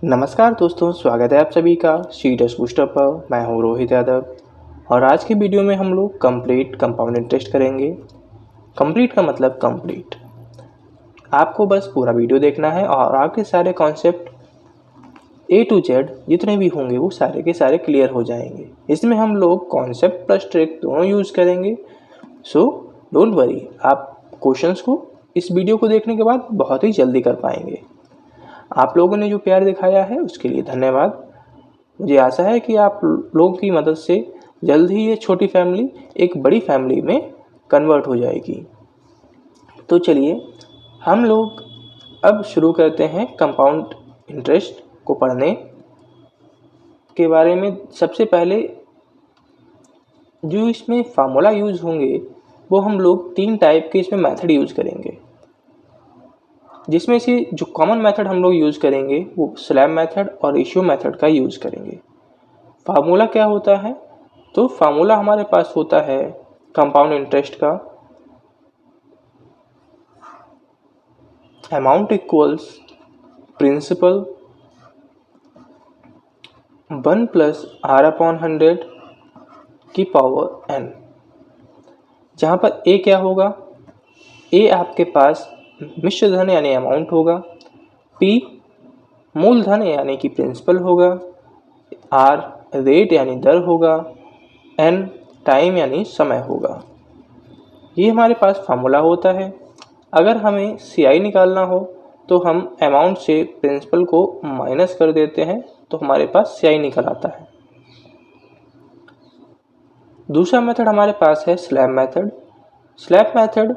नमस्कार दोस्तों, स्वागत है आप सभी का सीडस बूस्टर पर। मैं हूं रोहित यादव और आज की वीडियो में हम लोग कंप्लीट कंपाउंड इंटरेस्ट करेंगे। कंप्लीट का मतलब कंप्लीट। आपको बस पूरा वीडियो देखना है और आपके सारे कॉन्सेप्ट A to Z जितने भी होंगे वो सारे के सारे क्लियर हो जाएंगे। इसमें हम लोग कॉन्सेप्ट प्लस ट्रिक दोनों यूज़ करेंगे। सो डोंट वरी, आप क्वेश्चंस को इस वीडियो को देखने के बाद बहुत ही जल्दी कर पाएंगे। आप लोगों ने जो प्यार दिखाया है उसके लिए धन्यवाद। मुझे आशा है कि आप लोगों की मदद से जल्द ही ये छोटी फैमिली एक बड़ी फैमिली में कन्वर्ट हो जाएगी। तो चलिए हम लोग अब शुरू करते हैं कंपाउंड इंटरेस्ट को पढ़ने के बारे में। सबसे पहले जो इसमें फार्मूला यूज़ होंगे वो हम लोग 3 टाइप के इसमें मेथड यूज़ करेंगे, जिसमें से जो कॉमन मेथड हम लोग यूज़ करेंगे वो स्लैब मेथड और रेशियो मेथड का यूज़ करेंगे। फार्मूला क्या होता है? तो फार्मूला हमारे पास होता है कंपाउंड इंटरेस्ट का amount equals principal 1 plus R/100 की पावर n, जहाँ पर A क्या होगा? A आपके पास मिश्र धन यानी अमाउंट होगा, P मूलधन यानी कि प्रिंसिपल होगा, R रेट यानी दर होगा, N टाइम यानी समय होगा। ये हमारे पास फार्मूला होता है। अगर हमें CI निकालना हो तो हम अमाउंट से प्रिंसिपल को माइनस कर देते हैं तो हमारे पास CI निकल आता है। दूसरा मेथड हमारे पास है स्लैब मेथड। स्लैब मेथड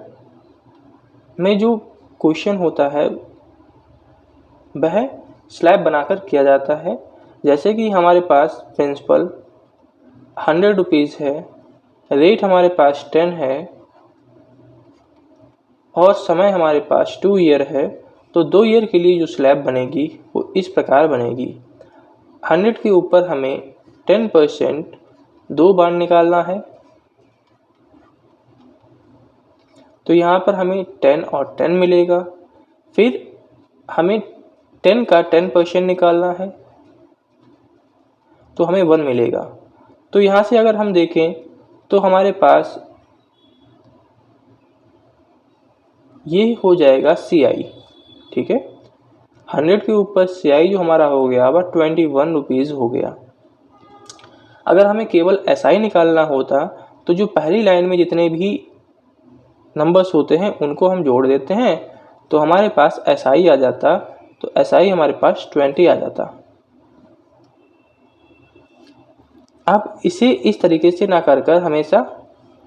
में जो क्वेश्चन होता है वह स्लैब बनाकर किया जाता है। जैसे कि हमारे पास प्रिंसिपल 100 रुपीज़ है, रेट हमारे पास 10 है और समय हमारे पास 2 ईयर है। तो 2 ईयर के लिए जो स्लैब बनेगी वो इस प्रकार बनेगी। 100 के ऊपर हमें 10% 2 बार निकालना है, तो यहाँ पर हमें 10 और 10 मिलेगा। फिर हमें 10 का 10% निकालना है तो हमें 1 मिलेगा। तो यहाँ से अगर हम देखें तो हमारे पास ये हो जाएगा CI। ठीक है, 100 के ऊपर CI जो हमारा हो गया वह 21 रुपीज़ हो गया। अगर हमें केवल SI निकालना होता तो जो पहली लाइन में जितने भी नंबर्स होते हैं उनको हम जोड़ देते हैं तो हमारे पास SI आ जाता। तो SI हमारे पास 20 आ जाता। अब इसे इस तरीके से ना कर हमेशा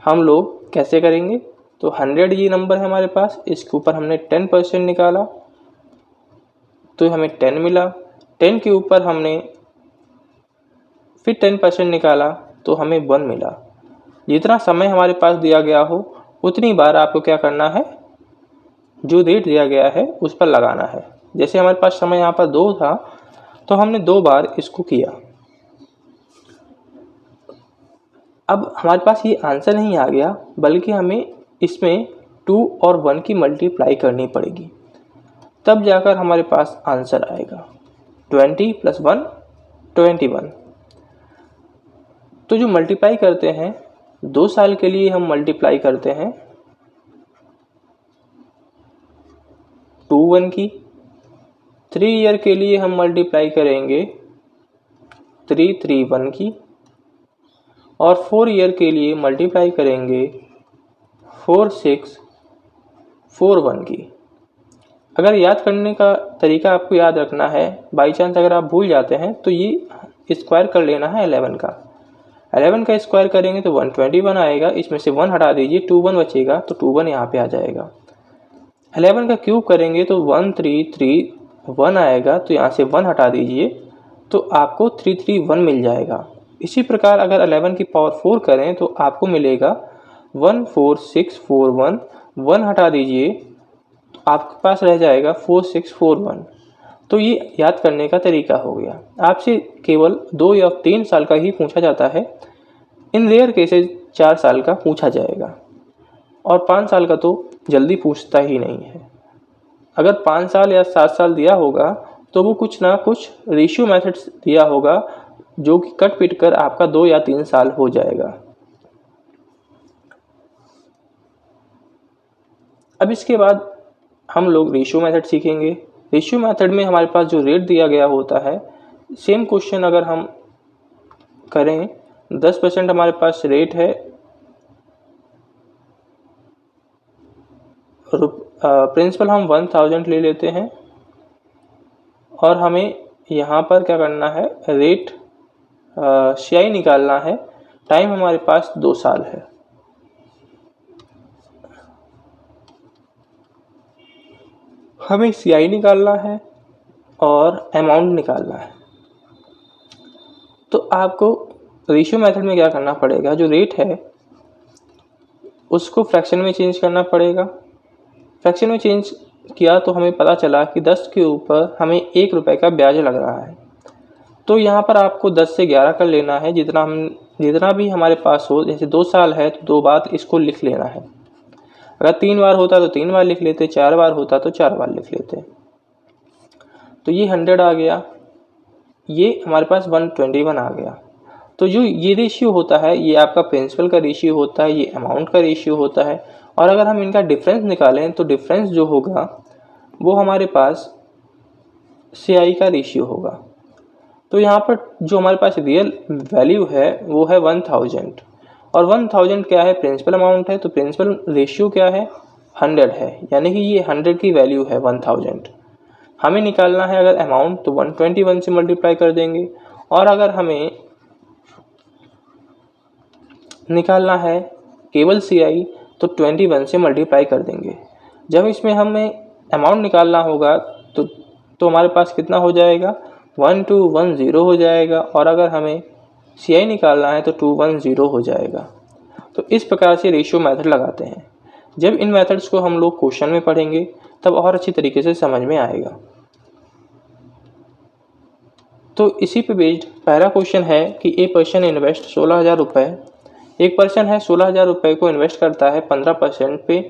हम लोग कैसे करेंगे? तो 100 ये नंबर है हमारे पास, इसके ऊपर हमने 10% निकाला तो हमें 10 मिला। 10 के ऊपर हमने फिर 10% निकाला तो हमें 1 मिला। जितना समय हमारे पास दिया गया हो उतनी बार आपको क्या करना है, जो रेट दिया गया है उस पर लगाना है। जैसे हमारे पास समय यहाँ पर 2 था तो हमने 2 बार इसको किया। अब हमारे पास ये आंसर नहीं आ गया, बल्कि हमें इसमें 2 और 1 की मल्टीप्लाई करनी पड़ेगी, तब जाकर हमारे पास आंसर आएगा। 20 + 1 21। तो जो मल्टीप्लाई करते हैं 2 साल के लिए हम मल्टीप्लाई करते हैं 21 की, 3 ईयर के लिए हम मल्टीप्लाई करेंगे 331 की और 4 ईयर के लिए मल्टीप्लाई करेंगे 4641 की। अगर याद करने का तरीका आपको याद रखना है, बाई चांस अगर आप भूल जाते हैं तो ये स्क्वायर कर लेना है 11 का। 11 का स्क्वायर करेंगे तो 121 आएगा। इसमें से 1 हटा दीजिए, 21 बचेगा तो 21 यहाँ पे आ जाएगा। 11 का क्यूब करेंगे तो 1331 आएगा, तो यहाँ से 1 हटा दीजिए तो आपको 331 मिल जाएगा। इसी प्रकार अगर 11 की पावर 4 करें तो आपको मिलेगा 14641। 1 हटा दीजिए तो आपके पास रह जाएगा 4641। तो ये याद करने का तरीका हो गया। आपसे केवल 2 या 3 साल का ही पूछा जाता है, इन रेयर केसेस 4 साल का पूछा जाएगा और 5 साल का तो जल्दी पूछता ही नहीं है। अगर 5 साल या 7 साल दिया होगा तो वो कुछ ना कुछ रेशियो मेथड दिया होगा जो कि कट पिट कर आपका 2 या 3 साल हो जाएगा। अब इसके बाद हम लोग रेशियो मेथड सीखेंगे। रेशियो मेथड में हमारे पास जो रेट दिया गया होता है, सेम क्वेश्चन अगर हम करें 10% हमारे पास रेट है, प्रिंसिपल हम 1000 ले लेते हैं और हमें यहाँ पर क्या करना है, रेट CI निकालना है। टाइम हमारे पास 2 साल है। हमें CI निकालना है और अमाउंट निकालना है। तो आपको रेशियो मेथड में क्या करना पड़ेगा, जो रेट है उसको फ्रैक्शन में चेंज करना पड़ेगा। फ्रैक्शन में चेंज किया तो हमें पता चला कि 10 के ऊपर हमें 1 रुपये का ब्याज लग रहा है। तो यहाँ पर आपको 10 से 11 कर लेना है, जितना भी हमारे पास हो। जैसे 2 साल है तो 2 बार इसको लिख लेना है। अगर 3 बार होता तो 3 बार लिख लेते, 4 बार होता तो 4 बार लिख लेते। तो ये 100 आ गया, ये हमारे पास 121 आ गया। तो जो ये रेशियो होता है ये आपका प्रिंसिपल का रेशियो होता है, ये अमाउंट का रेशियो होता है। और अगर हम इनका डिफरेंस निकालें तो डिफरेंस जो होगा वो हमारे पास CI का रेशियो होगा। तो यहाँ पर जो हमारे पास रियल वैल्यू है वो है 1000 और 1000 क्या है, प्रिंसिपल अमाउंट है। तो प्रिंसिपल रेशियो क्या है, 100 है, यानी कि ये 100 की वैल्यू है 1000। हमें निकालना है अगर अमाउंट तो 121 से मल्टीप्लाई कर देंगे और अगर हमें निकालना है केवल CI तो 21 से मल्टीप्लाई कर देंगे। जब इसमें हमें अमाउंट निकालना होगा तो हमारे पास कितना हो जाएगा, 1210 हो जाएगा और अगर हमें CI निकालना है तो 210 हो जाएगा। तो इस प्रकार से रेशियो मेथड लगाते हैं। जब इन मेथड्स को हम लोग क्वेश्चन में पढ़ेंगे तब और अच्छी तरीके से समझ में आएगा। तो इसी पे बेस्ड पहला क्वेश्चन है कि ए पर्सन इन्वेस्ट 16,000 रुपये। एक पर्सन है 16,000 रुपये को इन्वेस्ट करता है 15% पे।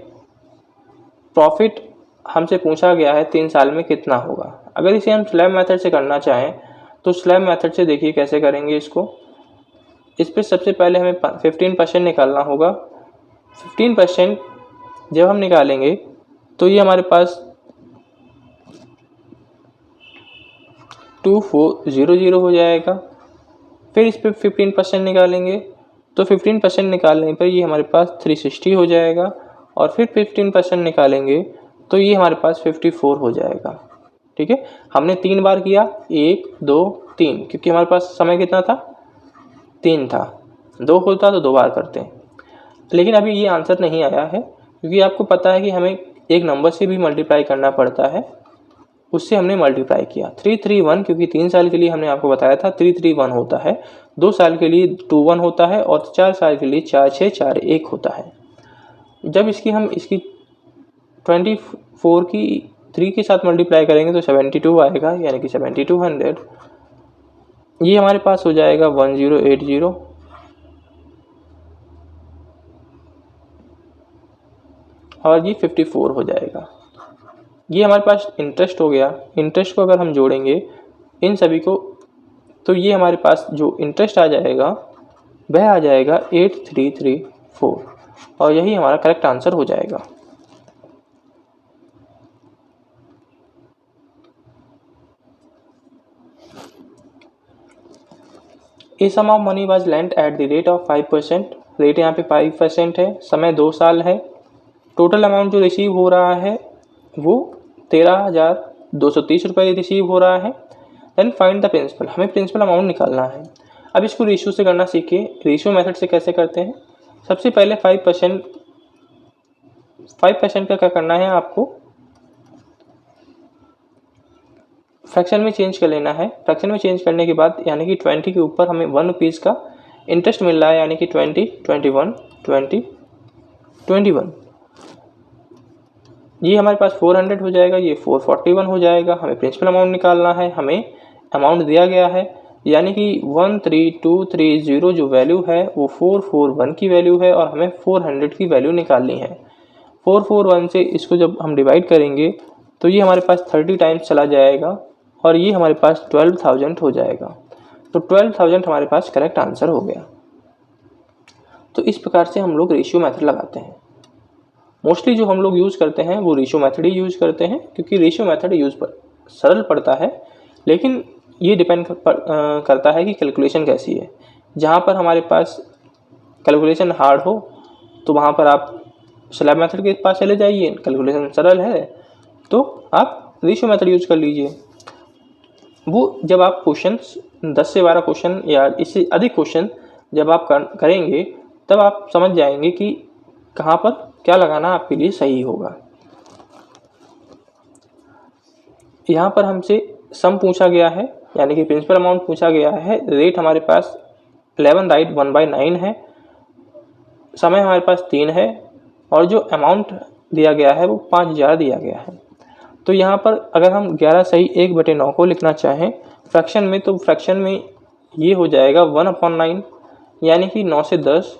प्रॉफिट हमसे पूछा गया है 3 साल में कितना होगा। अगर इसे हम स्लैब मेथड से करना चाहें तो स्लैब मेथड से देखिए कैसे करेंगे इसको। इस पर सबसे पहले हमें 15% निकालना होगा। 15% जब हम निकालेंगे तो ये हमारे पास 2400 हो जाएगा। फिर इस पर 15% निकालेंगे तो 15% निकालने पर ये हमारे पास 360 हो जाएगा और फिर 15% निकालेंगे तो ये हमारे पास 54 हो जाएगा। ठीक है, हमने 3 बार किया, 1 2 3, क्योंकि हमारे पास समय कितना था, 3 था। 2 होता तो 2 बार करते हैं, लेकिन अभी ये आंसर नहीं आया है क्योंकि आपको पता है कि हमें एक नंबर से भी मल्टीप्लाई करना पड़ता है, उससे हमने मल्टीप्लाई किया 331, क्योंकि 3 साल के लिए हमने आपको बताया था 331 होता है, 2 साल के लिए 21 होता है और 4 साल के लिए 4641 होता है। जब हम इसकी 24 की 3 के साथ मल्टीप्लाई करेंगे तो 72 आएगा, यानी कि 7200। ये हमारे पास हो जाएगा 1080 और ये 54 हो जाएगा। ये हमारे पास इंटरेस्ट हो गया। इंटरेस्ट को अगर हम जोड़ेंगे इन सभी को तो ये हमारे पास जो इंटरेस्ट आ जाएगा वह आ जाएगा 8334 और यही हमारा करेक्ट आंसर हो जाएगा। A sum of money was lent at the rate of 5%। Rate यहाँ पे 5% है, समय 2 साल है। टोटल अमाउंट जो रिसीव हो रहा है वो 13,230 रुपये रिसीव हो रहा है। देन फाइंड द प्रिंसिपल, हमें प्रिंसिपल अमाउंट निकालना है। अब इसको रेशियो से करना सीखिए। रेशियो मेथड से कैसे करते हैं, सबसे पहले 5% का क्या करना है, आपको फ्रैक्शन में चेंज कर लेना है। फ्रैक्शन में चेंज करने के बाद यानी कि 20 के ऊपर हमें 1 रुपीज़ का इंटरेस्ट मिल रहा है, यानी कि 20 21 20 21। ये हमारे पास 400 हो जाएगा, ये 441 हो जाएगा। हमें प्रिंसिपल अमाउंट निकालना है, हमें अमाउंट दिया गया है यानी कि 13230 जो वैल्यू है वो 441 की वैल्यू है और हमें 400 की वैल्यू निकालनी है। 441 से इसको जब हम डिवाइड करेंगे तो ये हमारे पास 30 टाइम्स चला जाएगा और ये हमारे पास 12,000 हो जाएगा। तो 12,000 हमारे पास करेक्ट आंसर हो गया। तो इस प्रकार से हम लोग रेशियो मेथड लगाते हैं। मोस्टली जो हम लोग यूज़ करते हैं वो रेशियो मेथड ही यूज़ करते हैं, क्योंकि रेशियो मेथड यूज़ पर सरल पड़ता है, लेकिन ये डिपेंड करता है कि कैलकुलेशन कैसी है। जहाँ पर हमारे पास कैलकुलेशन हार्ड हो तो वहाँ पर आप स्लैब मेथड के पास चले जाइए, कैलकुलेशन सरल है तो आप रेशियो मेथड यूज़ कर लीजिए। वो जब आप क्वेश्चन 10 से 12 क्वेश्चन या इससे अधिक क्वेश्चन जब आप करेंगे तब आप समझ जाएंगे कि कहाँ पर क्या लगाना आपके लिए सही होगा। यहाँ पर हमसे सम पूछा गया है, यानी कि प्रिंसिपल अमाउंट पूछा गया है। रेट हमारे पास 11 राइट 1/9 है, समय हमारे पास 3 है और जो अमाउंट दिया गया है वो 5,000 दिया गया है। तो यहाँ पर अगर हम 11 सही 1/9 को लिखना चाहें फ्रैक्शन में, तो फ्रैक्शन में ये हो जाएगा 1/9, यानी कि 9 से 10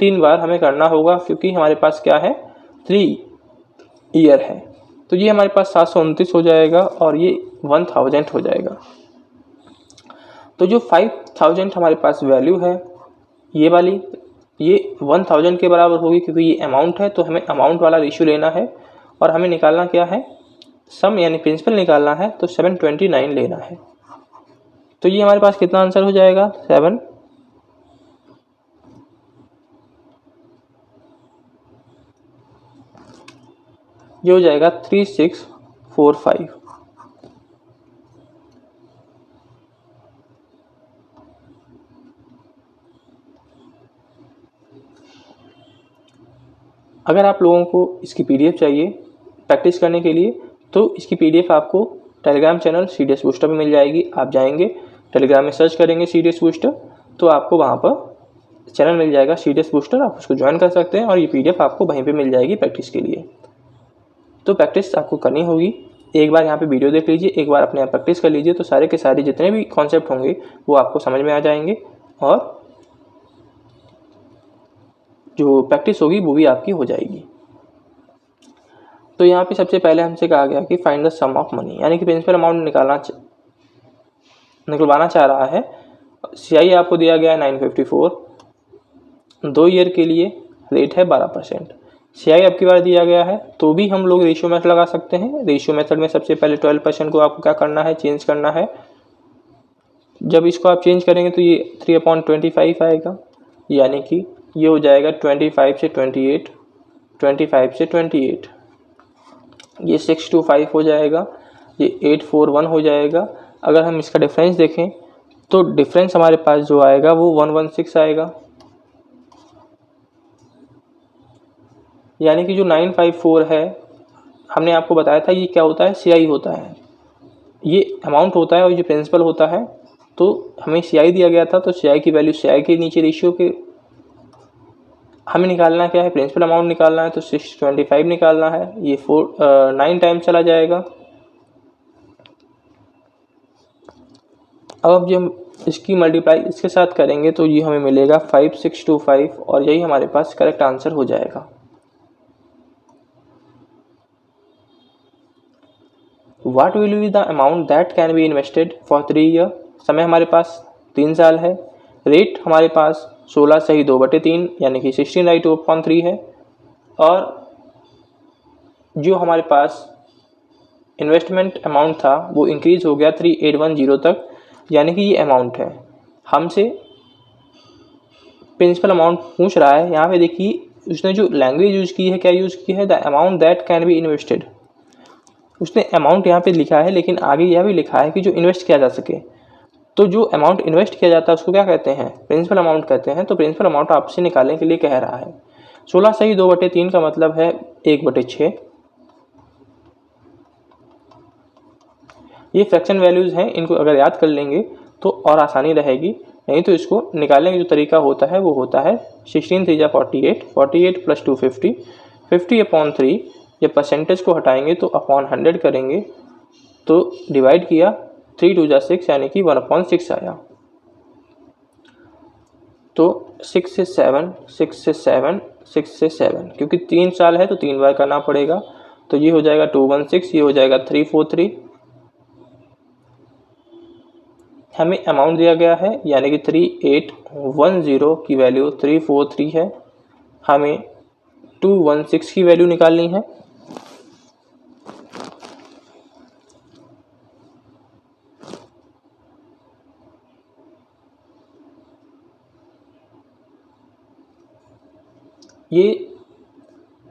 3 बार हमें करना होगा, क्योंकि हमारे पास क्या है 3 ईयर है। तो ये हमारे पास 729 हो जाएगा और ये 1000 हो जाएगा। तो जो 5000 हमारे पास वैल्यू है ये वाली, ये 1000 के बराबर होगी, क्योंकि ये अमाउंट है। तो हमें अमाउंट वाला रेशियो लेना है और हमें निकालना क्या है, सम यानी प्रिंसिपल निकालना है, तो 729 लेना है। तो ये हमारे पास कितना आंसर हो जाएगा 7, ये हो जाएगा 3645। अगर आप लोगों को इसकी पीडीएफ चाहिए प्रैक्टिस करने के लिए, तो इसकी पीडीएफ आपको टेलीग्राम चैनल सीडीएस बूस्टर पर मिल जाएगी। आप जाएंगे टेलीग्राम में सर्च करेंगे सीडीएस बूस्टर, तो आपको वहाँ पर चैनल मिल जाएगा सीडीएस बूस्टर, आप उसको ज्वाइन कर सकते हैं और ये पीडीएफ आपको वहीं पे मिल जाएगी प्रैक्टिस के लिए। तो प्रैक्टिस आपको करनी होगी। एक बार यहाँ पे वीडियो देख लीजिए, एक बार अपने आप प्रैक्टिस कर लीजिए, तो सारे के सारे जितने भी कॉन्सेप्ट होंगे वो आपको समझ में आ जाएंगे और जो प्रैक्टिस होगी वो भी आपकी हो जाएगी। तो यहाँ पे सबसे पहले हमसे कहा गया कि find the sum of money, यानी कि प्रिंसिपल अमाउंट निकलवाना चाह रहा है। सीआई आपको दिया गया है 954, 2 ईयर के लिए रेट है 12%। सीआई अब की बार दिया गया है, तो भी हम लोग रेशियो मेथड लगा सकते हैं। रेशियो मेथड में सबसे पहले 12% को आपको क्या करना है, चेंज करना है। जब इसको आप चेंज करेंगे तो ये 3/25 आएगा, यानी कि ये हो जाएगा 25 से 28, 25 से 28, ये 625 हो जाएगा, ये 841 हो जाएगा। अगर हम इसका डिफरेंस देखें तो डिफरेंस हमारे पास जो आएगा वो 116 आएगा, यानी कि जो 954 है हमने आपको बताया था ये क्या होता है, सीआई होता है, ये अमाउंट होता है और ये प्रिंसिपल होता है। तो हमें सीआई दिया गया था, तो सीआई की वैल्यू सीआई के नीचे रेशियो के हमें निकालना क्या है, प्रिंसिपल अमाउंट निकालना है, तो 625 निकालना है। ये 9 टाइम चला जाएगा। अब जब इसकी मल्टीप्लाई इसके साथ करेंगे तो ये हमें मिलेगा 5625 और यही हमारे पास करेक्ट आंसर हो जाएगा। What will be the amount that can be invested for 3 year? समय हमारे पास 3 साल है। रेट हमारे पास 16 सही 2/3 यानी कि 16 राइट 2/3 है। और जो हमारे पास इन्वेस्टमेंट अमाउंट था वो इंक्रीज हो गया 3810 तक, यानी कि ये अमाउंट है। हमसे प्रिंसिपल अमाउंट पूछ रहा है। यहाँ पे देखिए उसने जो लैंग्वेज यूज़ की है, क्या यूज़ की है, the amount that can be invested. उसने अमाउंट यहाँ पे लिखा है, लेकिन आगे यह भी लिखा है कि जो इन्वेस्ट किया जा सके। तो जो अमाउंट इन्वेस्ट किया जाता है उसको क्या कहते हैं, प्रिंसिपल अमाउंट कहते हैं। तो प्रिंसिपल अमाउंट आपसे निकालने के लिए कह रहा है। 16 सही 2/3 का मतलब है 1/6। ये फ्रैक्शन वैल्यूज़ हैं, इनको अगर याद कर लेंगे तो और आसानी रहेगी। नहीं तो इसको निकालने का जो तरीका होता है वो होता है 16 3 48, 48 + 2 50, 50/3। जब परसेंटेज को हटाएंगे तो अपॉन 100 करेंगे, तो डिवाइड किया 3 2 6 यानी कि 1/6 आया। तो 6 से 7, 6 से 7, 6 से 7, क्योंकि 3 साल है तो 3 बार करना पड़ेगा। तो ये हो जाएगा 216, ये हो जाएगा 343, हमें अमाउंट दिया गया है यानी कि 3810 की वैल्यू 343 है, हमें 216 की वैल्यू निकालनी है। ये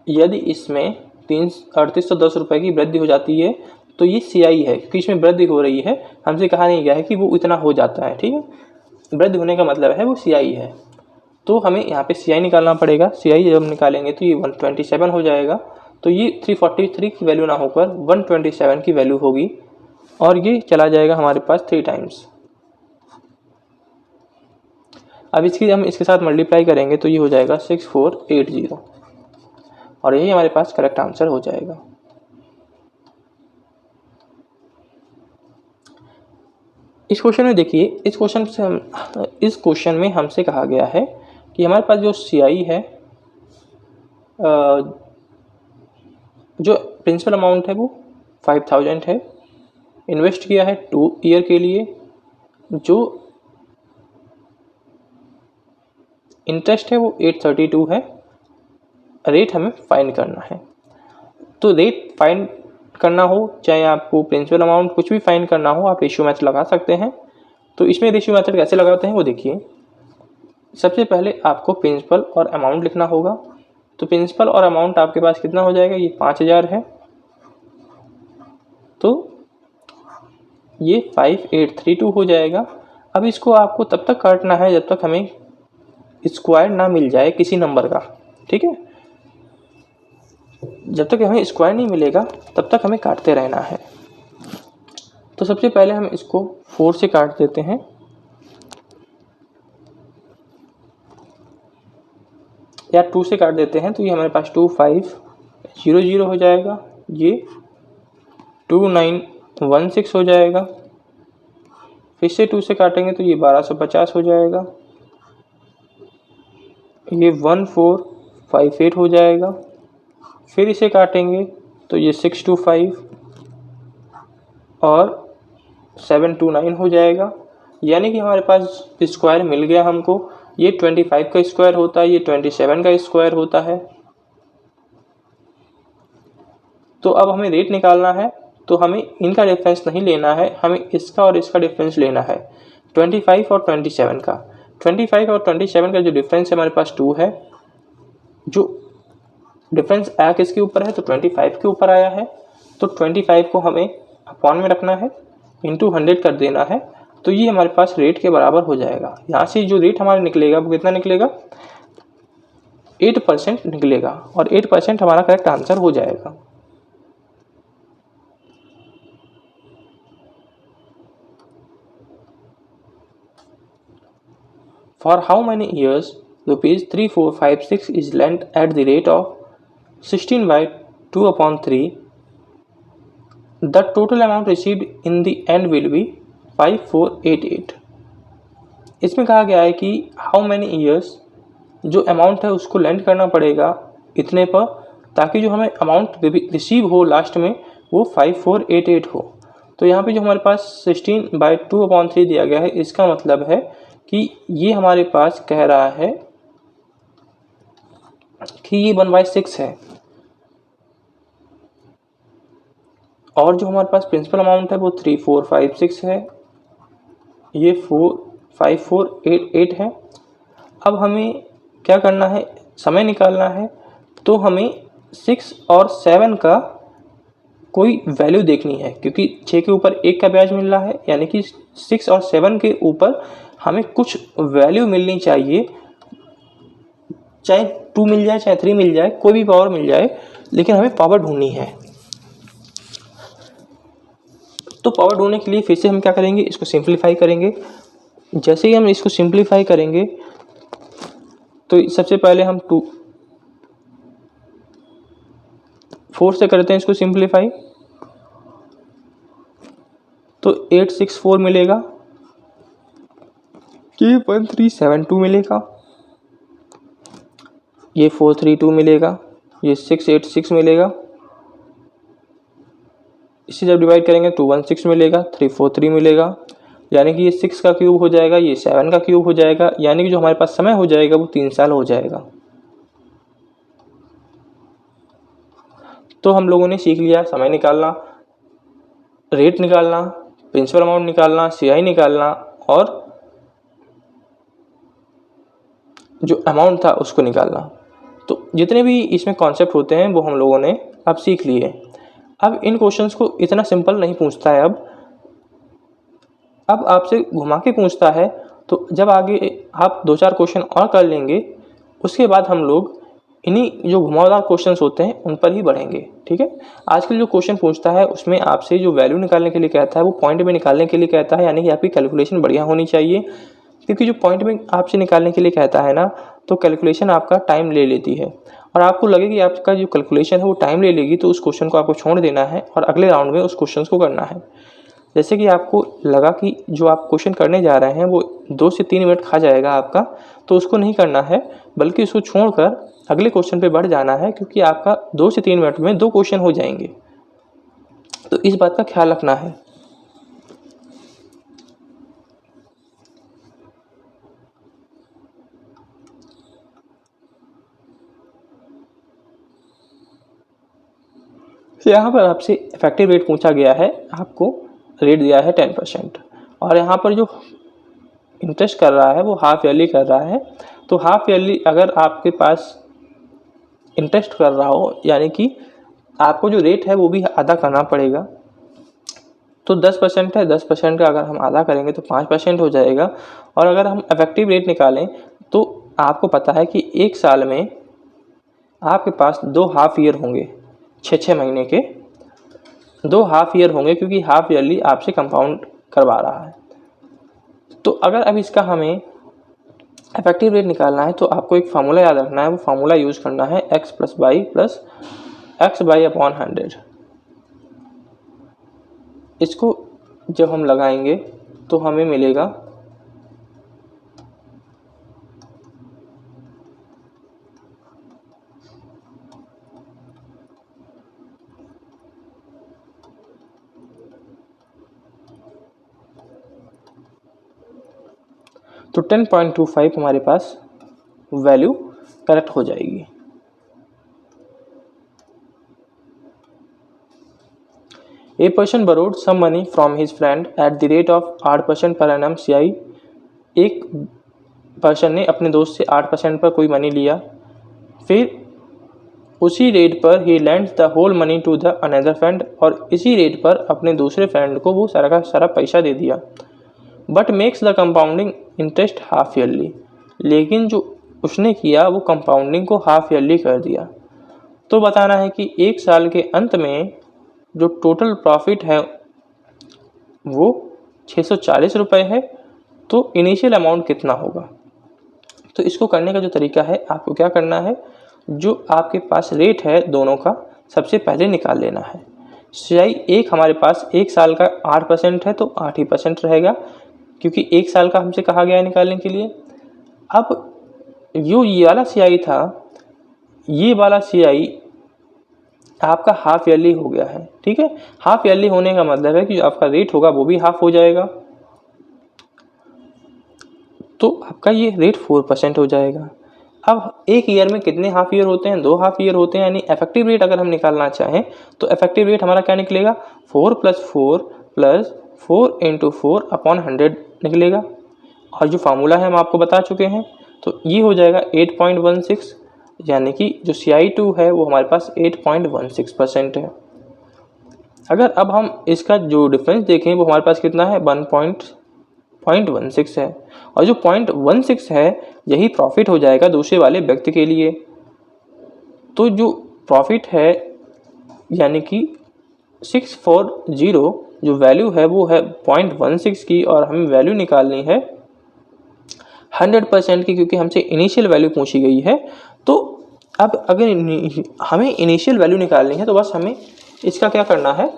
यदि इसमें 3810 रुपये की वृद्धि हो जाती है तो ये CI है, क्योंकि इसमें वृद्धि हो रही है। हमसे कहा नहीं गया है कि वो इतना हो जाता है, ठीक है। वृद्धि होने का मतलब है वो CI है, तो हमें यहाँ पे CI निकालना पड़ेगा। CI जब निकालेंगे तो ये 127 हो जाएगा। तो ये 343 की वैल्यू ना होकर 127 की वैल्यू होगी और ये चला जाएगा हमारे पास 3 टाइम्स। अब हम इसके साथ मल्टीप्लाई करेंगे तो ये हो जाएगा 6480 और यही हमारे पास करेक्ट आंसर हो जाएगा। इस क्वेश्चन में देखिए, इस क्वेश्चन में हमसे कहा गया है कि हमारे पास जो CI है, जो प्रिंसिपल अमाउंट है वो 5000 है, इन्वेस्ट किया है 2 ईयर के लिए, जो इंटरेस्ट है वो 832 है, रेट हमें फाइंड करना है। तो रेट फाइंड करना हो, चाहे आपको प्रिंसिपल अमाउंट कुछ भी फाइंड करना हो, आप रेशियो मेथड लगा सकते हैं। तो इसमें रेशियो मेथड कैसे लगाते हैं वो देखिए। सबसे पहले आपको प्रिंसिपल और अमाउंट लिखना होगा। तो प्रिंसिपल और अमाउंट आपके पास कितना हो जाएगा, ये 5000 है, तो ये 5832 हो जाएगा। अब इसको आपको तब तक काटना है जब तक हमें स्क्वायर ना मिल जाए किसी नंबर का, ठीक है। जब तक हमें स्क्वायर नहीं मिलेगा तब तक हमें काटते रहना है। तो सबसे पहले हम इसको 4 से काट देते हैं, या 2 से काट देते हैं, तो ये हमारे पास 2500 हो जाएगा, ये 2916 हो जाएगा। फिर से 2 से काटेंगे तो ये 1250 हो जाएगा, ये 1458 हो जाएगा। फिर इसे काटेंगे तो ये 625 और 729 हो जाएगा। यानी कि हमारे पास स्क्वायर मिल गया हमको। ये 25 का स्क्वायर होता है, ये 27 का स्क्वायर होता है। तो अब हमें रेट निकालना है, तो हमें इनका डिफरेंस नहीं लेना है, हमें इसका और इसका डिफरेंस लेना है, 25 और 27 का। 25 और 27 का जो डिफरेंस है हमारे पास 2 है। जो डिफरेंस आया किसके ऊपर है, तो 25 के ऊपर आया है। तो 25 को हमें अपॉन में रखना है, इंटू 100 कर देना है, तो ये हमारे पास रेट के बराबर हो जाएगा। यहाँ से जो रेट हमारा निकलेगा वो कितना निकलेगा, 8% निकलेगा, और 8% हमारा करेक्ट आंसर हो जाएगा। For how many years rupees 3456 is lent at the rate of 16/2/3? The total amount received in the end will be 5488। इसमें कहा गया है कि how many years जो अमाउंट है उसको लेंड करना पड़ेगा इतने पर, ताकि जो हमें अमाउंट रिसीव हो लास्ट में वो 5488 हो। तो यहाँ पे जो हमारे पास 16/2/3 दिया गया है, इसका मतलब है कि ये हमारे पास कह रहा है कि ये 1/6 है, और जो हमारे पास प्रिंसिपल अमाउंट है वो 3456 है, ये 5488 है। अब हमें क्या करना है, समय निकालना है। तो हमें 6 और 7 का कोई वैल्यू देखनी है, क्योंकि 6 के ऊपर 1 का ब्याज मिल रहा है, यानी कि 6 और 7 के ऊपर हमें कुछ वैल्यू मिलनी चाहिए, चाहे 2 मिल जाए, चाहे 3 मिल जाए, कोई भी पावर मिल जाए, लेकिन हमें पावर ढूंढनी है। तो पावर ढूंढने के लिए फिर से हम क्या करेंगे, इसको सिंप्लीफाई करेंगे। जैसे ही हम इसको सिंप्लीफाई करेंगे तो सबसे पहले हम 4 से करते हैं इसको सिंप्लीफाई, तो 864 मिलेगा, ये 1372 मिलेगा, ये 432 मिलेगा, ये 686 मिलेगा। इसे जब डिवाइड करेंगे तो 16 मिलेगा, 343 मिलेगा, यानी कि ये 6 का क्यूब हो जाएगा, ये 7 का क्यूब हो जाएगा, यानी कि जो हमारे पास समय हो जाएगा वो 3 साल हो जाएगा। तो हम लोगों ने सीख लिया समय निकालना, रेट निकालना, प्रिंसिपल अमाउंट निकालना, सीआई निकालना और जो अमाउंट था उसको निकालना। तो जितने भी इसमें कॉन्सेप्ट होते हैं वो हम लोगों ने अब सीख लिए। अब इन क्वेश्चंस को इतना सिंपल नहीं पूछता है, अब आपसे घुमा के पूछता है। तो जब आगे आप 2-4 क्वेश्चन और कर लेंगे, उसके बाद हम लोग इन्हीं जो घुमावदार क्वेश्चंस होते हैं उन पर ही बढ़ेंगे। ठीक है, आजकल जो क्वेश्चन पूछता है उसमें आपसे जो वैल्यू निकालने के लिए कहता है वो पॉइंट में निकालने के लिए कहता है, यानी कि आपकी कैलकुलेशन बढ़िया होनी चाहिए, क्योंकि जो पॉइंट में आपसे निकालने के लिए कहता है ना, तो कैलकुलेशन आपका टाइम ले लेती है और आपको लगे कि आपका जो कैलकुलेशन है वो टाइम ले लेगी, तो उस क्वेश्चन को आपको छोड़ देना है और अगले राउंड में उस क्वेश्चन को करना है। जैसे कि आपको लगा कि जो आप क्वेश्चन करने जा रहे हैं वो 2 से 3 मिनट खा जाएगा आपका, तो उसको नहीं करना है, बल्कि उसको छोड़कर अगले क्वेश्चन पे बढ़ जाना है, क्योंकि आपका 2 से 3 मिनट में 2 क्वेश्चन हो जाएंगे। तो इस बात का ख्याल रखना है। तो यहाँ पर आपसे इफेक्टिव रेट पूछा गया है, आपको रेट दिया है 10%, और यहाँ पर जो इंटरेस्ट कर रहा है वो हाफ ईयरली कर रहा है। तो हाफ ईयरली अगर आपके पास इंटरेस्ट कर रहा हो, यानी कि आपको जो रेट है वो भी अदा करना पड़ेगा। तो 10% है, 10% का अगर हम आधा करेंगे तो 5% हो जाएगा। और अगर हम इफेक्टिव रेट निकालें तो आपको पता है कि एक साल में आपके पास 2 हाफ ईयर होंगे, 6-6 महीने के 2 हाफ ईयर होंगे, क्योंकि हाफ ईयरली आपसे कंपाउंड करवा रहा है। तो अगर अब इसका हमें इफेक्टिव रेट निकालना है तो आपको एक फार्मूला याद रखना है, वो फार्मूला यूज़ करना है x plus y plus x by upon 100। इसको जब हम लगाएंगे तो हमें मिलेगा तो 10.25 हमारे पास वैल्यू करेक्ट हो जाएगी। A person borrowed some money from his friend at the rate of 8% per annum CI। एक पर्सन ने अपने दोस्त से 8% पर कोई मनी लिया, फिर उसी रेट पर ही lend the whole money to the another friend, और इसी रेट पर अपने दूसरे फ्रेंड को वो सारा का सारा पैसा दे दिया। But makes the compounding interest half yearly, लेकिन जो उसने किया वो कंपाउंडिंग को हाफ ईयरली कर दिया। तो बताना है कि एक साल के अंत में जो टोटल प्रॉफिट है वो 640 रुपये है, तो इनिशियल अमाउंट कितना होगा। तो इसको करने का जो तरीका है, आपको क्या करना है, जो आपके पास रेट है दोनों का सबसे पहले निकाल लेना है। सीआई एक हमारे पास एक साल का 8% है, तो 8% रहेगा, क्योंकि एक साल का हमसे कहा गया है निकालने के लिए। अब जो ये वाला सीआई था, ये वाला सीआई आपका हाफ ईयरली हो गया है। ठीक है, हाफ ईयरली होने का मतलब है कि जो आपका रेट होगा वो भी हाफ हो जाएगा, तो आपका ये रेट 4% हो जाएगा। अब एक ईयर में कितने हाफ ईयर होते हैं, 2 हाफ ईयर होते हैं, यानी इफेक्टिव रेट अगर हम निकालना चाहें तो इफेक्टिव रेट हमारा क्या निकलेगा, 4 + 4 + 4 × 4 अपॉन 100 निकलेगा। और जो फार्मूला है हम आपको बता चुके हैं, तो ये हो जाएगा 8.16, यानी कि जो CI2 है वो हमारे पास 8.16% है। अगर अब हम इसका जो डिफरेंस देखें वो हमारे पास कितना है, 1.16 है, और जो 0.16 है यही प्रॉफिट हो जाएगा दूसरे वाले व्यक्ति के लिए। तो जो प्रॉफिट है यानी कि 640 जो वैल्यू है वो है 0.16 की, और हमें वैल्यू निकालनी है 100% की, क्योंकि हमसे इनिशियल वैल्यू पूछी गई है। तो अब अगर हमें इनिशियल वैल्यू निकालनी है तो बस हमें इसका क्या करना है,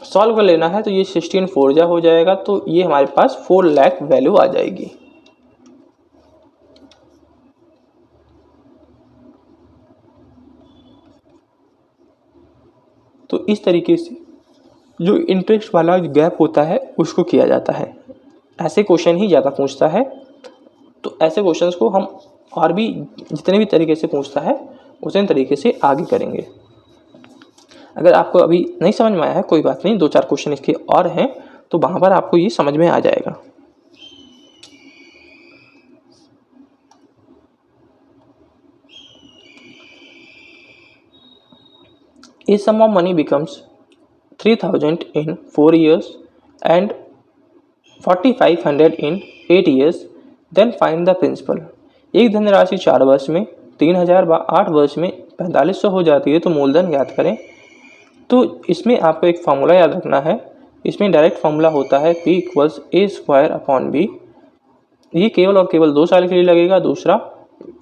सॉल्व कर लेना है। तो ये 16 4 हो जाएगा, तो ये हमारे पास 4 लाख वैल्यू आ जाएगी। तो इस तरीके से जो इंटरेस्ट वाला गैप होता है उसको किया जाता है। ऐसे क्वेश्चन ही ज़्यादा पूछता है, तो ऐसे क्वेश्चंस को हम और भी जितने भी तरीके से पूछता है उतने तरीके से आगे करेंगे। अगर आपको अभी नहीं समझ में आया है कोई बात नहीं, 2-4 क्वेश्चन इसके और हैं तो वहाँ पर आपको ये समझ में आ जाएगा। A sum of money becomes 3000 in 4 years and 4500 in 8 years, then find the principal। एक धनराशि 4 वर्ष में 3000 व 8 वर्ष में 4500 हो जाती है तो मूलधन ज्ञात करें। तो इसमें आपको एक फार्मूला याद रखना है। इसमें डायरेक्ट फार्मूला होता है P = A² B। ये केवल और केवल 2 साल के लिए लगेगा। दूसरा,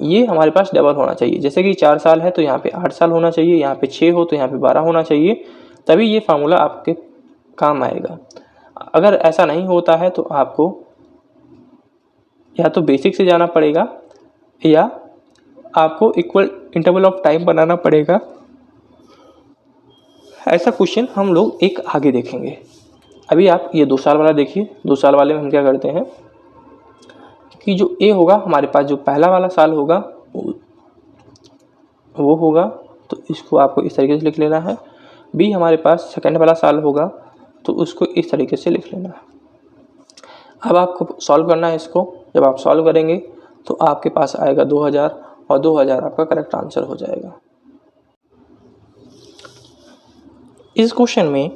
ये हमारे पास डबल होना चाहिए। जैसे कि 4 साल है तो यहाँ पे 8 साल होना चाहिए, यहाँ पे 6 हो तो यहाँ पे 12 होना चाहिए, तभी ये फार्मूला आपके काम आएगा। अगर ऐसा नहीं होता है तो आपको या तो बेसिक से जाना पड़ेगा या आपको इक्वल इंटरवल ऑफ टाइम बनाना पड़ेगा। ऐसा क्वेश्चन हम लोग एक आगे देखेंगे। अभी आप ये 2 साल वाला देखिए। 2 साल वाले में हम क्या करते हैं कि जो ए होगा हमारे पास, जो पहला वाला साल होगा वो होगा, तो इसको आपको इस तरीके से लिख लेना है। बी हमारे पास सेकंड वाला साल होगा तो उसको इस तरीके से लिख लेना है। अब आपको सॉल्व करना है इसको। जब आप सॉल्व करेंगे तो आपके पास आएगा 2000 और 2000 आपका करेक्ट आंसर हो जाएगा। इस क्वेश्चन में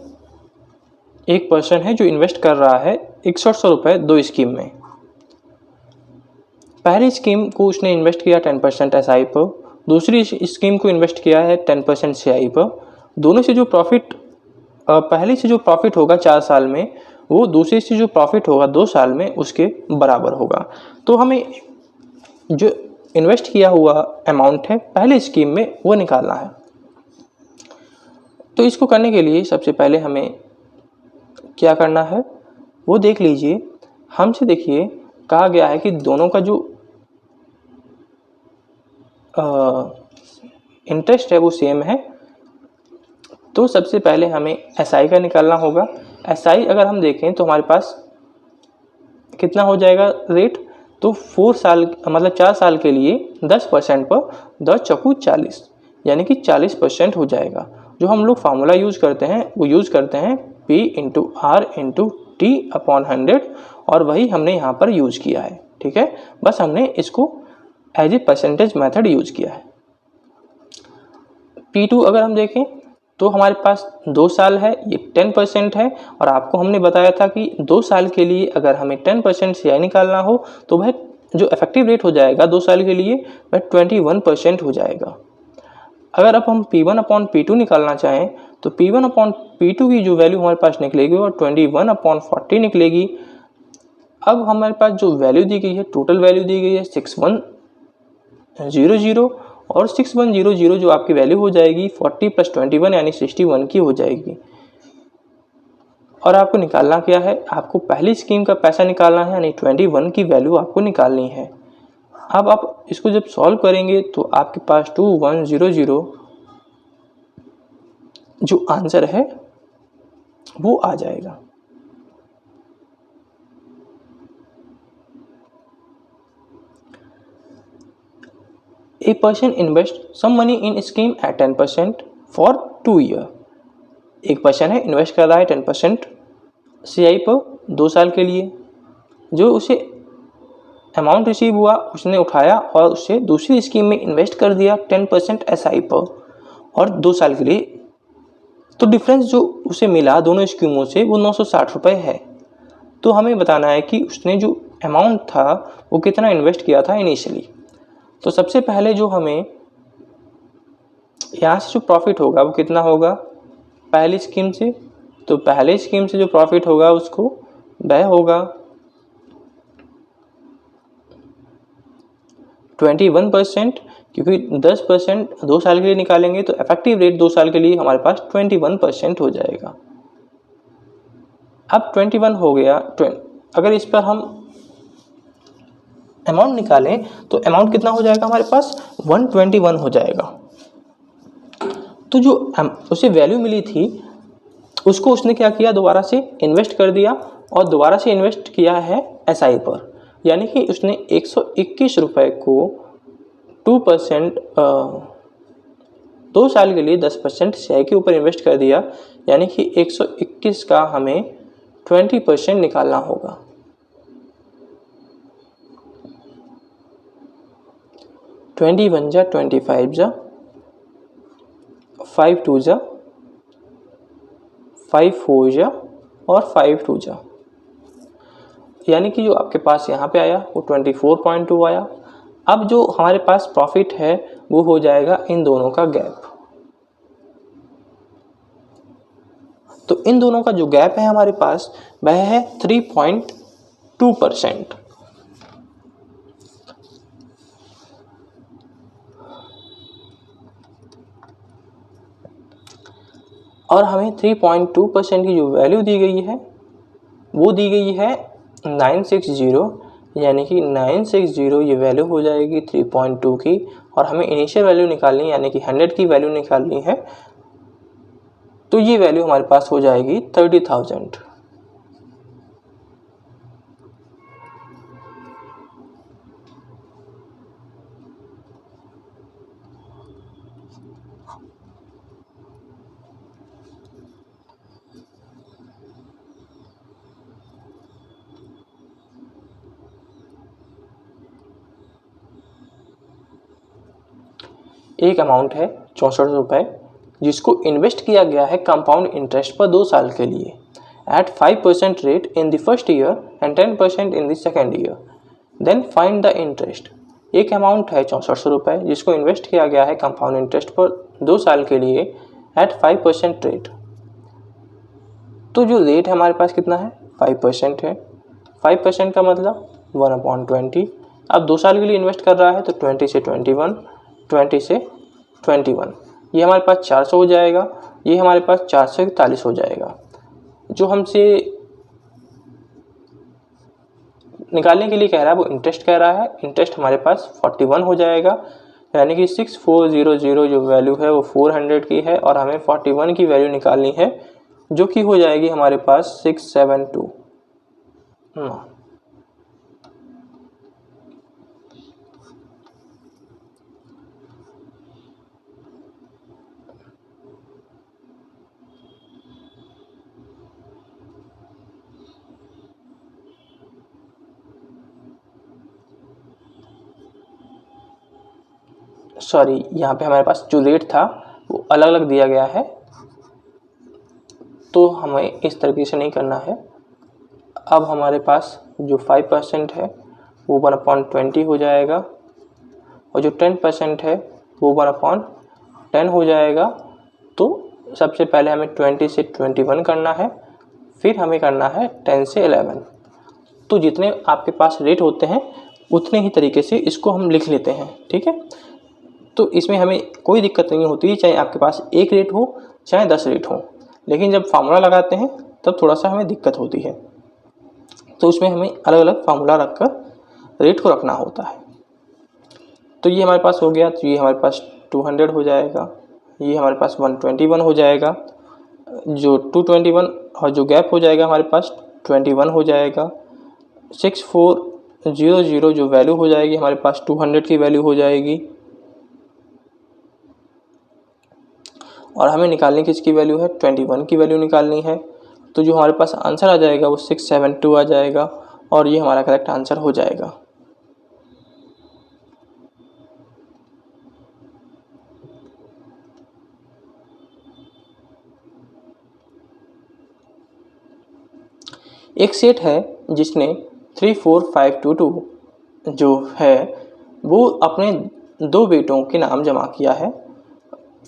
एक पर्सन है जो इन्वेस्ट कर रहा है 6100 रुपये 2 स्कीम में। पहली स्कीम को उसने इन्वेस्ट किया 10% SI पर, दूसरी स्कीम को इन्वेस्ट किया है 10% CI पर। दोनों से जो प्रॉफिट, पहली से जो प्रॉफिट होगा 4 साल में वो दूसरी से जो प्रॉफिट होगा 2 साल में उसके बराबर होगा। तो हमें जो इन्वेस्ट किया हुआ अमाउंट है पहली स्कीम में वो निकालना है। तो इसको करने के लिए सबसे पहले हमें क्या करना है वो देख लीजिए। हमसे देखिए कहा गया है कि दोनों का जो इंटरेस्ट है वो सेम है। तो सबसे पहले हमें SI का निकालना होगा। SI अगर हम देखें तो हमारे पास कितना हो जाएगा रेट, तो 4 साल मतलब 4 साल के लिए 10% पर 10 चौकू 40 यानी कि 40% हो जाएगा। जो हम लोग फार्मूला यूज़ करते हैं वो यूज़ करते हैं P × R × T/100 और वही हमने यहाँ पर यूज़ किया है। ठीक है, बस हमने इसको as a percentage method use किया है। P2 अगर हम देखें तो हमारे पास 2 साल है, ये 10% है और आपको हमने बताया था कि 2 साल के लिए अगर हमें 10% CI निकालना हो तो वह जो इफेक्टिव रेट हो जाएगा 2 साल के लिए वह 21% हो जाएगा। अगर अब हम P1/P2 निकालना चाहें तो P1/P2 की जो वैल्यू हमारे पास निकलेगी वो 21/40 निकलेगी। अब हमारे पास जो वैल्यू दी गई है, टोटल वैल्यू दी गई है 6100 और 6100 जो आपकी वैल्यू हो जाएगी 40 + 21 यानी 61 की हो जाएगी। और आपको निकालना क्या है, आपको पहली स्कीम का पैसा निकालना है यानी 21 की वैल्यू आपको निकालनी है। अब आप इसको जब सॉल्व करेंगे तो आपके पास 2100 जो आंसर है वो आ जाएगा। A person invests some money in scheme at 10% for 2 year। एक पर्सन है इन्वेस्ट कर रहा है 10% CI पर 2 साल के लिए। जो उसे अमाउंट रिसीव हुआ उसने उठाया और उसे दूसरी स्कीम में इन्वेस्ट कर दिया 10% SI पर और 2 साल के लिए। तो डिफरेंस जो उसे मिला दोनों स्कीमों से वो 960 रुपये है। तो हमें बताना है कि उसने जो अमाउंट था वो कितना इन्वेस्ट किया था इनिशियली। तो सबसे पहले जो हमें यहाँ से जो प्रॉफिट होगा वो कितना होगा पहली स्कीम से, तो पहले स्कीम से जो प्रॉफिट होगा उसको वह होगा 21%, क्योंकि 10% 2 साल के लिए निकालेंगे तो इफेक्टिव रेट 2 साल के लिए हमारे पास 21% हो जाएगा। अब 21 हो गया। अगर इस पर हम अमाउंट निकालें तो अमाउंट कितना हो जाएगा हमारे पास 121 हो जाएगा। तो जो उसे वैल्यू मिली थी उसको उसने क्या किया, दोबारा से इन्वेस्ट कर दिया और दोबारा से इन्वेस्ट किया है SI पर। यानी कि उसने 121 रुपये को 2% 2 साल के लिए 10% शेयर के ऊपर इन्वेस्ट कर दिया। यानी कि 121 का हमें 20% निकालना होगा। 21 जा 25 जा 5 2 जा 5 4 जा और 5 2 जा, यानी कि जो आपके पास यहाँ पे आया वो 24.2 आया। अब जो हमारे पास प्रॉफिट है वो हो जाएगा इन दोनों का गैप। तो इन दोनों का जो गैप है हमारे पास वह है 3.2%। और हमें 3.2% की जो वैल्यू दी गई है वो दी गई है 960, यानी कि 960 ये वैल्यू हो जाएगी 3.2 की। और हमें इनिशियल वैल्यू निकालनी है, यानी कि 100 की वैल्यू निकालनी है। तो ये वैल्यू हमारे पास हो जाएगी 30,000। एक अमाउंट है 64 रुपये जिसको इन्वेस्ट किया गया है कंपाउंड इंटरेस्ट पर 2 साल के लिए at 5% rate in the first year and 10% in the second year. Then find the interest. एक अमाउंट है 64 रुपये जिसको इन्वेस्ट किया गया है कंपाउंड इंटरेस्ट पर 2 साल के लिए एट 5% रेट। तो जो रेट है हमारे पास कितना है, 5% है। 5% का मतलब 1/20। अब 2 साल के लिए इन्वेस्ट कर रहा है तो 20 से 21, 20 से 21, ये हमारे पास 400 हो जाएगा, ये हमारे पास 441 हो जाएगा। जो हमसे निकालने के लिए कह रहा है वो इंटरेस्ट कह रहा है। इंटरेस्ट हमारे पास 41 हो जाएगा, यानी कि 6400 जो वैल्यू है वो 400 की है और हमें 41 की वैल्यू निकालनी है जो कि हो जाएगी हमारे पास 672। सॉरी, यहाँ पे हमारे पास जो रेट था वो अलग अलग दिया गया है, तो हमें इस तरीके से नहीं करना है। अब हमारे पास जो 5% है वो 1/20 हो जाएगा और जो 10% है वो 1/10 हो जाएगा। तो सबसे पहले हमें 20 से 21 करना है, फिर हमें करना है 10 से 11। तो जितने आपके पास रेट होते हैं उतने ही तरीके से इसको हम लिख लेते हैं, ठीक है। तो इसमें हमें कोई दिक्कत नहीं होती, चाहे आपके पास एक रेट हो चाहे 10 रेट हो, लेकिन जब फार्मूला लगाते हैं तब थोड़ा सा हमें दिक्कत होती है। तो उसमें हमें अलग अलग फार्मूला रखकर रेट को रखना होता है। तो ये हमारे पास हो गया, तो ये हमारे पास 200 हो जाएगा, ये हमारे पास 121 हो जाएगा, जो 221 और जो गैप हो जाएगा हमारे पास 21 हो जाएगा। 6400 जो वैल्यू हो जाएगी हमारे पास 200 की वैल्यू हो जाएगी। और हमें निकालने की इसकी वैल्यू है 21 की वैल्यू निकालनी है। तो जो हमारे पास आंसर आ जाएगा वो 672 आ जाएगा और ये हमारा करेक्ट आंसर हो जाएगा। एक सेट है जिसने 34522 जो है वो अपने 2 बेटों के नाम जमा किया है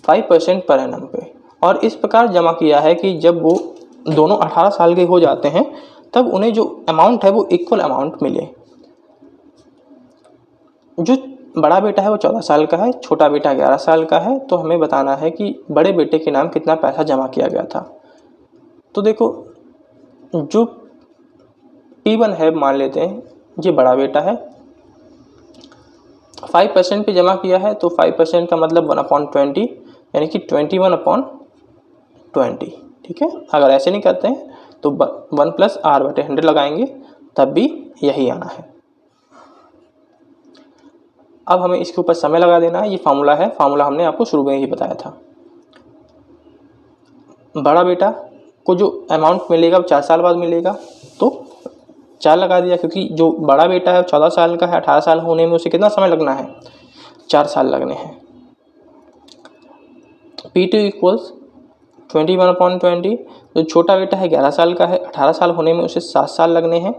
5% पर एनम पे, और इस प्रकार जमा किया है कि जब वो दोनों 18 साल के हो जाते हैं तब उन्हें जो अमाउंट है वो इक्वल अमाउंट मिले। जो बड़ा बेटा है वो 14 साल का है, छोटा बेटा 11 साल का है। तो हमें बताना है कि बड़े बेटे के नाम कितना पैसा जमा किया गया था। तो देखो, जो P1 है मान लेते हैं ये बड़ा बेटा है, 5% पे जमा किया है, तो 5% का मतलब 1/20, यानी कि 21/20। ठीक है, अगर ऐसे नहीं करते हैं तो 1+r/100 लगाएंगे, तब भी यही आना है। अब हमें इसके ऊपर समय लगा देना है। ये फार्मूला है, फार्मूला हमने आपको शुरू में ही बताया था। बड़ा बेटा को जो अमाउंट मिलेगा वो 4 साल बाद मिलेगा, तो 4 लगा दिया, क्योंकि जो बड़ा बेटा है 14 साल का है, 18 साल होने में उसे कितना समय लगना है, 4 साल लगने हैं। P2 equals 21/20। जो छोटा बेटा है 11 साल का है, 18 साल होने में उसे 7 साल लगने हैं।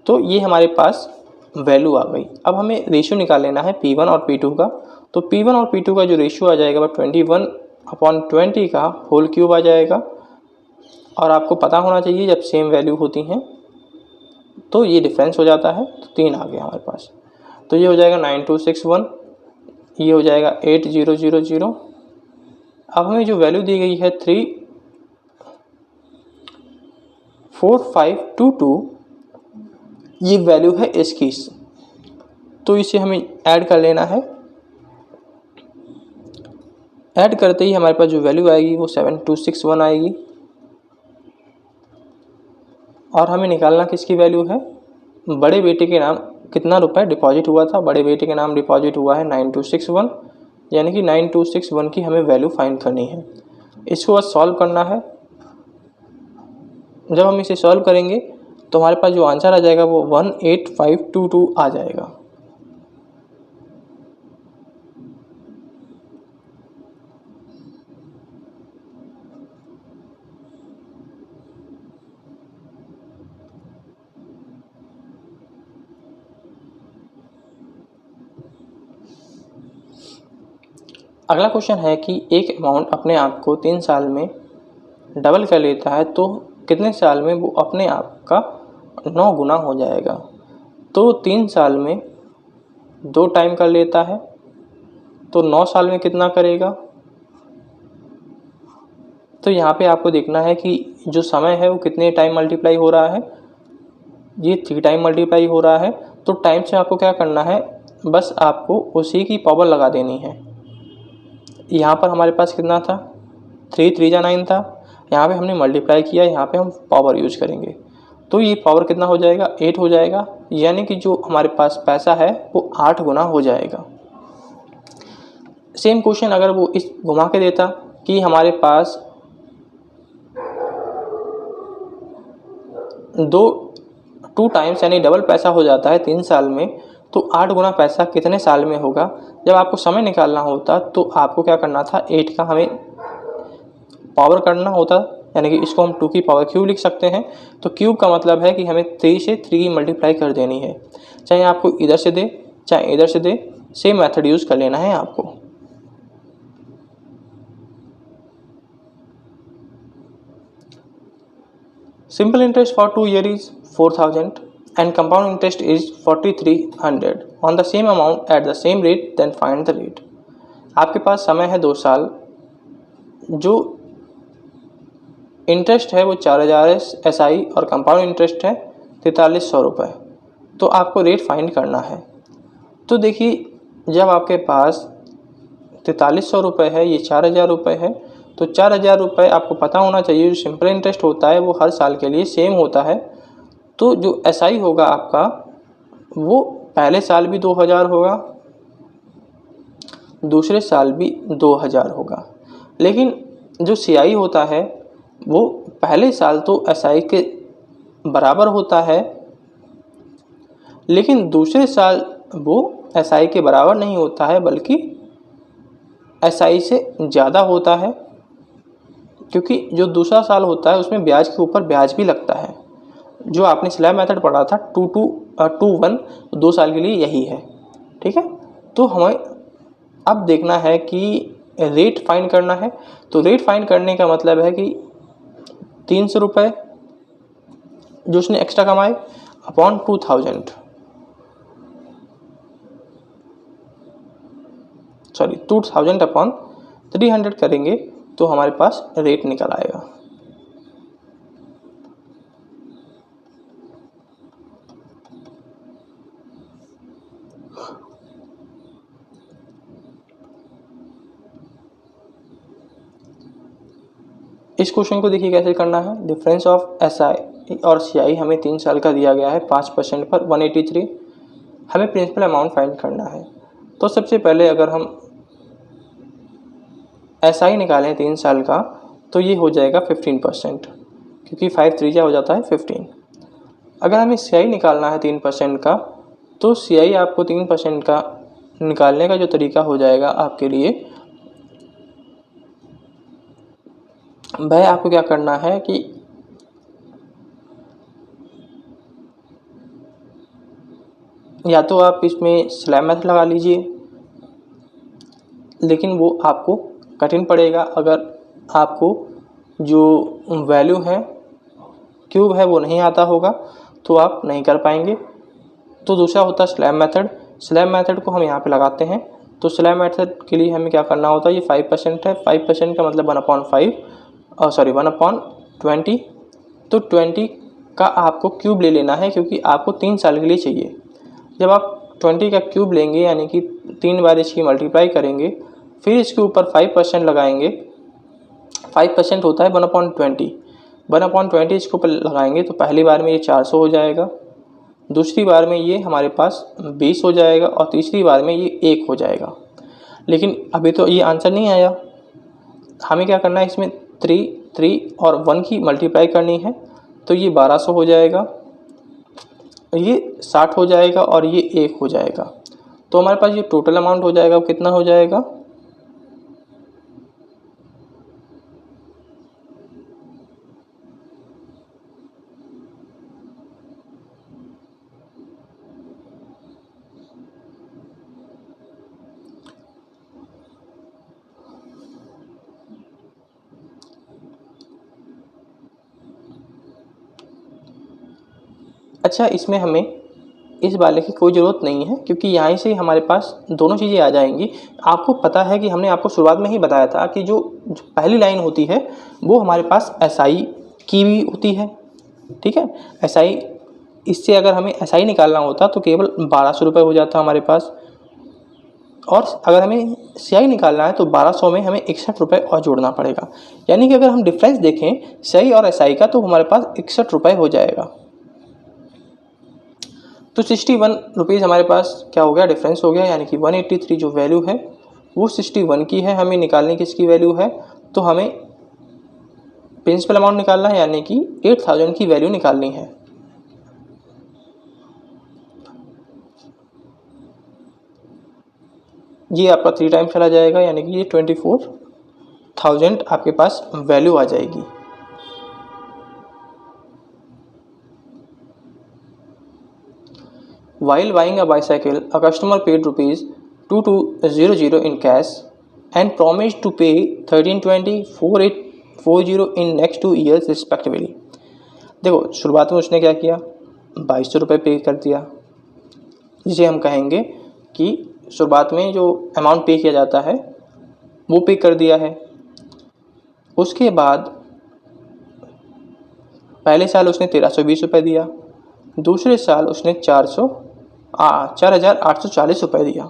तो ये हमारे पास वैल्यू आ गई। अब हमें रेशियो निकाल लेना है P1 और P2 का। तो P1 और P2 का जो रेशियो आ जाएगा वो 21/20 का होल क्यूब आ जाएगा। और आपको पता होना चाहिए जब सेम वैल्यू होती हैं तो ये डिफरेंस हो जाता है, तो 3 आ गया हमारे पास। तो ये हो जाएगा 9261, ये हो जाएगा 8000। अब हमें जो वैल्यू दी गई है 34522, ये वैल्यू है इसकी, तो इसे हमें ऐड कर लेना है। ऐड करते ही हमारे पास जो वैल्यू आएगी वो 7261 आएगी। और हमें निकालना किसकी वैल्यू है, बड़े बेटे के नाम कितना रुपए डिपॉजिट हुआ था। बड़े बेटे के नाम डिपॉजिट हुआ है 9261, यानी कि 9261 की हमें वैल्यू फाइंड करनी है। इसको बस सॉल्व करना है। जब हम इसे सॉल्व करेंगे तो हमारे पास जो आंसर आ जाएगा वो 18522 आ जाएगा। अगला क्वेश्चन है कि एक अमाउंट अपने आप को 3 साल में डबल कर लेता है, तो कितने साल में वो अपने आप का 9 गुना हो जाएगा। तो 3 साल में 2 टाइम कर लेता है, तो 9 साल में कितना करेगा। तो यहाँ पे आपको देखना है कि जो समय है वो कितने टाइम मल्टीप्लाई हो रहा है, ये 3 टाइम मल्टीप्लाई हो रहा है। तो टाइम से आपको क्या करना है, बस आपको उसी की पावर लगा देनी है। यहाँ पर हमारे पास कितना था, 3 3 जा 9 था, यहाँ पे हमने मल्टीप्लाई किया, यहाँ पे हम पावर यूज करेंगे, तो ये पावर कितना हो जाएगा, 8 हो जाएगा। यानी कि जो हमारे पास पैसा है वो 8 गुना हो जाएगा। सेम क्वेश्चन अगर वो इस घुमा के देता कि हमारे पास 2 टाइम्स यानी डबल पैसा हो जाता है 3 साल में, तो 8 गुना पैसा कितने साल में होगा। जब आपको समय निकालना होता तो आपको क्या करना था, 8 का हमें पावर करना होता, यानी कि इसको हम 2 की पावर क्यूब लिख सकते हैं। तो क्यूब का मतलब है कि हमें 3 से 3 की मल्टीप्लाई कर देनी है, चाहे आपको इधर से दे चाहे इधर से दे, सेम मेथड यूज़ कर लेना है आपको। Simple interest for 2 years is 4000 and compound interest is 4300 on the same amount at the same rate, then find the rate। आपके पास समय है 2 साल, जो इंटरेस्ट है वो 4000 SI और कंपाउंड इंटरेस्ट है 4300 रुपये। तो आपको रेट फाइंड करना है। तो देखिए जब आपके पास 4300 रुपये है, ये 4000 रुपये है, तो 4000 रुपये आपको पता होना चाहिए जो सिंपल इंटरेस्ट होता है वो हर साल के लिए सेम होता है। तो जो SI होगा आपका वो पहले साल भी 2000 होगा, दूसरे साल भी 2000 होगा। लेकिन जो CI होता है वो पहले साल तो SI के बराबर होता है, लेकिन दूसरे साल वो SI के बराबर नहीं होता है बल्कि SI से ज़्यादा होता है, क्योंकि जो दूसरा साल होता है उसमें ब्याज के ऊपर ब्याज भी लगता है। जो आपने स्लैब मेथड पढ़ा था 2-1 2 साल के लिए यही है। ठीक है, तो हमें अब देखना है कि रेट फाइंड करना है। तो रेट फाइंड करने का मतलब है कि 300 रुपये जो उसने एक्स्ट्रा कमाए अपॉन 2000 अपॉन 300 करेंगे तो हमारे पास रेट निकल आएगा। इस क्वेश्चन को देखिए कैसे करना है। डिफरेंस ऑफ SI और CI हमें 3 साल का दिया गया है 5% पर 183, हमें प्रिंसिपल अमाउंट फाइंड करना है। तो सबसे पहले अगर हम SI निकालें 3 साल का तो ये हो जाएगा 15%, क्योंकि 5 3 हो जाता है 15। अगर हमें CI निकालना है 3% का, तो CI आपको 3% का निकालने का जो तरीका हो जाएगा आपके लिए, वह आपको क्या करना है कि या तो आप इसमें स्लैब मेथड लगा लीजिए, लेकिन वो आपको कठिन पड़ेगा अगर आपको जो वैल्यू है क्यूब है वो नहीं आता होगा, तो आप नहीं कर पाएंगे। तो दूसरा होता है स्लैब मेथड। स्लैब मेथड को हम यहाँ पे लगाते हैं। तो स्लैब मेथड के लिए हमें क्या करना होता है, ये 5% है, 5% का मतलब 1/20। तो 20 का आपको क्यूब ले लेना है, क्योंकि आपको 3 साल के लिए चाहिए। जब आप 20 का क्यूब लेंगे यानी कि 3 बार इसकी मल्टीप्लाई करेंगे, फिर इसके ऊपर 5% लगाएंगे। 5% होता है 1/20। 1/20 इसके ऊपर लगाएंगे तो पहली बार में ये 400 हो जाएगा, दूसरी बार में ये हमारे पास 20 हो जाएगा और तीसरी बार में ये 1 हो जाएगा। लेकिन अभी तो ये आंसर नहीं आया, हमें क्या करना है, इसमें 3 और 1 की मल्टीप्लाई करनी है। तो ये 1200 हो जाएगा, ये 60 हो जाएगा और ये 1 हो जाएगा। तो हमारे पास ये टोटल अमाउंट हो जाएगा, कितना हो जाएगा, अच्छा इसमें हमें इस वाले की कोई ज़रूरत नहीं है, क्योंकि यहाँ से हमारे पास दोनों चीज़ें आ जाएंगी। आपको पता है कि हमने आपको शुरुआत में ही बताया था कि जो पहली लाइन होती है वो हमारे पास SI की भी होती है, ठीक है। SI, इससे अगर हमें SI निकालना होता तो केवल 1200 रुपये हो जाता हमारे पास, और अगर हमें CI निकालना है तो 1200 में हमें 61 रुपये और जोड़ना पड़ेगा। यानी कि अगर हम डिफरेंस देखें CI और SI का, तो हमारे पास 61 रुपये हो जाएगा। तो 61 रुपीज़ हमारे पास क्या हो गया, डिफरेंस हो गया। यानी कि 183 जो वैल्यू है वो 61 की है, हमें निकालने की इसकी वैल्यू है। तो हमें प्रिंसिपल अमाउंट निकालना है, यानी कि 8000 की वैल्यू निकालनी है। ये आपका 3 टाइम चला जाएगा, यानी कि ये 24,000 आपके पास वैल्यू आ जाएगी। While buying a bicycle, a customer paid ₹2200 in cash and promised to pay 1320, 4840 in next 2 years respectively। देखो शुरुआत में उसने क्या किया, 2200 रुपये पे कर दिया, जिसे हम कहेंगे कि शुरुआत में जो अमाउंट पे किया जाता है वो पे कर दिया है। उसके बाद पहले साल उसने 1320 रुपये दिया, दूसरे साल उसने 4,840 रुपये दिया।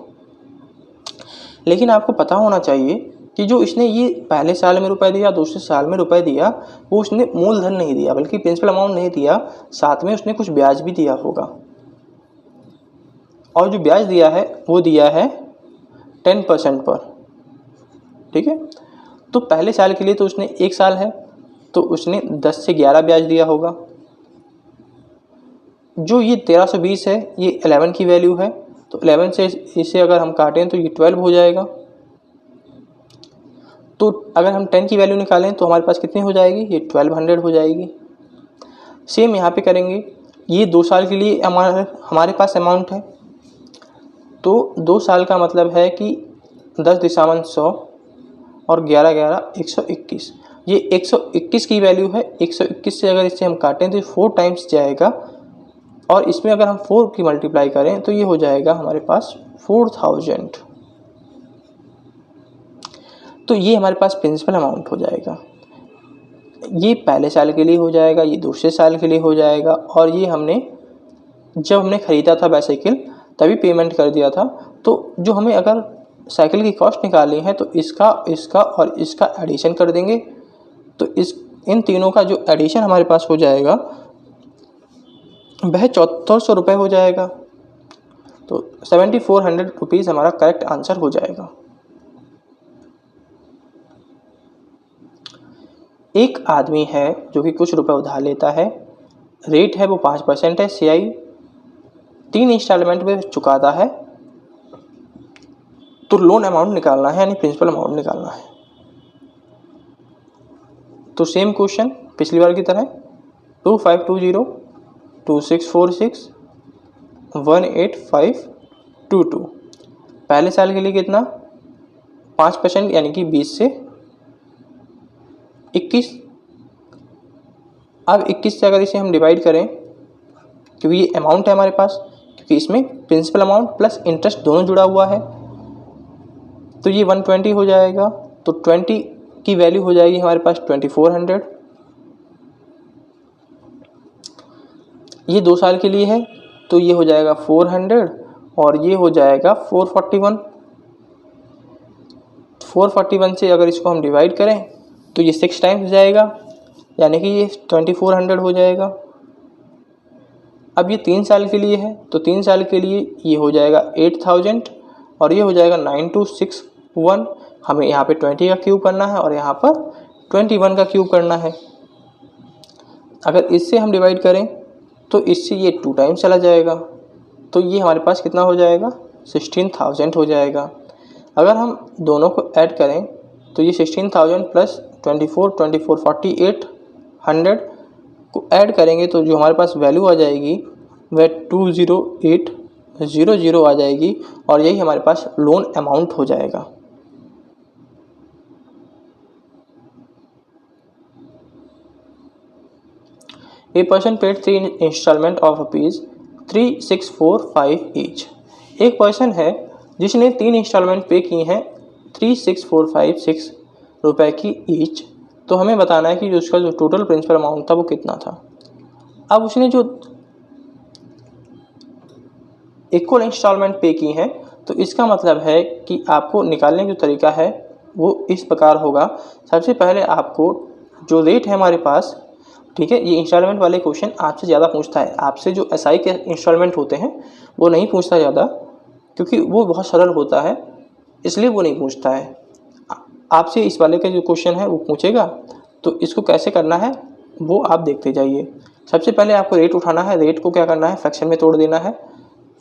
लेकिन आपको पता होना चाहिए कि जो इसने ये पहले साल में रुपए दिया, दूसरे साल में रुपए दिया, वो उसने मूलधन नहीं दिया, बल्कि प्रिंसिपल अमाउंट नहीं दिया, साथ में उसने कुछ ब्याज भी दिया होगा। और जो ब्याज दिया है वो दिया है 10% पर, ठीक है। तो पहले साल के लिए तो उसने 1 साल है तो उसने 10 से 11 ब्याज दिया होगा। जो ये 1320 है ये 11 की वैल्यू है, तो 11 से इसे अगर हम काटें तो ये 12 हो जाएगा। तो अगर हम 10 की वैल्यू निकालें तो हमारे पास कितनी हो जाएगी, ये 1200 हो जाएगी। सेम यहाँ पे करेंगे, ये 2 साल के लिए हमारे पास अमाउंट है, तो 2 साल का मतलब है कि 10 100 और 11 11 121, ये 121 की वैल्यू है। 121 से अगर इसे हम काटें तो 4 टाइम्स जाएगा, और इसमें अगर हम 4 की मल्टीप्लाई करें तो ये हो जाएगा हमारे पास 4000। तो ये हमारे पास प्रिंसिपल अमाउंट हो जाएगा। ये पहले साल के लिए हो जाएगा, ये दूसरे साल के लिए हो जाएगा, और ये हमने जब हमने ख़रीदा था बाइसाइकिल तभी पेमेंट कर दिया था। तो जो हमें अगर साइकिल की कॉस्ट निकालनी है तो इसका और इसका एडिशन कर देंगे, तो इन तीनों का जो एडिशन हमारे पास हो जाएगा वह 7400 रुपये हो जाएगा। तो 7400 रुपीज़ हमारा करेक्ट आंसर हो जाएगा। एक आदमी है जो कि कुछ रुपए उधार लेता है, रेट है वो 5% है, CI 3 इंस्टॉलमेंट में चुकाता है, तो लोन अमाउंट निकालना है यानी प्रिंसिपल अमाउंट निकालना है। तो सेम क्वेश्चन पिछली बार की तरह 2520 2646 18522। पहले साल के लिए कितना 5% यानी कि 20 से 21। अब 21 से अगर इसे हम डिवाइड करें, क्योंकि ये अमाउंट है हमारे पास, क्योंकि इसमें प्रिंसिपल अमाउंट प्लस इंटरेस्ट दोनों जुड़ा हुआ है, तो ये 120 हो जाएगा। तो 20 की वैल्यू हो जाएगी हमारे पास 2400। ये 2 साल के लिए है तो ये हो जाएगा 400 और ये हो जाएगा 441। 441 से अगर इसको हम डिवाइड करें तो ये 6 टाइम्स जाएगा, यानी कि ये 2400 हो जाएगा। अब ये 3 साल के लिए है तो 3 साल के लिए ये हो जाएगा 8000 और ये हो जाएगा 9261। हमें यहाँ पे 20 का क्यूब करना है और यहाँ पर 21 का क्यूब करना है। अगर इससे हम डिवाइड करें तो इससे ये 2 टाइम्स चला जाएगा, तो ये हमारे पास कितना हो जाएगा 16000 हो जाएगा। अगर हम दोनों को ऐड करें तो ये 16000 प्लस 24 4800 को ऐड करेंगे तो जो हमारे पास वैल्यू आ जाएगी वह 20800 आ जाएगी और यही हमारे पास लोन अमाउंट हो जाएगा। A person paid 3 instalment of ₹3645 each. एक पर्सन है जिसने 3 इंस्टॉलमेंट पे की हैं 36456 रुपए की ईच। तो हमें बताना है कि जो उसका जो टोटल प्रिंसिपल अमाउंट था वो कितना था। अब उसने जो इक्वल इंस्टॉलमेंट पे की हैं तो इसका मतलब है कि आपको निकालने का जो तरीका है वो इस प्रकार होगा। सबसे पहले आपको जो रेट है हमारे पास, ठीक है, ये इंस्टॉलमेंट वाले क्वेश्चन आपसे ज़्यादा पूछता है, आपसे जो SI के इंस्टॉलमेंट होते हैं वो नहीं पूछता ज़्यादा, क्योंकि वो बहुत सरल होता है इसलिए वो नहीं पूछता है। आपसे इस वाले का जो क्वेश्चन है वो पूछेगा, तो इसको कैसे करना है वो आप देखते जाइए। सबसे पहले आपको रेट उठाना है, रेट को क्या करना है फ्रैक्शन में तोड़ देना है।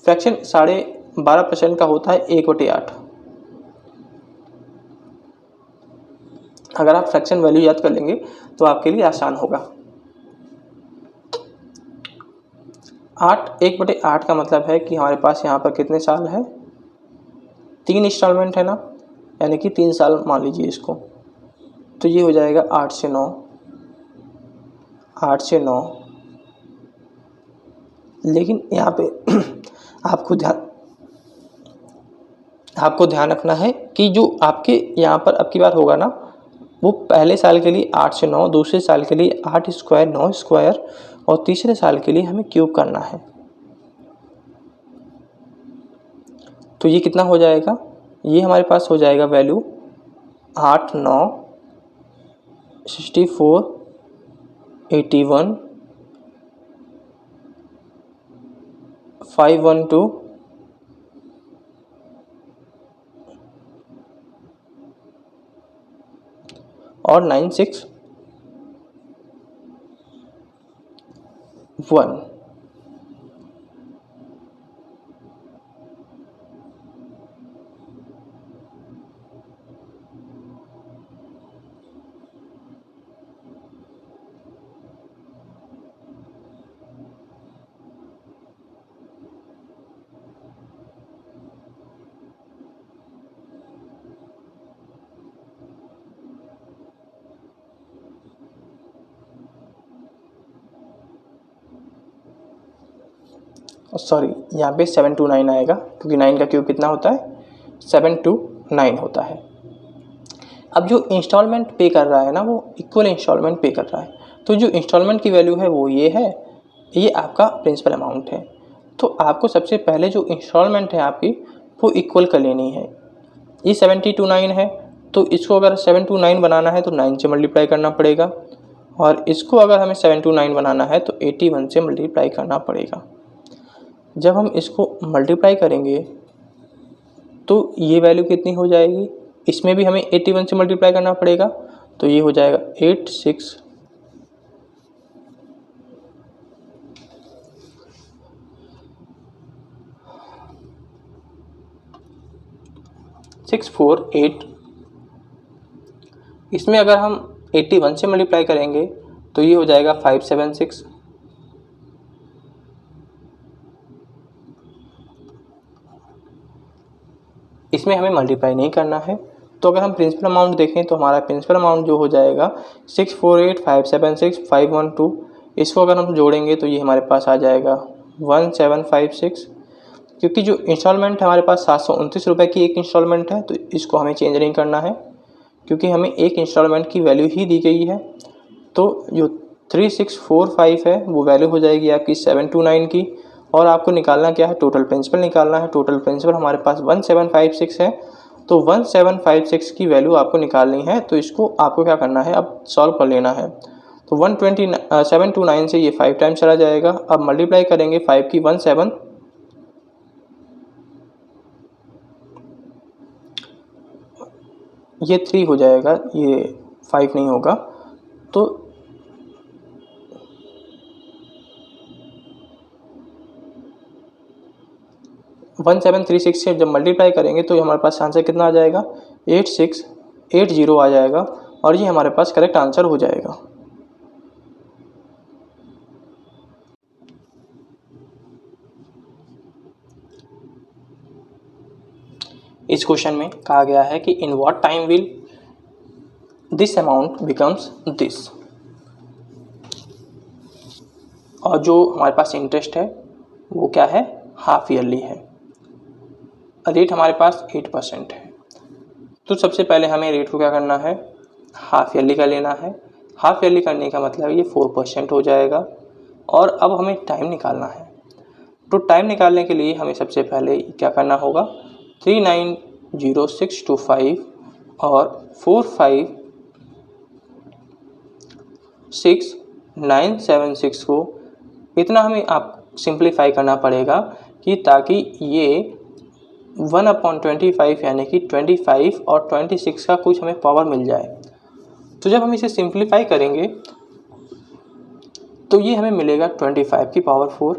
फ्रैक्शन 12.5% का होता है 1/8। अगर आप फ्रैक्शन वैल्यू याद कर लेंगे तो आपके लिए आसान होगा। 1/8 का मतलब है कि हमारे पास यहाँ पर कितने साल है 3 इंस्टॉलमेंट है ना, यानी कि 3 साल मान लीजिए इसको, तो ये हो जाएगा 8 से 9। लेकिन यहाँ पे आपको ध्यान रखना है कि जो आपके यहाँ पर अब की बार होगा ना वो पहले साल के लिए 8 से 9, दूसरे साल के लिए 8 स्क्वायर 9 स्क्वायर और तीसरे साल के लिए हमें क्यूब करना है। तो ये कितना हो जाएगा, ये हमारे पास हो जाएगा वैल्यू 8 9 64 81 512 और 961। सॉरी, यहाँ पे 729 आएगा क्योंकि 9 का क्यूब कितना होता है 729 होता है। अब जो इंस्टॉलमेंट पे कर रहा है ना वो इक्वल इंस्टॉलमेंट पे कर रहा है, तो जो इंस्टॉलमेंट की वैल्यू है वो ये है, ये आपका प्रिंसिपल अमाउंट है। तो आपको सबसे पहले जो इंस्टॉलमेंट है आपकी वो इक्वल कर लेनी है। ये 729 है तो इसको अगर 7 to 9 बनाना है तो 9 से मल्टीप्लाई करना पड़ेगा, और इसको अगर हमें 7 to 9 बनाना है तो 81 से मल्टीप्लाई करना पड़ेगा। जब हम इसको मल्टीप्लाई करेंगे तो ये वैल्यू कितनी हो जाएगी, इसमें भी हमें 81 से मल्टीप्लाई करना पड़ेगा, तो ये हो जाएगा 8648। इसमें अगर हम 81 से मल्टीप्लाई करेंगे तो ये हो जाएगा 576। इसमें हमें मल्टीप्लाई नहीं करना है। तो अगर हम प्रिंसिपल अमाउंट देखें तो हमारा प्रिंसिपल अमाउंट जो हो जाएगा 648576 इसको अगर हम जोड़ेंगे तो ये हमारे पास आ जाएगा 1756। क्योंकि जो इंस्टॉलमेंट हमारे पास 729 रुपये की एक इंस्टॉलमेंट है, तो इसको हमें चेंज नहीं करना है क्योंकि हमें एक इंस्टॉलमेंट की वैल्यू ही दी गई है। तो जो 3645 है वो वैल्यू हो जाएगी आपकी 729 की, और आपको निकालना क्या है, टोटल प्रिंसिपल निकालना है। टोटल प्रिंसिपल हमारे पास 1756 है, तो 1756 की वैल्यू आपको निकालनी है। तो इसको आपको क्या करना है, अब सॉल्व कर लेना है। तो 729 से ये 5 टाइम्स चला जाएगा। अब मल्टीप्लाई करेंगे 5 की 17, ये 3 हो जाएगा, ये 5 नहीं होगा। तो 1736 से जब मल्टीप्लाई करेंगे तो हमारे पास आंसर कितना आ जाएगा, 8680 आ जाएगा, और ये हमारे पास करेक्ट आंसर हो जाएगा। इस क्वेश्चन में कहा गया है कि in what time will this amount becomes this, और जो हमारे पास इंटरेस्ट है वो क्या है, हाफ ईयरली है। रेट हमारे पास 8% है। तो सबसे पहले हमें रेट को क्या करना है, हाफ ईयरली का लेना है। हाफ ईयरली करने का मतलब ये 4% हो जाएगा। और अब हमें टाइम निकालना है। तो टाइम निकालने के लिए हमें सबसे पहले क्या करना होगा, 390625 और 456,976 को इतना हमें आप सिंप्लीफाई करना पड़ेगा कि ताकि ये 1/25 यानी कि 25 और 26 का कुछ हमें पावर मिल जाए। तो जब हम इसे सिंप्लीफाई करेंगे तो ये हमें मिलेगा 25 की पावर 4,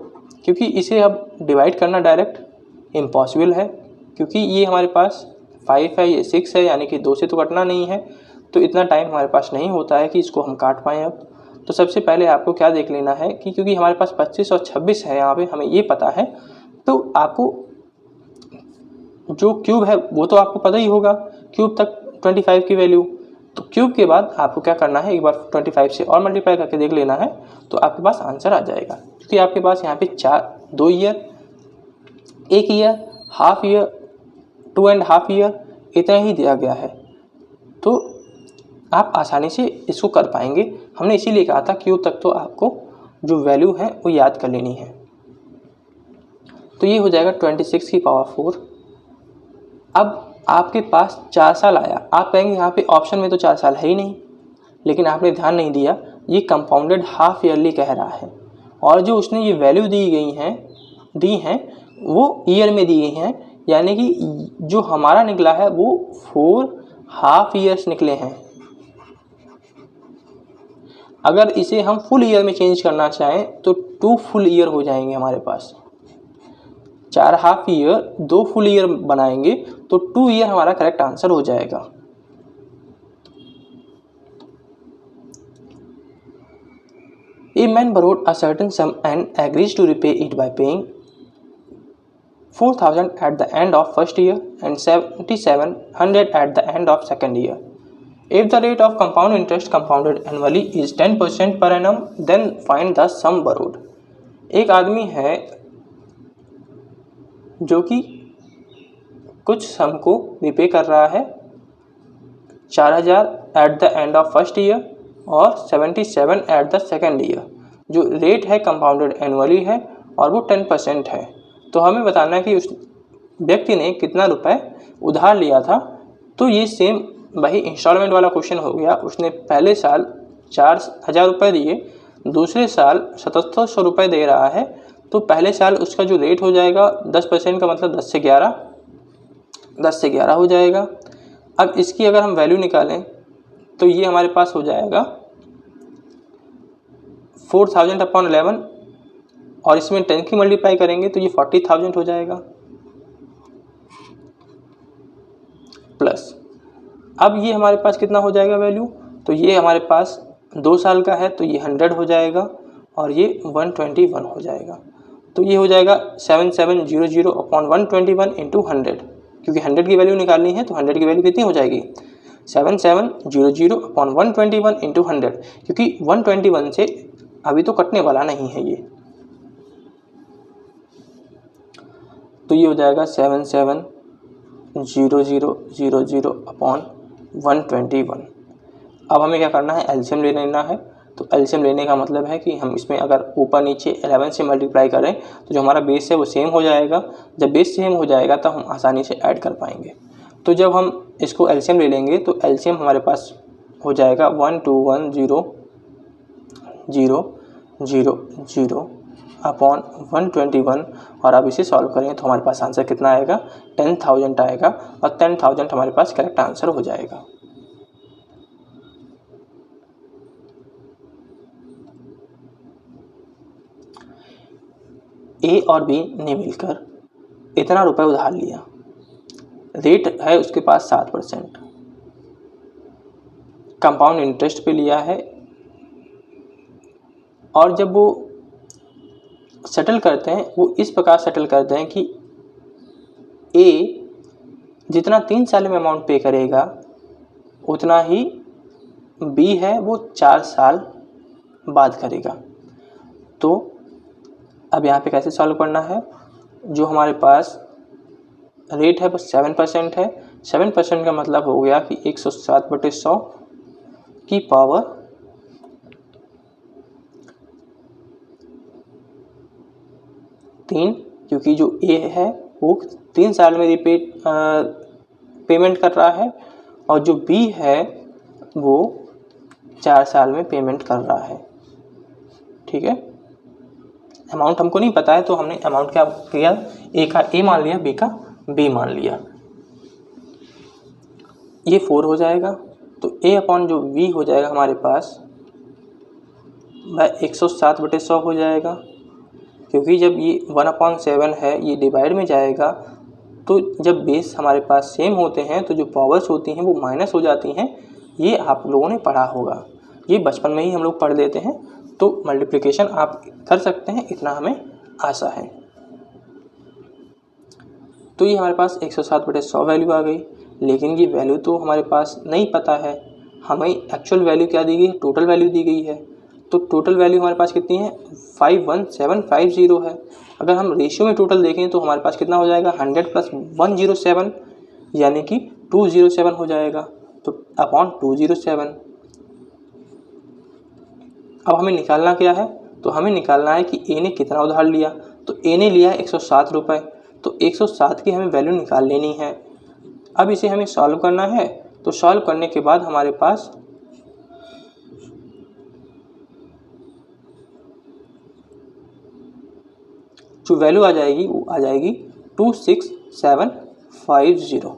क्योंकि इसे अब डिवाइड करना डायरेक्ट इम्पॉसिबल है, क्योंकि ये हमारे पास 5 है, ये 6 है, यानी कि 2 से तो कटना नहीं है। तो इतना टाइम हमारे पास नहीं होता है कि इसको हम काट पाएँ। अब तो सबसे पहले आपको क्या देख लेना है कि क्योंकि हमारे पास 25 और 26 है यहाँ पे, हमें ये पता है, तो आपको जो क्यूब है वो तो आपको पता ही होगा, क्यूब तक 25 की वैल्यू। तो क्यूब के बाद आपको क्या करना है, एक बार 25 से और मल्टीप्लाई करके देख लेना है, तो आपके पास आंसर आ जाएगा। क्योंकि आपके पास यहाँ पे 2 year, 1 year, half year, 2.5 year इतना ही दिया गया है। तो आप आसानी से इसको कर पाएंगे। हमने इसीलिए कहा था क्यूब तक तो आपको जो वैल्यू है वो याद कर लेनी है। तो ये हो जाएगा 26 की पावर 4। अब आपके पास 4 साल आया। आप कहेंगे यहाँ पे ऑप्शन में तो 4 साल है ही नहीं, लेकिन आपने ध्यान नहीं दिया, ये कंपाउंडेड हाफ ईयरली कह रहा है, और जो उसने ये वैल्यू दी हैं वो ईयर में दी गई हैं, यानी कि जो हमारा निकला है वो 4 हाफ ईयर्स निकले हैं। अगर इसे हम फुल ईयर में चेंज करना चाहें तो 2 फुल ईयर हो जाएंगे हमारे पास। 4 हाफ ईयर, 2 फुल ईयर बनाएंगे तो 2 ईयर हमारा करेक्ट आंसर हो जाएगा। A man borrowed a certain sum and agrees to repay it by paying 4,000 at the end of first year and 7,700 at the end of second year. If the rate of compound interest compounded annually is 10% per annum, then find the sum borrowed. एक आदमी है जो कि कुछ सम को repay कर रहा है, 4,000 at the end of first year और 77 एट द सेकेंड ईयर। जो रेट है कंपाउंडेड एनुअली है और वो 10% है। तो हमें बताना है कि उस व्यक्ति ने कितना रुपए उधार लिया था। तो ये सेम भाई इंस्टॉलमेंट वाला क्वेश्चन हो गया, उसने पहले साल 4,000 रुपये दिए, दूसरे साल 7,700 रुपये दे रहा है, तो पहले साल उसका जो रेट हो जाएगा 10% का मतलब 10 से 11 हो जाएगा। अब इसकी अगर हम वैल्यू निकालें तो ये हमारे पास हो जाएगा 4,000 अपॉन 11, और इसमें 10 की मल्टीप्लाई करेंगे तो ये 40,000 हो जाएगा। प्लस अब ये हमारे पास कितना हो जाएगा वैल्यू, तो ये हमारे पास 2 साल का है तो ये 100 हो जाएगा और ये 121 हो जाएगा। तो ये हो जाएगा 7700 अपॉन 121 इंटू 100, क्योंकि 100 की वैल्यू निकालनी है तो 100 की वैल्यू कितनी हो जाएगी 7700 अपॉन 121 इंटू 100, क्योंकि 121 से अभी तो कटने वाला नहीं है ये, तो ये हो जाएगा 770000 अपॉन 121। अब हमें क्या करना है, एलसीएम ले लेना है। तो एलसीएम लेने का मतलब है कि हम इसमें अगर ऊपर नीचे 11 से मल्टीप्लाई करें तो जो हमारा बेस है वो सेम हो जाएगा। जब बेस सेम हो जाएगा तो हम आसानी से ऐड कर पाएंगे। तो जब हम इसको एलसीएम ले लेंगे तो एलसीएम हमारे पास हो जाएगा 121,000 अपॉन 121, और अब इसे सॉल्व करें तो हमारे पास आंसर कितना आएगा 10,000 आएगा, और 10,000 हमारे पास करेक्ट आंसर हो जाएगा। ए और बी ने मिलकर इतना रुपए उधार लिया, रेट है उसके पास 7%, कंपाउंड इंटरेस्ट पे लिया है, और जब वो सेटल करते हैं वो इस प्रकार सेटल करते हैं कि ए जितना 3 साल में अमाउंट पे करेगा उतना ही बी है वो 4 साल बाद करेगा। तो अब यहाँ पे कैसे सॉल्व करना है, जो हमारे पास रेट है वो 7% है, 7% का मतलब हो गया कि 107/100 की पावर 3, क्योंकि जो ए है वो 3 साल में पेमेंट कर रहा है, और जो बी है वो 4 साल में पेमेंट कर रहा है। ठीक है, अमाउंट हमको नहीं पता है तो हमने अमाउंट क्या किया, ए का ए मान लिया, बी का बी मान लिया। ये 4 हो जाएगा, तो ए अपॉन जो बी हो जाएगा हमारे पास वह 107/100 हो जाएगा, क्योंकि जब ये 1/7 है ये डिवाइड में जाएगा, तो जब बेस हमारे पास सेम होते हैं तो जो पावर्स होती हैं वो माइनस हो जाती हैं। ये आप लोगों ने पढ़ा होगा, ये बचपन में ही हम लोग पढ़ लेते हैं, तो मल्टीप्लिकेशन आप कर सकते हैं, इतना हमें आशा है। तो ये हमारे पास 107/100 वैल्यू आ गई, लेकिन ये वैल्यू तो हमारे पास नहीं पता है, हमें एक्चुअल वैल्यू क्या दी गई है, टोटल वैल्यू दी गई है। तो टोटल वैल्यू हमारे पास कितनी है 51750 है। अगर हम रेशियो में टोटल देखें तो हमारे पास कितना हो जाएगा 100 + 107 यानी कि 207 हो जाएगा, तो अपॉन 207। अब हमें निकालना क्या है, तो हमें निकालना है कि ए ने कितना उधार लिया। तो ए ने लिया 107 रुपये, तो 107 की हमें वैल्यू निकाल लेनी है। अब इसे हमें सॉल्व करना है, तो सॉल्व करने के बाद हमारे पास जो वैल्यू आ जाएगी वो आ जाएगी 26750।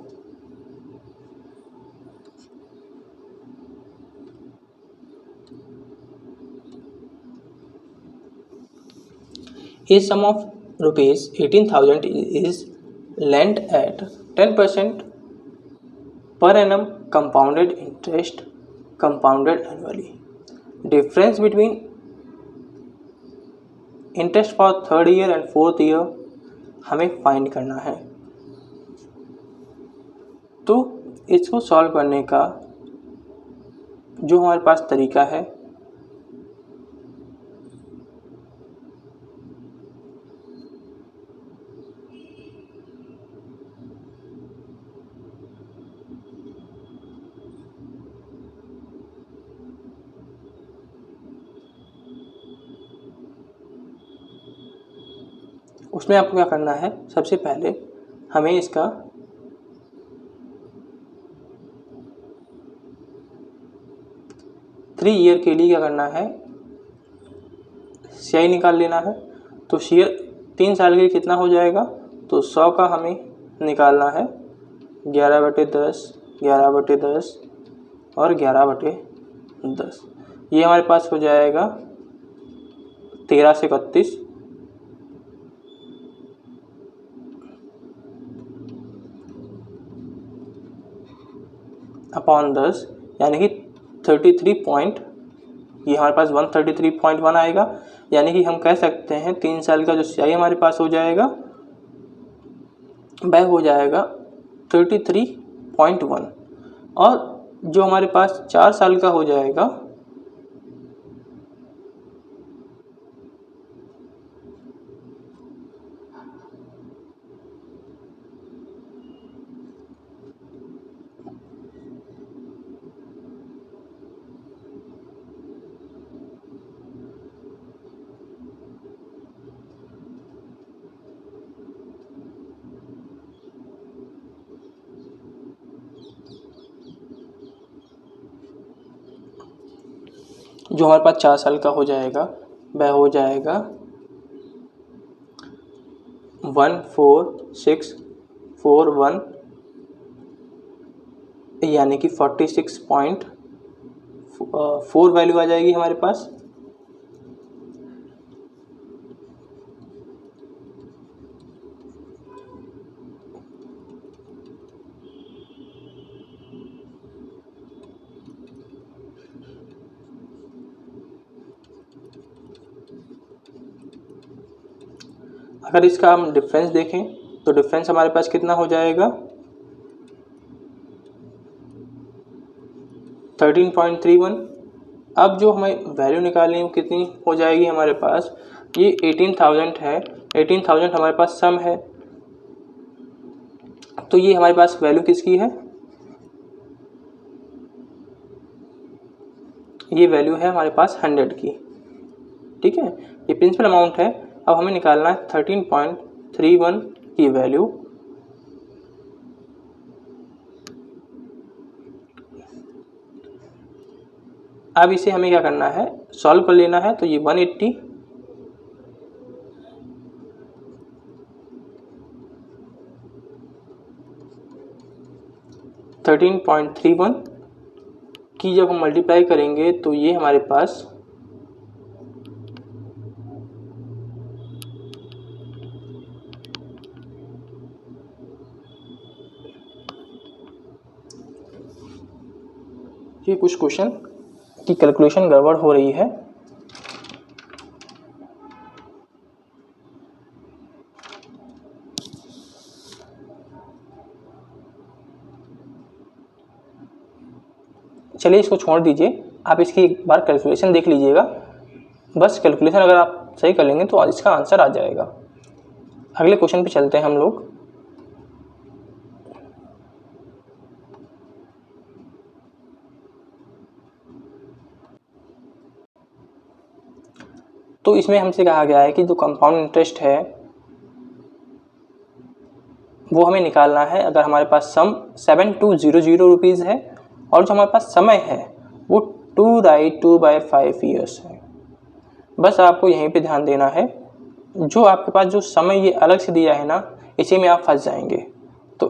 A sum of rupees 18,000 is lent at 10% per annum compounded interest, compounded annually. Difference between interest for 3rd year and 4th year हमें फाइंड करना है। तो इसको सॉल्व करने का जो हमारे पास तरीका है, उसमें आपको क्या करना है, सबसे पहले हमें इसका 3 ईयर के लिए क्या करना है, CI निकाल लेना है। तो शेयर 3 साल के लिए कितना हो जाएगा, तो 100 का हमें निकालना है 11/10, 11/10 और 11/10। ये हमारे पास हो जाएगा 13 से 31 अपॉन 10, यानी कि 33 ये हमारे पास 133.1 आएगा। यानी कि हम कह सकते हैं 3 साल का जो CI हमारे पास हो जाएगा वह हो जाएगा 33.1, और जो हमारे पास 4 साल का हो जाएगा जो हमारे पास 4 साल का हो जाएगा वह हो जाएगा 14641, यानी कि 46.4 वैल्यू आ जाएगी हमारे पास। अगर इसका हम डिफरेंस देखें तो डिफरेंस हमारे पास कितना हो जाएगा, 13.31। अब जो हमें वैल्यू निकालनी है वो कितनी हो जाएगी हमारे पास, ये 18,000 है। 18,000 हमारे पास सम है, तो ये हमारे पास वैल्यू किसकी है, ये वैल्यू है हमारे पास 100 की। ठीक है, ये प्रिंसिपल अमाउंट है। अब हमें निकालना है 13.31 की वैल्यू। अब इसे हमें क्या करना है, सॉल्व कर लेना है। तो ये 180 13.31 की जब हम मल्टीप्लाई करेंगे तो ये हमारे पास ये कुछ क्वेश्चन की कैलकुलेशन गड़बड़ हो रही है। चलिए इसको छोड़ दीजिए, आप इसकी एक बार कैलकुलेशन देख लीजिएगा। बस कैलकुलेशन अगर आप सही कर लेंगे तो इसका आंसर आ जाएगा। अगले क्वेश्चन पे चलते हैं हम लोग। तो इसमें हमसे कहा गया है कि जो कंपाउंड इंटरेस्ट है वो हमें निकालना है अगर हमारे पास सम 7200 रुपीज़ है और जो हमारे पास समय है वो 2/5 ईयर्स है। बस आपको यहीं पे ध्यान देना है, जो आपके पास जो समय ये अलग से दिया है ना, इसी में आप फंस जाएंगे। तो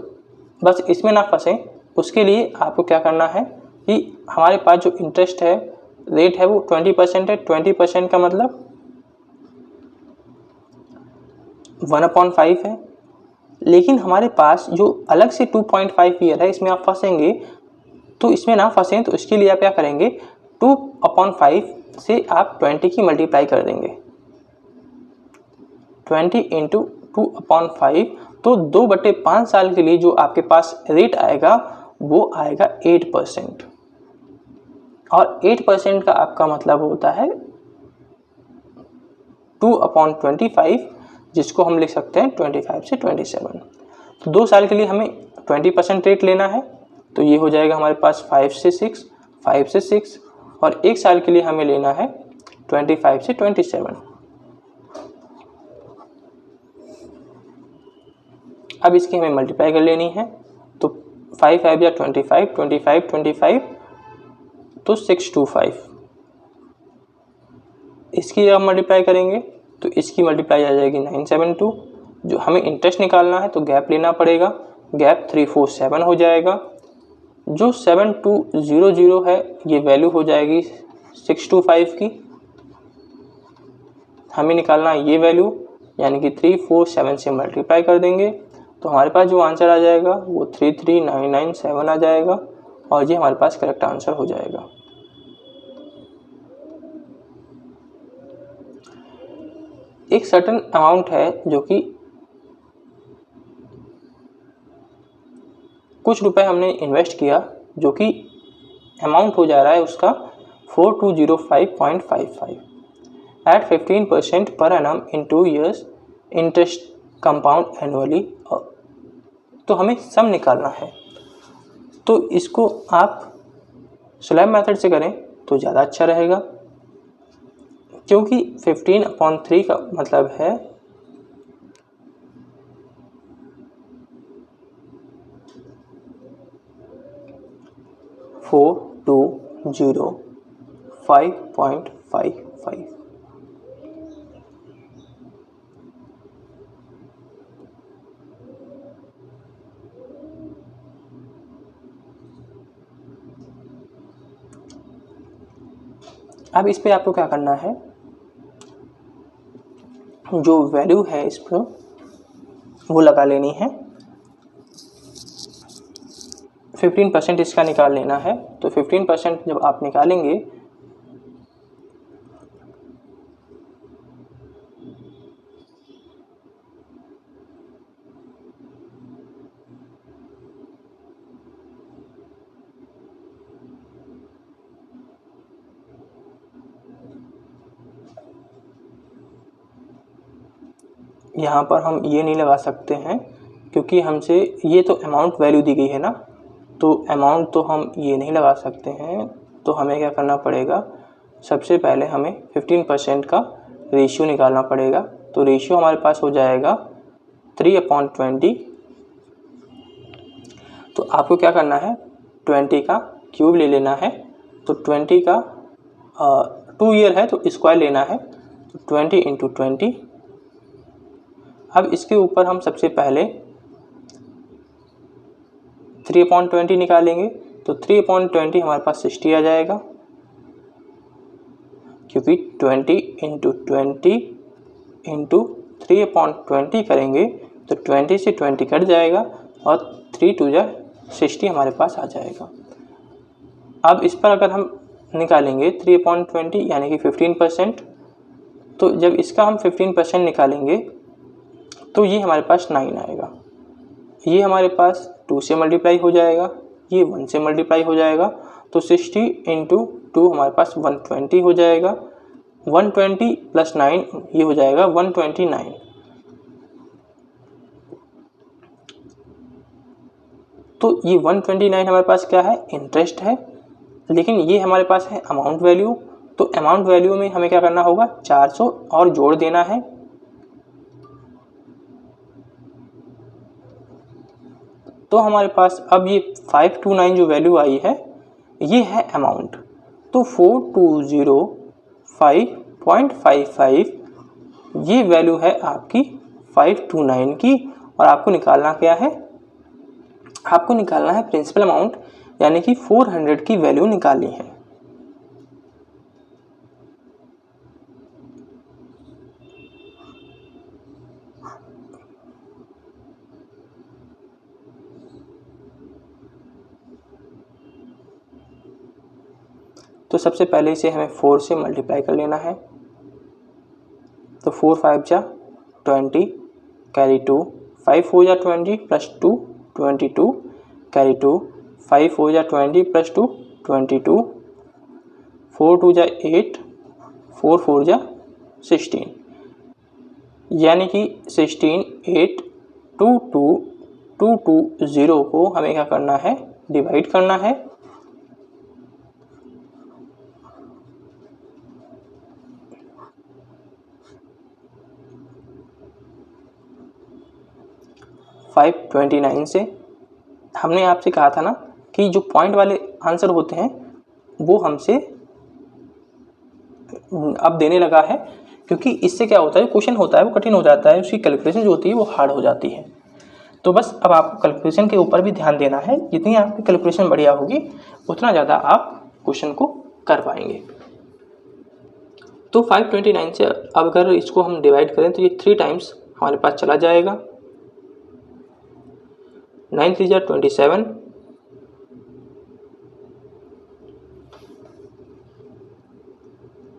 बस इसमें ना फंसें, उसके लिए आपको क्या करना है कि हमारे पास जो इंटरेस्ट है रेट है वो 20% है। 20% का मतलब 1/5 है। लेकिन हमारे पास जो अलग से 2.5 ईयर है इसमें आप फंसेंगे, तो इसमें ना फंसें तो इसके लिए आप क्या करेंगे, 2/5 से आप 20 की मल्टीप्लाई कर देंगे। 20 × 2/5, तो 2/5 साल के लिए जो आपके पास रेट आएगा वो आएगा 8%। और 8% का आपका मतलब होता है 2/25, जिसको हम लिख सकते हैं 25 से 27। तो 2 साल के लिए हमें 20% रेट लेना है, तो ये हो जाएगा हमारे पास 5 से 6, 5 से 6, और 1 साल के लिए हमें लेना है 25 से 27। अब इसकी हमें मल्टीप्लाई कर लेनी है, तो 5 5 या 25, 25 25, तो 625। इसकी जब मल्टीप्लाई करेंगे तो इसकी मल्टीप्लाई आ जाएगी 972। जो हमें इंटरेस्ट निकालना है तो गैप लेना पड़ेगा, गैप 347 हो जाएगा। जो 7200 है ये वैल्यू हो जाएगी 625 की। हमें निकालना है ये वैल्यू, यानी कि 347 से मल्टीप्लाई कर देंगे तो हमारे पास जो आंसर आ जाएगा वो 33997 आ जाएगा और ये हमारे पास करेक्ट आंसर हो जाएगा। एक सर्टेन अमाउंट है जो कि कुछ रुपए हमने इन्वेस्ट किया, जो कि अमाउंट हो जा रहा है उसका 4205.55 at 15% per annum in 2 years, interest compound annually. तो हमें सम निकालना है, तो इसको आप स्लैब मेथड से करें तो ज़्यादा अच्छा रहेगा, क्योंकि 15/3 का मतलब है 4205.55। अब इस पे आपको क्या करना है, जो वैल्यू है इस पर वो लगा लेनी है। 15% इसका निकाल लेना है, तो 15% जब आप निकालेंगे यहाँ पर हम ये नहीं लगा सकते हैं, क्योंकि हमसे ये तो अमाउंट वैल्यू दी गई है ना, तो अमाउंट तो हम ये नहीं लगा सकते हैं। तो हमें क्या करना पड़ेगा, सबसे पहले हमें 15% का रेशियो निकालना पड़ेगा। तो रेशियो हमारे पास हो जाएगा 3/20। तो आपको क्या करना है, 20 का क्यूब ले लेना है। तो 20 का 2 ईयर है तो स्क्वायर लेना है, तो 20 × 20। अब इसके ऊपर हम सबसे पहले 3/20 निकालेंगे, तो 3/20 हमारे पास 60 आ जाएगा, क्योंकि 20 × 20 × 3/20 करेंगे तो 20 से 20 कट जाएगा और 3 2 जा 60 हमारे पास आ जाएगा। अब इस पर अगर हम निकालेंगे 3/20 यानी कि 15%, तो जब इसका हम 15% निकालेंगे तो ये हमारे पास 9 आएगा। ये हमारे पास 2 से मल्टीप्लाई हो जाएगा, ये 1 से मल्टीप्लाई हो जाएगा, तो 60 × 2 हमारे पास 120 हो जाएगा। 120 + 9 ये हो जाएगा 129। तो ये 129 हमारे पास क्या है, इंटरेस्ट है, लेकिन ये हमारे पास है अमाउंट वैल्यू। तो अमाउंट वैल्यू में हमें क्या करना होगा, 400 और जोड़ देना है। तो हमारे पास अब ये 529 जो वैल्यू आई है ये है अमाउंट। तो 4205.55 ये वैल्यू है आपकी 529 की। और आपको निकालना क्या है, आपको निकालना है प्रिंसिपल अमाउंट, यानी कि 400 की वैल्यू निकालनी है। तो सबसे पहले इसे हमें 4 से मल्टीप्लाई कर लेना है। तो 4 5 जा 20 कैरी 2, 5 4 जा 20 + 2 22 कैरी 2, 5 4 जा 20 + 2 22, 4 2 जा 8, 4 4 जा 16, यानी कि 16 8 2 2 2 2 0 को हमें क्या करना है, डिवाइड करना है। फाइव 29 से हमने आपसे कहा था ना कि जो पॉइंट वाले आंसर होते हैं वो हमसे अब देने लगा है, क्योंकि इससे क्या होता है, क्वेश्चन होता है वो कठिन हो जाता है, उसकी कैलकुलेशन जो होती है वो हार्ड हो जाती है। तो बस अब आपको कैलकुलेशन के ऊपर भी ध्यान देना है, जितनी आपकी कैलकुलेशन बढ़िया होगी उतना ज़्यादा आप क्वेश्चन को कर पाएंगे। तो 529 से अब अगर इसको हम डिवाइड करें तो ये 3 टाइम्स हमारे पास चला जाएगा। 9 3 जा 27,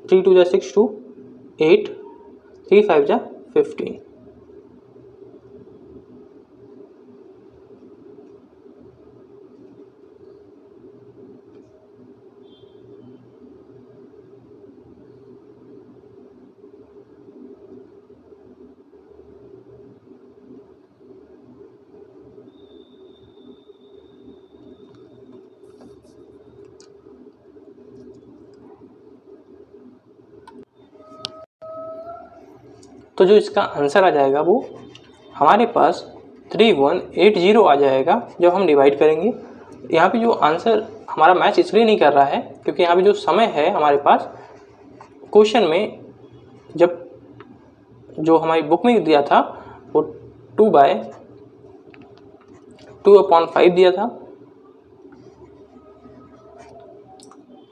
3 2 जा 6 2 8, 3 5 जा 15। तो जो इसका आंसर आ जाएगा वो हमारे पास 3180 आ जाएगा जब हम डिवाइड करेंगे। यहाँ पे जो आंसर हमारा मैच इसलिए नहीं कर रहा है क्योंकि यहाँ पे जो समय है हमारे पास क्वेश्चन में, जब जो हमारी बुक में दिया था वो 2/5 दिया था,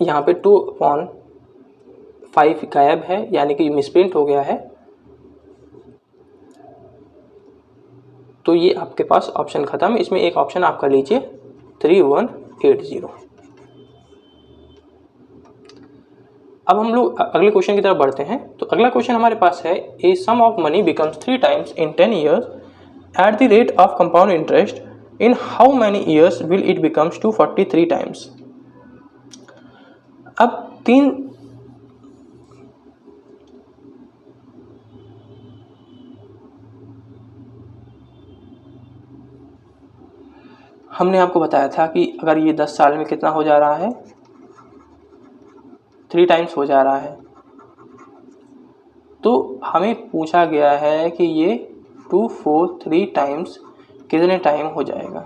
यहाँ पे 2/5 गायब है, यानी कि मिसप्रिंट हो गया है। तो ये आपके पास ऑप्शन खत्म, इसमें एक ऑप्शन आप कर लीजिए 3180। अब हम लोग अगले क्वेश्चन की तरफ बढ़ते हैं। तो अगला क्वेश्चन हमारे पास है, a sum of money becomes 3 times in 10 years at the rate of compound interest, in how many years will it becomes 243 times. अब हमने आपको बताया था कि अगर ये 10 साल में कितना हो जा रहा है, 3 टाइम्स हो जा रहा है। तो हमें पूछा गया है कि ये 243 टाइम्स कितने टाइम हो जाएगा।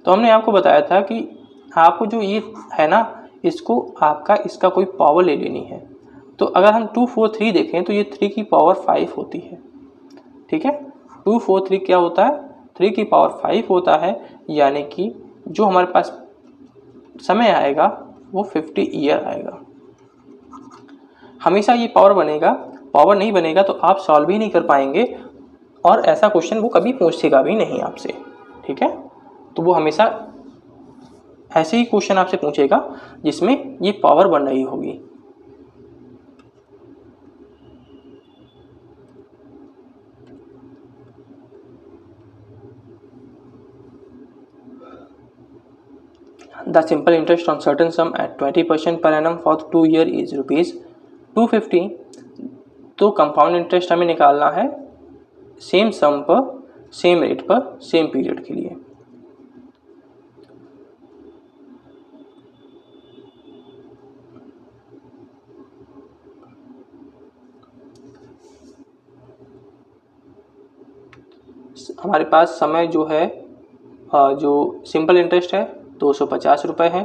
तो हमने आपको बताया था कि आपको जो ये है ना, इसका कोई पावर ले लेनी है। तो अगर हम 243 देखें तो ये 3 की पावर 5 होती है। ठीक है, 243 क्या होता है, 3 की पावर 5 होता है, यानी कि जो हमारे पास समय आएगा वो 50 ईयर आएगा। हमेशा ये पावर बनेगा, पावर नहीं बनेगा तो आप सॉल्व ही नहीं कर पाएंगे, और ऐसा क्वेश्चन वो कभी पूछेगा भी नहीं आपसे। ठीक है, तो वो हमेशा ऐसे ही क्वेश्चन आपसे पूछेगा जिसमें ये पावर बन रही होगी। The simple interest on certain sum at 20% per annum for 2 year is ₹250। तो कंपाउंड इंटरेस्ट हमें निकालना है सेम सम पर, सेम रेट पर, सेम पीरियड के लिए। हमारे पास समय जो है, जो सिंपल इंटरेस्ट है 250 रुपये है।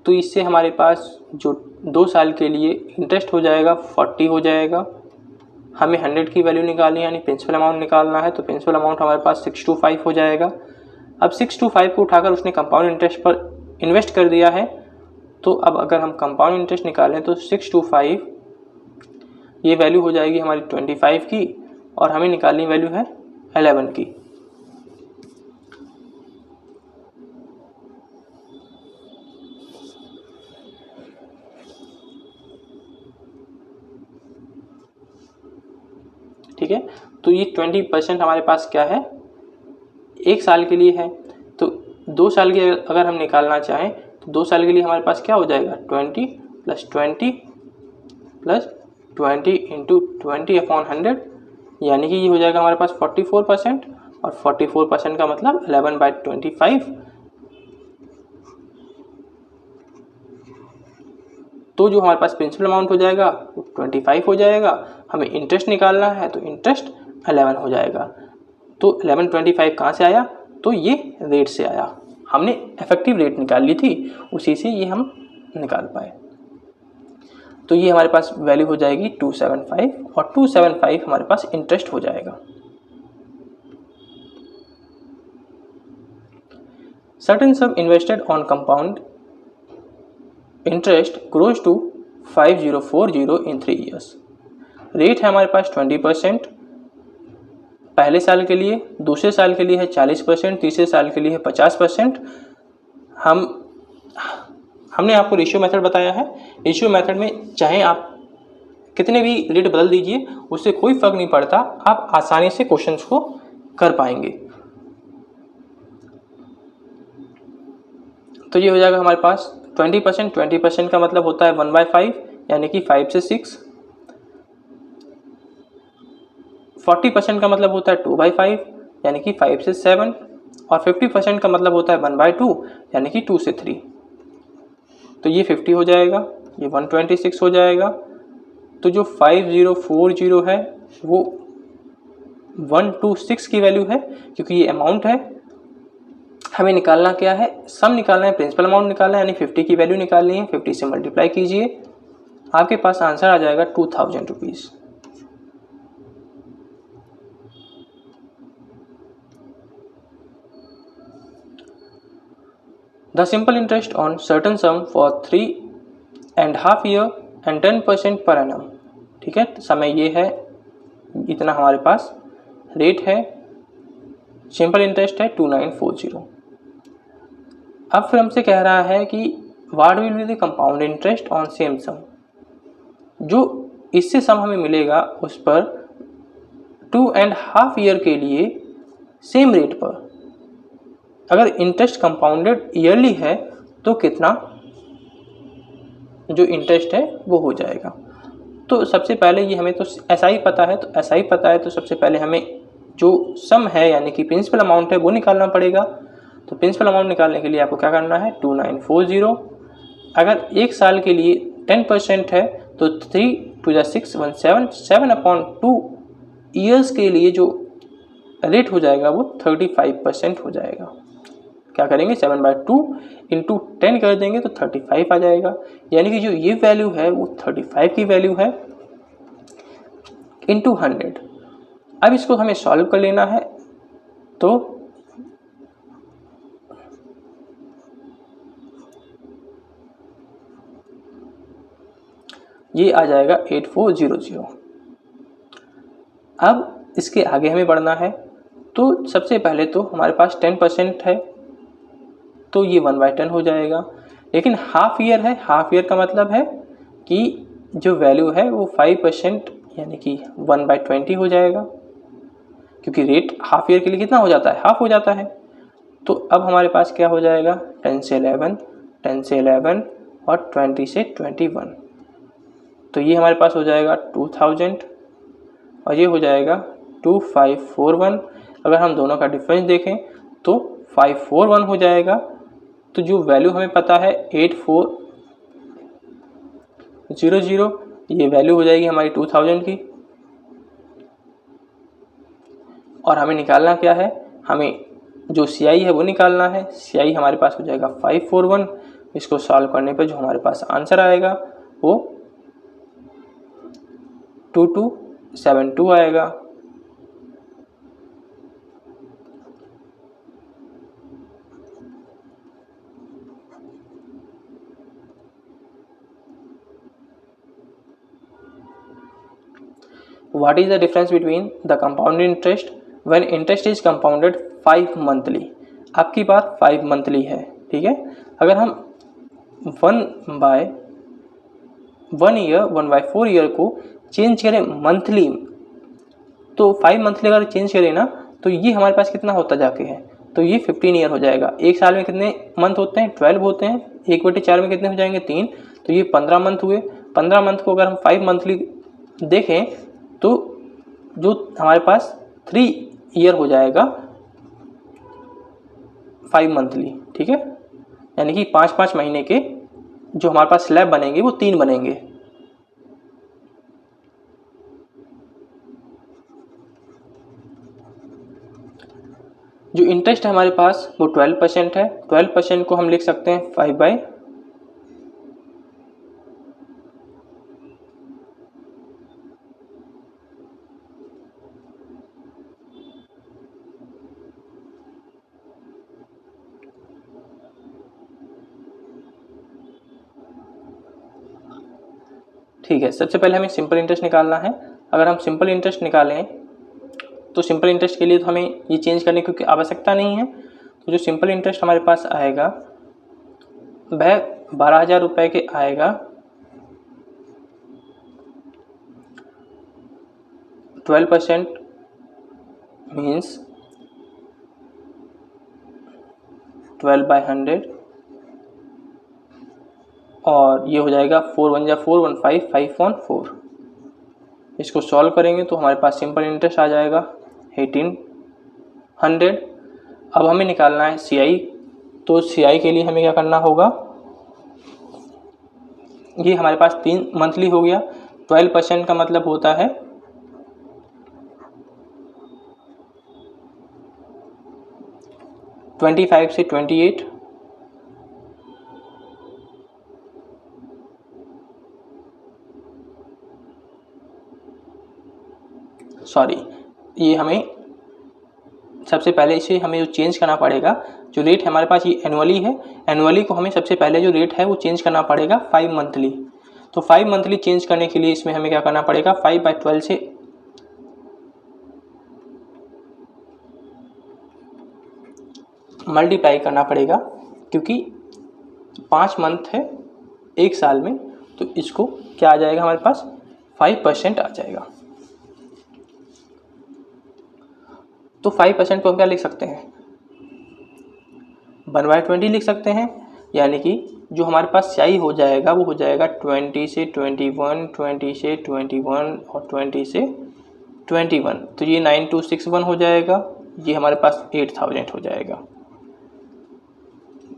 तो इससे हमारे पास जो 2 साल के लिए इंटरेस्ट हो जाएगा 40 हो जाएगा। हमें 100 की वैल्यू निकालनी है, यानी प्रिंसिपल अमाउंट निकालना है। तो प्रिंसिपल अमाउंट हमारे पास 625 हो जाएगा। अब 625 को उठाकर उसने कंपाउंड इंटरेस्ट पर इन्वेस्ट कर दिया है। तो अब अगर हम कंपाउंड इंटरेस्ट निकालें तो 625 ये वैल्यू हो जाएगी हमारी 25 की, और हमें निकालनी वैल्यू है 11 की। ठीक है, तो ये 20% हमारे पास क्या है, 1 साल के लिए है। तो 2 साल के अगर हम निकालना चाहें तो 2 साल के लिए हमारे पास क्या हो जाएगा, 20 + 20 + 20 × 20/100, यानी कि ये हो जाएगा हमारे पास 44%, और 44% का मतलब 11/25। तो जो हमारे पास प्रिंसिपल अमाउंट हो जाएगा वो 25 हो जाएगा। हमें इंटरेस्ट निकालना है तो इंटरेस्ट 11 हो जाएगा। तो 11/25 कहाँ से आया, तो ये रेट से आया। हमने इफेक्टिव रेट निकाल ली थी, उसी से ये हम निकाल पाए। तो ये हमारे पास वैल्यू हो जाएगी 275 और 275 हमारे पास इंटरेस्ट हो जाएगा। Certain sum invested on compound interest grows to 5040 in 3 years. Rate है हमारे पास 20% पहले साल के लिए, दूसरे साल के लिए है 40%, तीसरे साल के लिए है 50%। हमने आपको रेशियो मेथड बताया है। रेशियो मेथड में चाहे आप कितने भी रेट बदल दीजिए, उससे कोई फर्क नहीं पड़ता, आप आसानी से क्वेश्चंस को कर पाएंगे। तो ये हो जाएगा हमारे पास 20%। 20% का मतलब होता है 1/5 यानी कि 5 से 6। 40% का मतलब होता है 2/5 यानी कि 5 से 7। और 50% का मतलब होता है 1/2 यानी कि 2 से 3। तो ये 50 हो जाएगा, ये 126 हो जाएगा। तो जो 5040 है वो 126 की वैल्यू है, क्योंकि ये अमाउंट है। हमें निकालना क्या है, सम निकालना है, प्रिंसिपल अमाउंट निकालना है, यानी 50 की वैल्यू निकालनी है। 50 से मल्टीप्लाई कीजिए, आपके पास आंसर आ जाएगा 2000 rupees. The simple interest on certain sum for 3.5 year and 10% per annum। ठीक है, समय ये है, इतना हमारे पास रेट है, सिंपल इंटरेस्ट है 2940। अब फिर हमसे कह रहा है कि what will be the compound interest on same sum. जो इससे सम हमें मिलेगा उस पर 2.5 ईयर के लिए सेम रेट पर अगर इंटरेस्ट कंपाउंडेड ईयरली है तो कितना जो इंटरेस्ट है वो हो जाएगा। तो सबसे पहले ये हमें तो ऐसा ही पता है, तो सबसे पहले हमें जो सम है यानी कि प्रिंसिपल अमाउंट है वो निकालना पड़ेगा। तो प्रिंसिपल अमाउंट निकालने के लिए आपको क्या करना है, 2940। अगर एक साल के लिए 10% है तो 3 2 6 17 7/2 ईयर्स के लिए जो रेट हो जाएगा वो 35% हो जाएगा। क्या करेंगे, 7/2 इंटू 10 कर देंगे तो 35 आ जाएगा। यानी कि जो ये वैल्यू है वो 35 की वैल्यू है इंटू 100। अब इसको हमें सॉल्व कर लेना है। तो ये आ जाएगा 8400। अब इसके आगे हमें बढ़ना है। तो सबसे पहले तो हमारे पास 10% है तो ये 1/10 हो जाएगा। लेकिन हाफ ईयर है, हाफ ईयर का मतलब है कि जो वैल्यू है वो 5% यानी कि 1/20 हो जाएगा, क्योंकि रेट हाफ ईयर के लिए कितना हो जाता है, हाफ हो जाता है। तो अब हमारे पास क्या हो जाएगा, 10 से 11, 10 से 11 और 20 से 21। तो ये हमारे पास हो जाएगा 2000 और ये हो जाएगा 2541। अगर हम दोनों का डिफरेंस देखें तो 541 हो जाएगा। तो जो वैल्यू हमें पता है 8400, ये वैल्यू हो जाएगी हमारी 2000 की। और हमें निकालना क्या है, हमें जो CI है वो निकालना है। CI हमारे पास हो जाएगा 541। इसको सॉल्व करने पर जो हमारे पास आंसर आएगा वो 2272 आएगा। What is the difference between the compound interest when interest is compounded 5 monthly? आपकी बात 5 मंथली है, ठीक है। अगर हम 1/4 ईयर को चेंज करें मंथली, तो 5 मंथली अगर चेंज करें ना तो ये हमारे पास कितना होता जाके है, तो ये 15 ईयर हो जाएगा। एक साल में कितने मंथ होते हैं, 12 होते हैं। 1/4 में कितने हो जाएंगे, 3। तो ये 15 मंथ हुए। 15 मंथ को अगर हम 5 मंथली देखें तो जो हमारे पास 3 ईयर हो जाएगा 5 मंथली, ठीक है। यानी कि 5-5 महीने के जो हमारे पास स्लैब बनेंगे वो 3 बनेंगे। जो इंटरेस्ट है हमारे पास वो 12% है। 12% को हम लिख सकते हैं 5/, ठीक है, सबसे पहले हमें सिंपल इंटरेस्ट निकालना है। अगर हम सिंपल इंटरेस्ट निकालें तो सिंपल इंटरेस्ट के लिए तो हमें ये चेंज करने की आवश्यकता नहीं है। तो जो सिंपल इंटरेस्ट हमारे पास आएगा वह 12,000 रुपये के आएगा। 12% मीन्स 12/100 और ये हो जाएगा 4 1 जा 4 1 5 5/4। इसको सॉल्व करेंगे तो हमारे पास सिंपल इंटरेस्ट आ जाएगा 1800। अब हमें निकालना है CI। तो CI के लिए हमें क्या करना होगा, ये हमारे पास 3 मंथली हो गया। 12% का मतलब होता है 25 से 28, सॉरी, ये हमें सबसे पहले इसे हमें जो चेंज करना पड़ेगा, जो रेट है हमारे पास ये एनुअली है, एनुअली को हमें सबसे पहले जो रेट है वो चेंज करना पड़ेगा 5 मंथली। तो 5 मंथली चेंज करने के लिए इसमें हमें क्या करना पड़ेगा, 5/12 से मल्टीप्लाई करना पड़ेगा, क्योंकि 5 मंथ है एक साल में। तो इसको क्या आ जाएगा हमारे पास, 5% आ जाएगा। तो 5% को हम क्या लिख सकते हैं, 1/20 लिख सकते हैं। यानी कि जो हमारे पास CI हो जाएगा वो हो जाएगा 20 से 21, 20 से 21 और 20 से 21। तो ये 9261 हो जाएगा, ये हमारे पास 8000 हो जाएगा।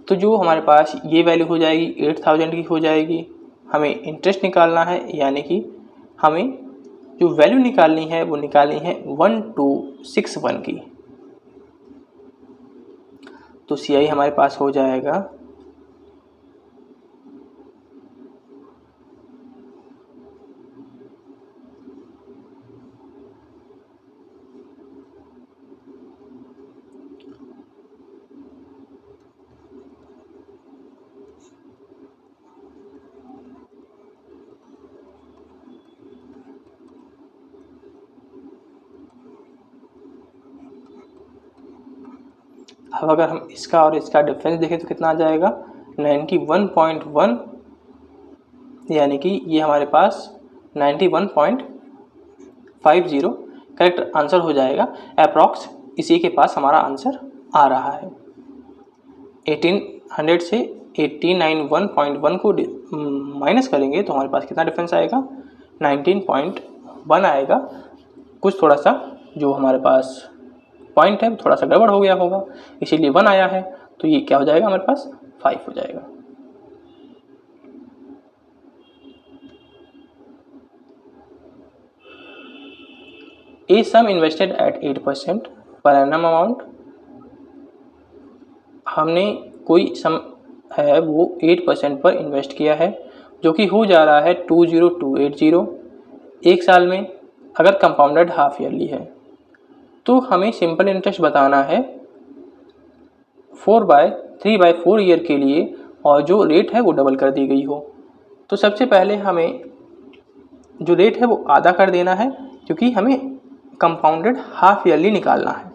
तो जो हमारे पास ये वैल्यू हो जाएगी 8000 की हो जाएगी। हमें इंटरेस्ट निकालना है, यानी कि हमें जो वैल्यू निकालनी है वो निकालनी है 1261 की। तो CI हमारे पास हो जाएगा अब अगर हम इसका और इसका डिफरेंस देखें तो कितना आ जाएगा, 91.1, यानी कि ये हमारे पास 91.50 करेक्ट आंसर हो जाएगा। अप्रॉक्स इसी के पास हमारा आंसर आ रहा है। 1800 से 1891.1 को माइनस करेंगे तो हमारे पास कितना डिफरेंस आएगा, 19.1 आएगा। कुछ थोड़ा सा जो हमारे पास पॉइंट है थोड़ा सा गड़बड़ हो गया होगा, इसीलिए 1 आया है। तो ये क्या हो जाएगा, हमारे पास 5 हो जाएगा। A some invested at 8% per annum amount, हमने कोई सम है वो 8% पर इन्वेस्ट किया है, जो कि हो जा रहा है 20280 एक साल में, अगर कंपाउंडेड हाफ ईयरली है। तो हमें सिंपल इंटरेस्ट बताना है 3/4 ईयर के लिए, और जो रेट है वो डबल कर दी गई हो। तो सबसे पहले हमें जो रेट है वो आधा कर देना है, क्योंकि हमें कंपाउंडेड हाफ ईयरली निकालना है।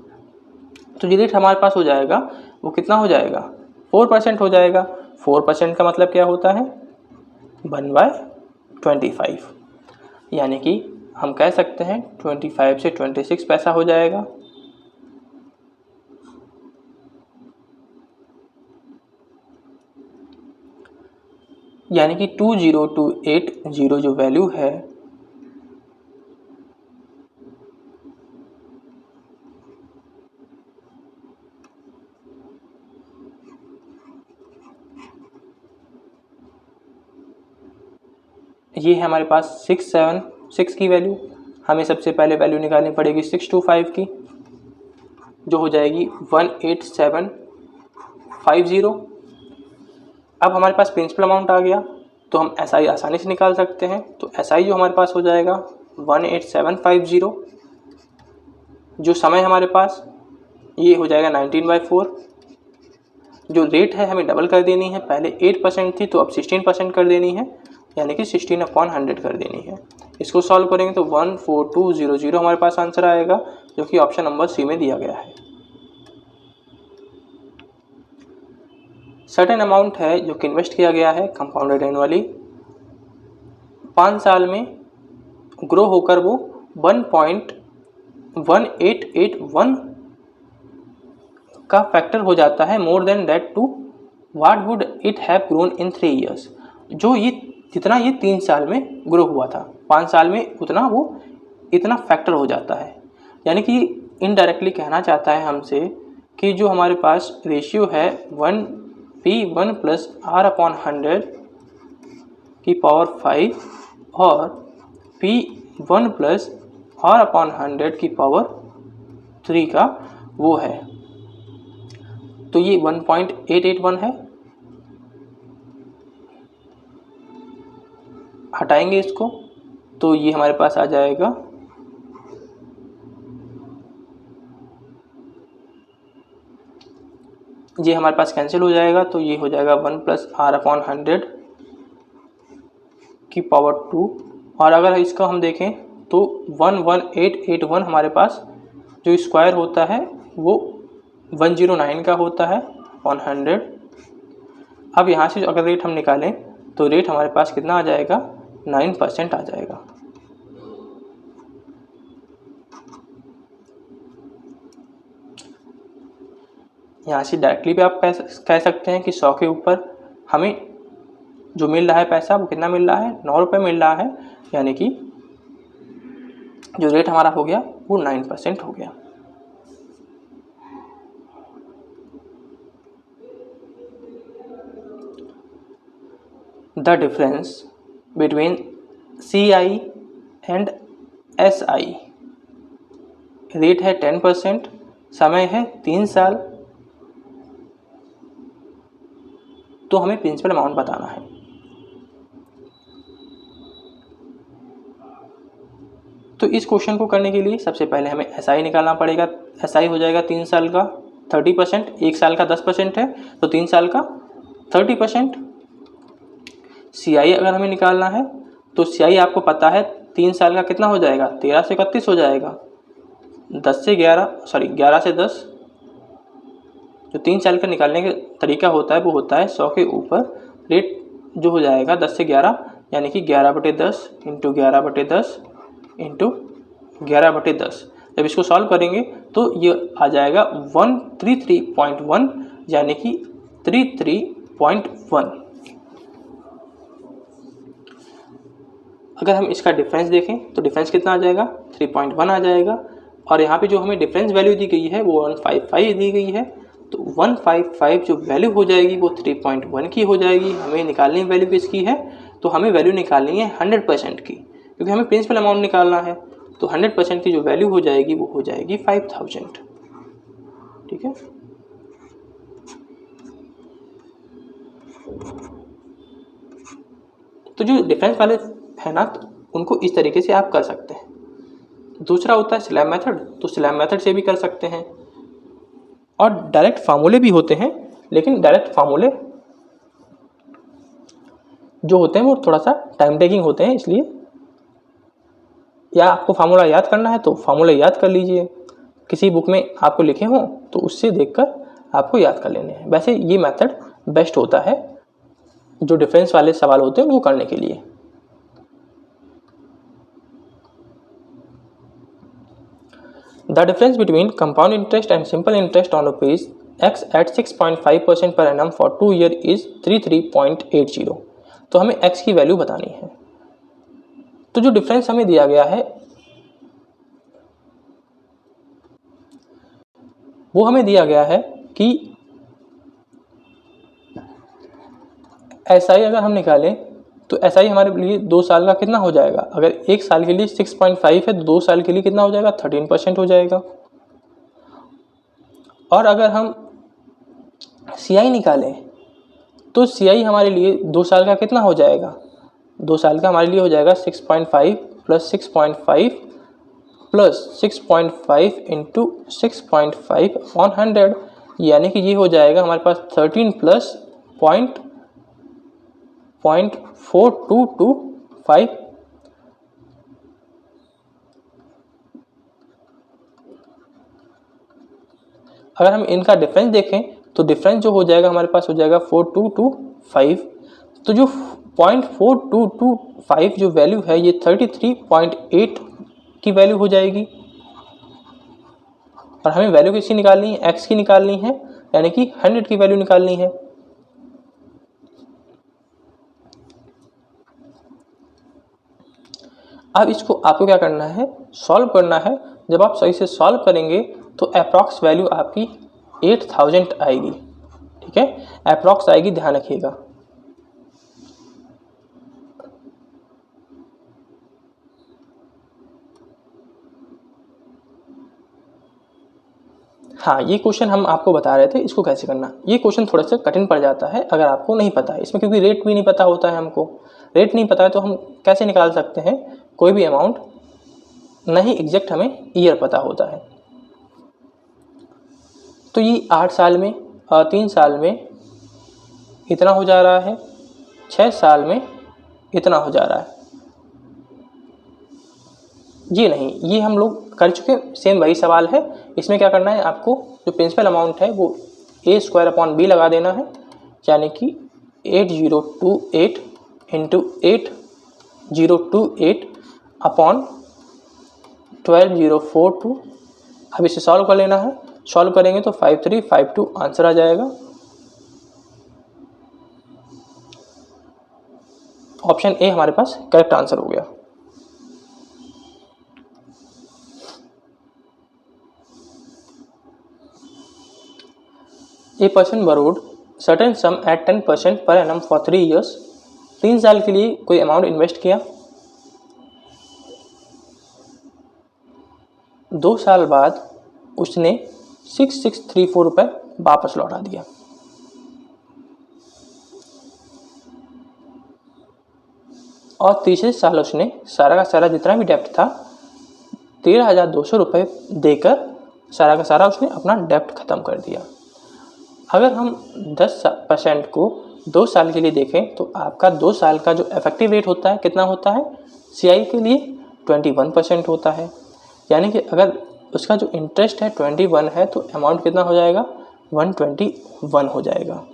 तो जो रेट हमारे पास हो जाएगा वो कितना हो जाएगा, 4% हो जाएगा। 4% का मतलब क्या होता है, 1/25, यानी कि हम कह सकते हैं 25 से 26 पैसा हो जाएगा। यानी कि 20280 जो वैल्यू है ये है हमारे पास 676 की वैल्यू। हमें सबसे पहले वैल्यू निकालनी पड़ेगी 625 की, जो हो जाएगी 18750। अब हमारे पास प्रिंसिपल अमाउंट आ गया, तो हम SI आसानी से निकाल सकते हैं। तो SI जो हमारे पास हो जाएगा 18750। जो समय हमारे पास ये हो जाएगा 19/4। जो रेट है हमें डबल कर देनी है, पहले 8% थी तो अब 16% कर देनी है। यानी कि 16/100 कर देनी है। इसको सॉल्व करेंगे तो 14200 हमारे पास आंसर आएगा, जो कि ऑप्शन नंबर सी में दिया गया है। सर्टेन अमाउंट है जो कि इन्वेस्ट किया गया है कंपाउंडेड एनुअली, 5 साल में ग्रो होकर वो 1.1881 का फैक्टर हो जाता है, more than that to what would it have grown in 3 years. जो ये जितना ये 3 साल में ग्रो हुआ था, 5 साल में उतना वो इतना फैक्टर हो जाता है। यानी कि इनडायरेक्टली कहना चाहता है हमसे कि जो हमारे पास रेशियो है 1p1 प्लस r/100 की पावर 5 और p1 प्लस r/100 की पावर 3 का वो है, तो ये 1.881 है। हटाएंगे इसको तो ये हमारे पास आ जाएगा ये हमारे पास कैंसिल हो जाएगा, तो ये हो जाएगा 1 प्लस r/100 की पावर 2। और अगर इसका हम देखें तो 11881 हमारे पास जो स्क्वायर होता है वो 109 का होता है 100। अब यहाँ से अगर रेट हम निकालें तो रेट हमारे पास कितना आ जाएगा, 9% आ जाएगा। यहाँ से डायरेक्टली भी आप कह सकते हैं कि 100 के ऊपर हमें जो मिल रहा है पैसा वो कितना मिल रहा है, 9 रुपये मिल रहा है, यानी कि जो रेट हमारा हो गया वो 9% हो गया। The difference between CI and SI, rate है 10%, समय है 3 साल, तो हमें प्रिंसिपल अमाउंट बताना है। तो इस क्वेश्चन को करने के लिए सबसे पहले हमें SI निकालना पड़ेगा। SI हो जाएगा 3 साल का 30%, 1 साल का 10% है तो 3 साल का 30%। CI अगर हमें निकालना है तो CI आपको पता है 3 साल का कितना हो जाएगा, 13 से 31 हो जाएगा, 11 से 10। जो 3 साल का निकालने का तरीका होता है वो होता है 100 के ऊपर रेट जो हो जाएगा 10 से 11, यानी कि 11/10 इंटू 11/10 इंटू 11/10। जब इसको सॉल्व करेंगे तो ये आ जाएगा 133.1, यानी कि 33.1। अगर हम इसका डिफरेंस देखें तो डिफरेंस कितना आ जाएगा, 3.1 आ जाएगा। और यहाँ पे जो हमें डिफरेंस वैल्यू दी गई है वो 155 दी गई है, तो 155 जो वैल्यू हो जाएगी वो 3.1 की हो जाएगी। हमें निकालनी वैल्यू किसकी है, तो हमें वैल्यू निकालनी है 100% की, क्योंकि हमें प्रिंसिपल अमाउंट निकालना है। तो 100% की जो वैल्यू हो जाएगी वो हो जाएगी 5000। ठीक है, तो जो डिफरेंस वाले है ना, तो उनको इस तरीके से आप कर सकते हैं। दूसरा होता है स्लैब मेथड, तो स्लैब मेथड से भी कर सकते हैं। और डायरेक्ट फार्मूले भी होते हैं, लेकिन डायरेक्ट फार्मूले जो होते हैं वो थोड़ा सा टाइम टेकिंग होते हैं, इसलिए या आपको फार्मूला याद करना है तो फार्मूला याद कर लीजिए, किसी बुक में आपको लिखे हों तो उससे देखकर आपको याद कर लेने हैं। वैसे ये मेथड बेस्ट होता है जो डिफरेंस वाले सवाल होते हैं वो करने के लिए। The difference between compound interest and simple interest on rupees X at 6.5% per annum for 2 years is 33.80। तो हमें X की वैल्यू बतानी है। तो जो डिफरेंस हमें दिया गया है वो हमें दिया गया है कि SI अगर हम निकालें तो SI हमारे लिए 2 साल का कितना हो जाएगा, अगर 1 साल के लिए 6.5 है तो 2 साल के लिए कितना हो जाएगा, 13% हो जाएगा। और अगर हम CI निकालें तो CI हमारे लिए 2 साल का कितना हो जाएगा, 2 साल का हमारे लिए हो जाएगा 6.5 प्लस 6.5 प्लस 6.5 इंटू 6.5 ऑन 100, यानी कि ये हो जाएगा हमारे पास 13 प्लस 0.4225। अगर हम इनका डिफरेंस देखें तो डिफरेंस जो हो जाएगा हमारे पास हो जाएगा 4225। तो जो 0.4225 जो वैल्यू है ये 33.8 की वैल्यू हो जाएगी। और हमें वैल्यू किसकी निकालनी है, x की निकालनी है, यानी कि 100 की वैल्यू निकालनी है। अब इसको आपको क्या करना है, सॉल्व करना है। जब आप सही से सॉल्व करेंगे तो अप्रॉक्स वैल्यू आपकी 8000 आएगी। ठीक है, अप्रॉक्स आएगी, ध्यान रखिएगा। हाँ, ये क्वेश्चन हम आपको बता रहे थे इसको कैसे करना। ये क्वेश्चन थोड़ा सा कठिन पड़ जाता है अगर आपको नहीं पता है इसमें, क्योंकि रेट भी नहीं पता होता है। हमको रेट नहीं पता है तो हम कैसे निकाल सकते हैं कोई भी अमाउंट, नहीं एग्जैक्ट हमें ईयर पता होता है। तो ये 8 साल में 3 साल में इतना हो जा रहा है, 6 साल में इतना हो जा रहा है। ये नहीं, ये हम लोग कर चुके, सेम वही सवाल है। इसमें क्या करना है आपको, जो प्रिंसिपल अमाउंट है वो a² b लगा देना है, यानी कि 8028 इंटू 8028 अपॉन 12042। अब इसे सॉल्व कर लेना है। सॉल्व करेंगे तो 5352 आंसर आ जाएगा। ऑप्शन ए हमारे पास करेक्ट आंसर हो गया। A person borrowed certain sum at 10% per annum for 3 years। 3 साल के लिए कोई अमाउंट इन्वेस्ट किया, 2 साल बाद उसने 6634 रुपये वापस लौटा दिया। और तीसरे साल उसने सारा का सारा जितना भी डेप्ट था 13,200 रुपये देकर सारा का सारा उसने अपना डेप्ट ख़त्म कर दिया। अगर हम 10% को 2 साल के लिए देखें तो आपका 2 साल का जो इफेक्टिव रेट होता है कितना होता है, CI के लिए 21% होता है। यानी कि अगर उसका जो इंटरेस्ट है 21 है तो अमाउंट कितना हो जाएगा, 121 हो जाएगा।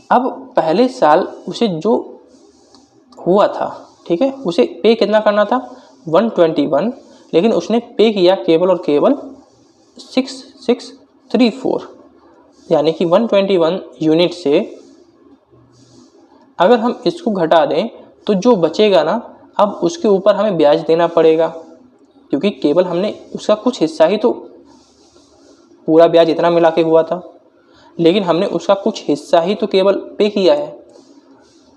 अब पहले साल उसे जो हुआ था, ठीक है, उसे पे कितना करना था 121, लेकिन उसने पे किया केवल और केवल 6634, यानी कि 121 यूनिट से अगर हम इसको घटा दें तो जो बचेगा ना, अब उसके ऊपर हमें ब्याज देना पड़ेगा, क्योंकि केवल हमने उसका कुछ हिस्सा ही तो, पूरा ब्याज इतना मिला के हुआ था, लेकिन हमने उसका कुछ हिस्सा ही तो केवल पे किया है,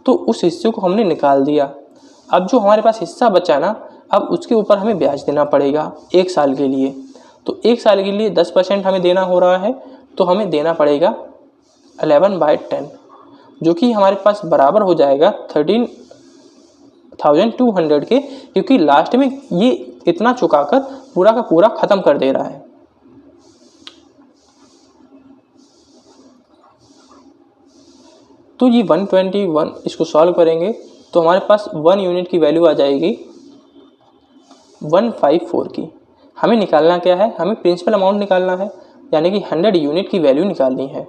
तो उस हिस्से को हमने निकाल दिया। अब जो हमारे पास हिस्सा बचा ना, अब उसके ऊपर हमें ब्याज देना पड़ेगा 1 साल के लिए। तो 1 साल के लिए 10% हमें देना हो रहा है, तो हमें देना पड़ेगा 11/10, जो कि हमारे पास बराबर हो जाएगा 13,200 के, क्योंकि लास्ट में ये इतना चुकाकर पूरा का पूरा ख़त्म कर दे रहा है। तो ये 121, इसको सॉल्व करेंगे तो हमारे पास 1 यूनिट की वैल्यू आ जाएगी 154 की। हमें निकालना क्या है, हमें प्रिंसिपल अमाउंट निकालना है, यानी कि 100 यूनिट की वैल्यू निकालनी है।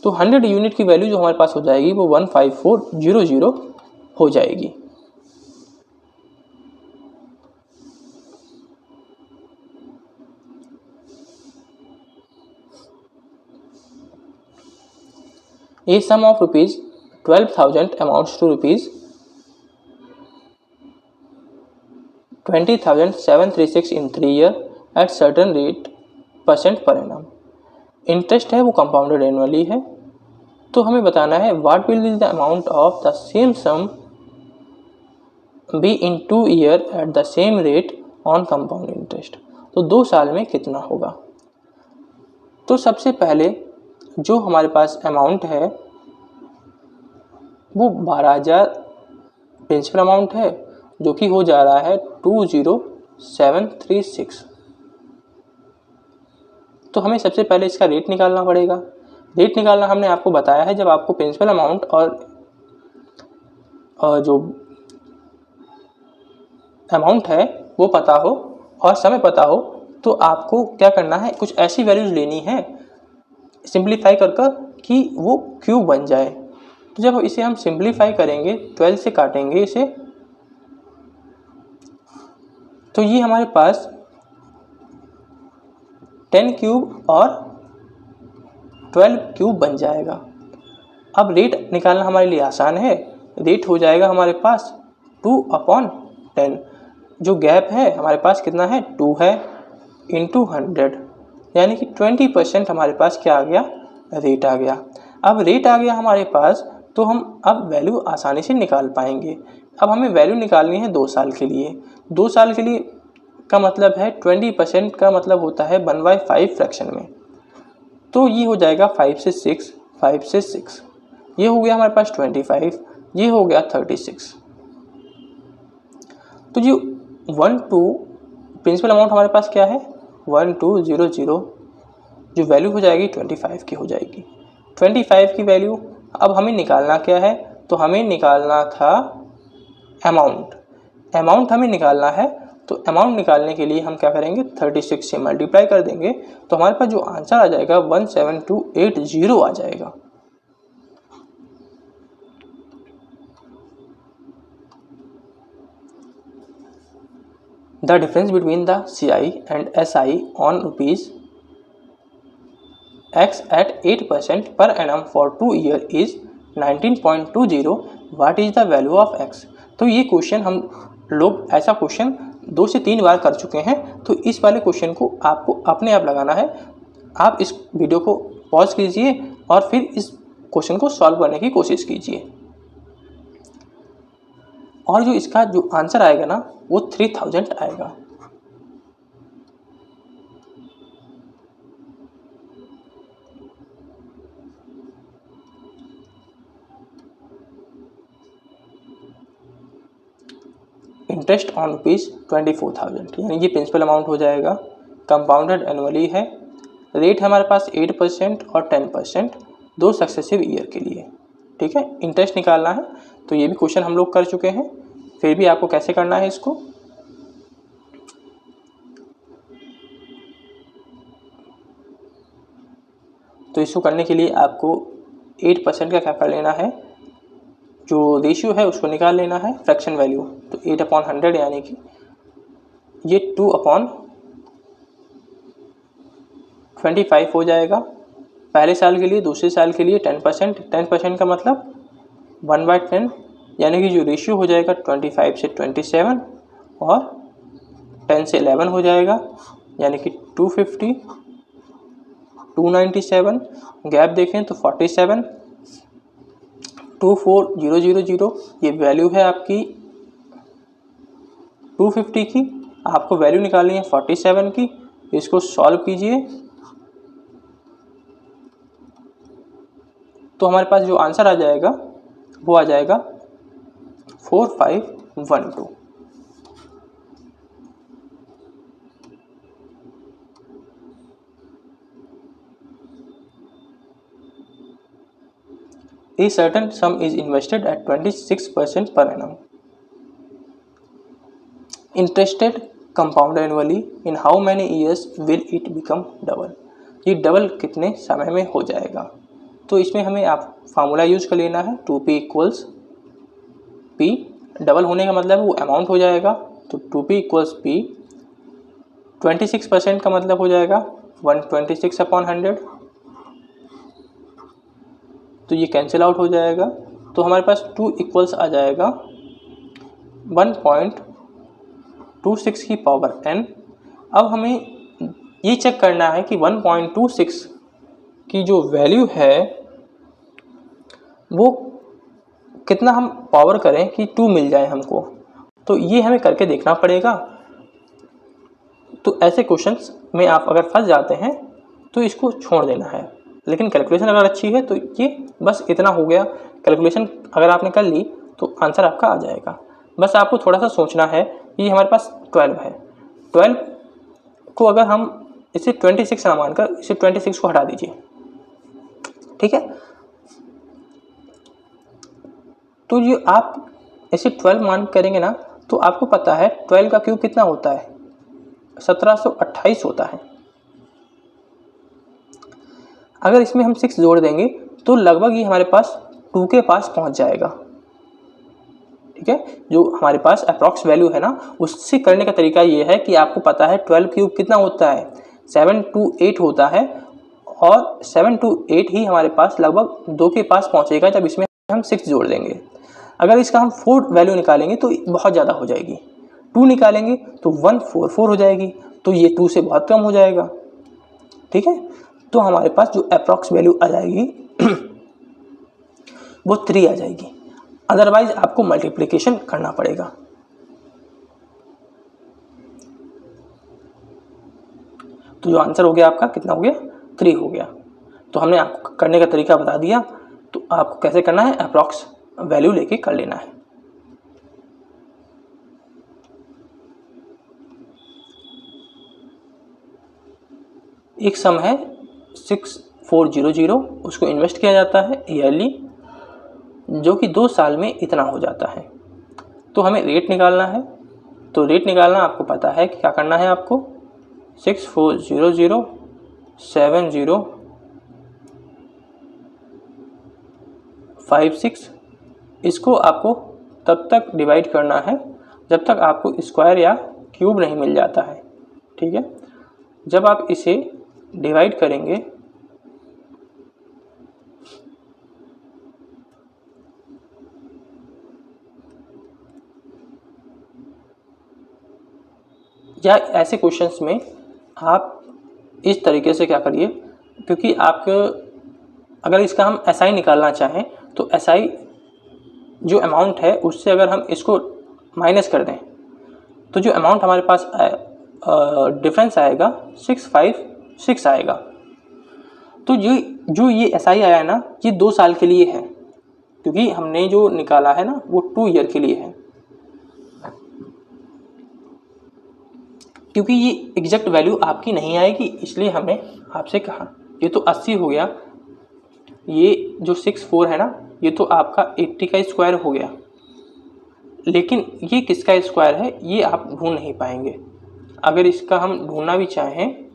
तो 100 यूनिट की वैल्यू जो हमारे पास हो जाएगी वो 15400 हो जाएगी। A sum of rupees 12,000 amounts to rupees 20,736 in 3 years at certain rate % per annum। Interest है वो कंपाउंडेड एनुअली है। तो हमें बताना है what will be the amount of the same sum be in 2 year at the same rate on compound interest. तो 2 साल में कितना होगा। तो सबसे पहले जो हमारे पास अमाउंट है वो 12,000 प्रिंसिपल अमाउंट है, जो कि हो जा रहा है 20,736। तो हमें सबसे पहले इसका रेट निकालना पड़ेगा। रेट निकालना हमने आपको बताया है, जब आपको प्रिंसिपल अमाउंट और जो अमाउंट है वो पता हो और समय पता हो, तो आपको क्या करना है, कुछ ऐसी वैल्यूज लेनी है सिंप्लीफाई कर कर कि वो क्यूब बन जाए। तो जब इसे हम सिंप्लीफाई करेंगे, 12 से काटेंगे इसे, तो ये हमारे पास 10 क्यूब और 12 क्यूब बन जाएगा। अब रेट निकालना हमारे लिए आसान है। रेट हो जाएगा हमारे पास 2/10। जो गैप है हमारे पास कितना है, 2 है, इंटू 100, यानी कि 20% हमारे पास क्या आ गया, रेट आ गया। अब रेट आ गया हमारे पास, तो हम अब वैल्यू आसानी से निकाल पाएंगे। अब हमें वैल्यू निकालनी है 2 साल के लिए। 2 साल के लिए का मतलब है 20% का मतलब होता है 1/5 फ्रैक्शन में। तो ये हो जाएगा 5 से 6, 5 से 6, ये हो गया हमारे पास 25, ये हो गया 36। तो जो 12 प्रिंसिपल अमाउंट हमारे पास क्या है, 1200, जो वैल्यू हो जाएगी 25 की हो जाएगी। 25 की वैल्यू अब हमें निकालना क्या है, तो हमें निकालना था अमाउंट हमें निकालना है। तो अमाउंट निकालने के लिए हम क्या करेंगे, 36 से मल्टीप्लाई कर देंगे, तो हमारे पास जो आंसर आ जाएगा 17280 आ जाएगा। The difference between the CI and SI on rupees X at 8% per annum for 2 years is 19.20. What is the value of X? तो ये क्वेश्चन हम लोग ऐसा क्वेश्चन 2 से 3 बार कर चुके हैं। तो इस वाले क्वेश्चन को आपको अपने आप लगाना है। आप इस वीडियो को पॉज कीजिए और फिर इस क्वेश्चन को सॉल्व करने की कोशिश कीजिए, और जो इसका जो आंसर आएगा ना वो 3000 आएगा। इंटरेस्ट ऑन ₹24,000, यानी ये प्रिंसिपल अमाउंट हो जाएगा। कंपाउंडेड एनुअली है। रेट है हमारे पास 8% और 10%, 2 सक्सेसिव ईयर के लिए। ठीक है, इंटरेस्ट निकालना है। तो ये भी क्वेश्चन हम लोग कर चुके हैं, फिर भी आपको कैसे करना है इसको, तो इसको करने के लिए आपको 8% का क्या कर लेना है, जो रेशियो है उसको निकाल लेना है, फ्रैक्शन वैल्यू। तो 8/100 यानी कि ये 2/25 हो जाएगा पहले साल के लिए। दूसरे साल के लिए 10% का मतलब 1/10, यानी कि जो रेशियो हो जाएगा 25 से 27 और 10 से 11 हो जाएगा, यानी कि 250, 297। गैप देखें तो 47, 24000, ये वैल्यू है आपकी 250 की। आपको वैल्यू निकालनी है 47 की। इसको सॉल्व कीजिए तो हमारे पास जो आंसर आ जाएगा वो आ जाएगा 4512। A certain sum is invested at 26% per annum. Interested compound annually. In how many years will it become double? ये डबल कितने समय में हो जाएगा? तो इसमें हमें आप फार्मूला यूज कर लेना है, 2p = p। डबल होने का मतलब वो अमाउंट हो जाएगा, तो 2p = p। 26% का मतलब हो जाएगा 126/100, तो ये कैंसिल आउट हो जाएगा। तो हमारे पास 2 इक्वल्स आ जाएगा 1.26 की पावर n। अब हमें ये चेक करना है कि 1.26 की जो वैल्यू है वो कितना हम पावर करें कि 2 मिल जाए हमको, तो ये हमें करके देखना पड़ेगा। तो ऐसे क्वेश्चंस में आप अगर फंस जाते हैं तो इसको छोड़ देना है, लेकिन कैलकुलेशन अगर अच्छी है तो ये बस इतना हो गया। कैलकुलेशन अगर आपने कर ली तो आंसर आपका आ जाएगा। बस आपको थोड़ा सा सोचना है कि हमारे पास 12 है। 12 को अगर हम इसे 26 ना मानकर इसे 26 को हटा दीजिए, ठीक है। तो ये आप ऐसे 12 मान करेंगे ना तो आपको पता है 12 का क्यूब कितना होता है, 1728 होता है। अगर इसमें हम 6 जोड़ देंगे तो लगभग ये हमारे पास 2 के पास पहुंच जाएगा। ठीक है, जो हमारे पास अप्रॉक्स वैल्यू है ना, उससे करने का तरीका ये है कि आपको पता है 12 क्यूब कितना होता है, 728 होता है, और 728 ही हमारे पास लगभग 2 के पास पहुंचेगा जब इसमें हम 6 जोड़ देंगे। अगर इसका हम 4 वैल्यू निकालेंगे तो बहुत ज़्यादा हो जाएगी, 2 निकालेंगे तो 144 हो जाएगी, तो ये 2 से बहुत कम हो जाएगा। ठीक है, तो हमारे पास जो अप्रॉक्स वैल्यू आ जाएगी वो 3 आ जाएगी। अदरवाइज आपको मल्टीप्लिकेशन करना पड़ेगा। तो जो आंसर हो गया आपका कितना हो गया, 3 हो गया। तो हमने आपको करने का तरीका बता दिया, तो आपको कैसे करना है, अप्रॉक्स वैल्यू लेके कर लेना है। एक सम है 6400, उसको इन्वेस्ट किया जाता है ईयरली, जो कि 2 साल में इतना हो जाता है। तो हमें रेट निकालना है, तो रेट निकालना आपको पता है कि क्या करना है आपको, 64007056, इसको आपको तब तक डिवाइड करना है जब तक आपको स्क्वायर या क्यूब नहीं मिल जाता है। ठीक है, जब आप इसे डिवाइड करेंगे या ऐसे क्वेश्चंस में आप इस तरीके से क्या करिए, क्योंकि आपको अगर इसका हम एसआई निकालना चाहें तो एसआई जो अमाउंट है उससे अगर हम इसको माइनस कर दें तो जो अमाउंट हमारे पास डिफरेंस आएगा 656 आएगा। तो जो ये एसआई आया है ना, ये 2 साल के लिए है, क्योंकि हमने जो निकाला है ना वो 2 ईयर के लिए है। क्योंकि ये एग्जैक्ट वैल्यू आपकी नहीं आएगी, इसलिए हमने आपसे कहा। ये तो 80 हो गया, ये जो 64 है ना, ये तो आपका 80 का स्क्वायर हो गया, लेकिन ये किसका स्क्वायर है ये आप ढूंढ नहीं पाएंगे। अगर इसका हम ढूंढना भी चाहें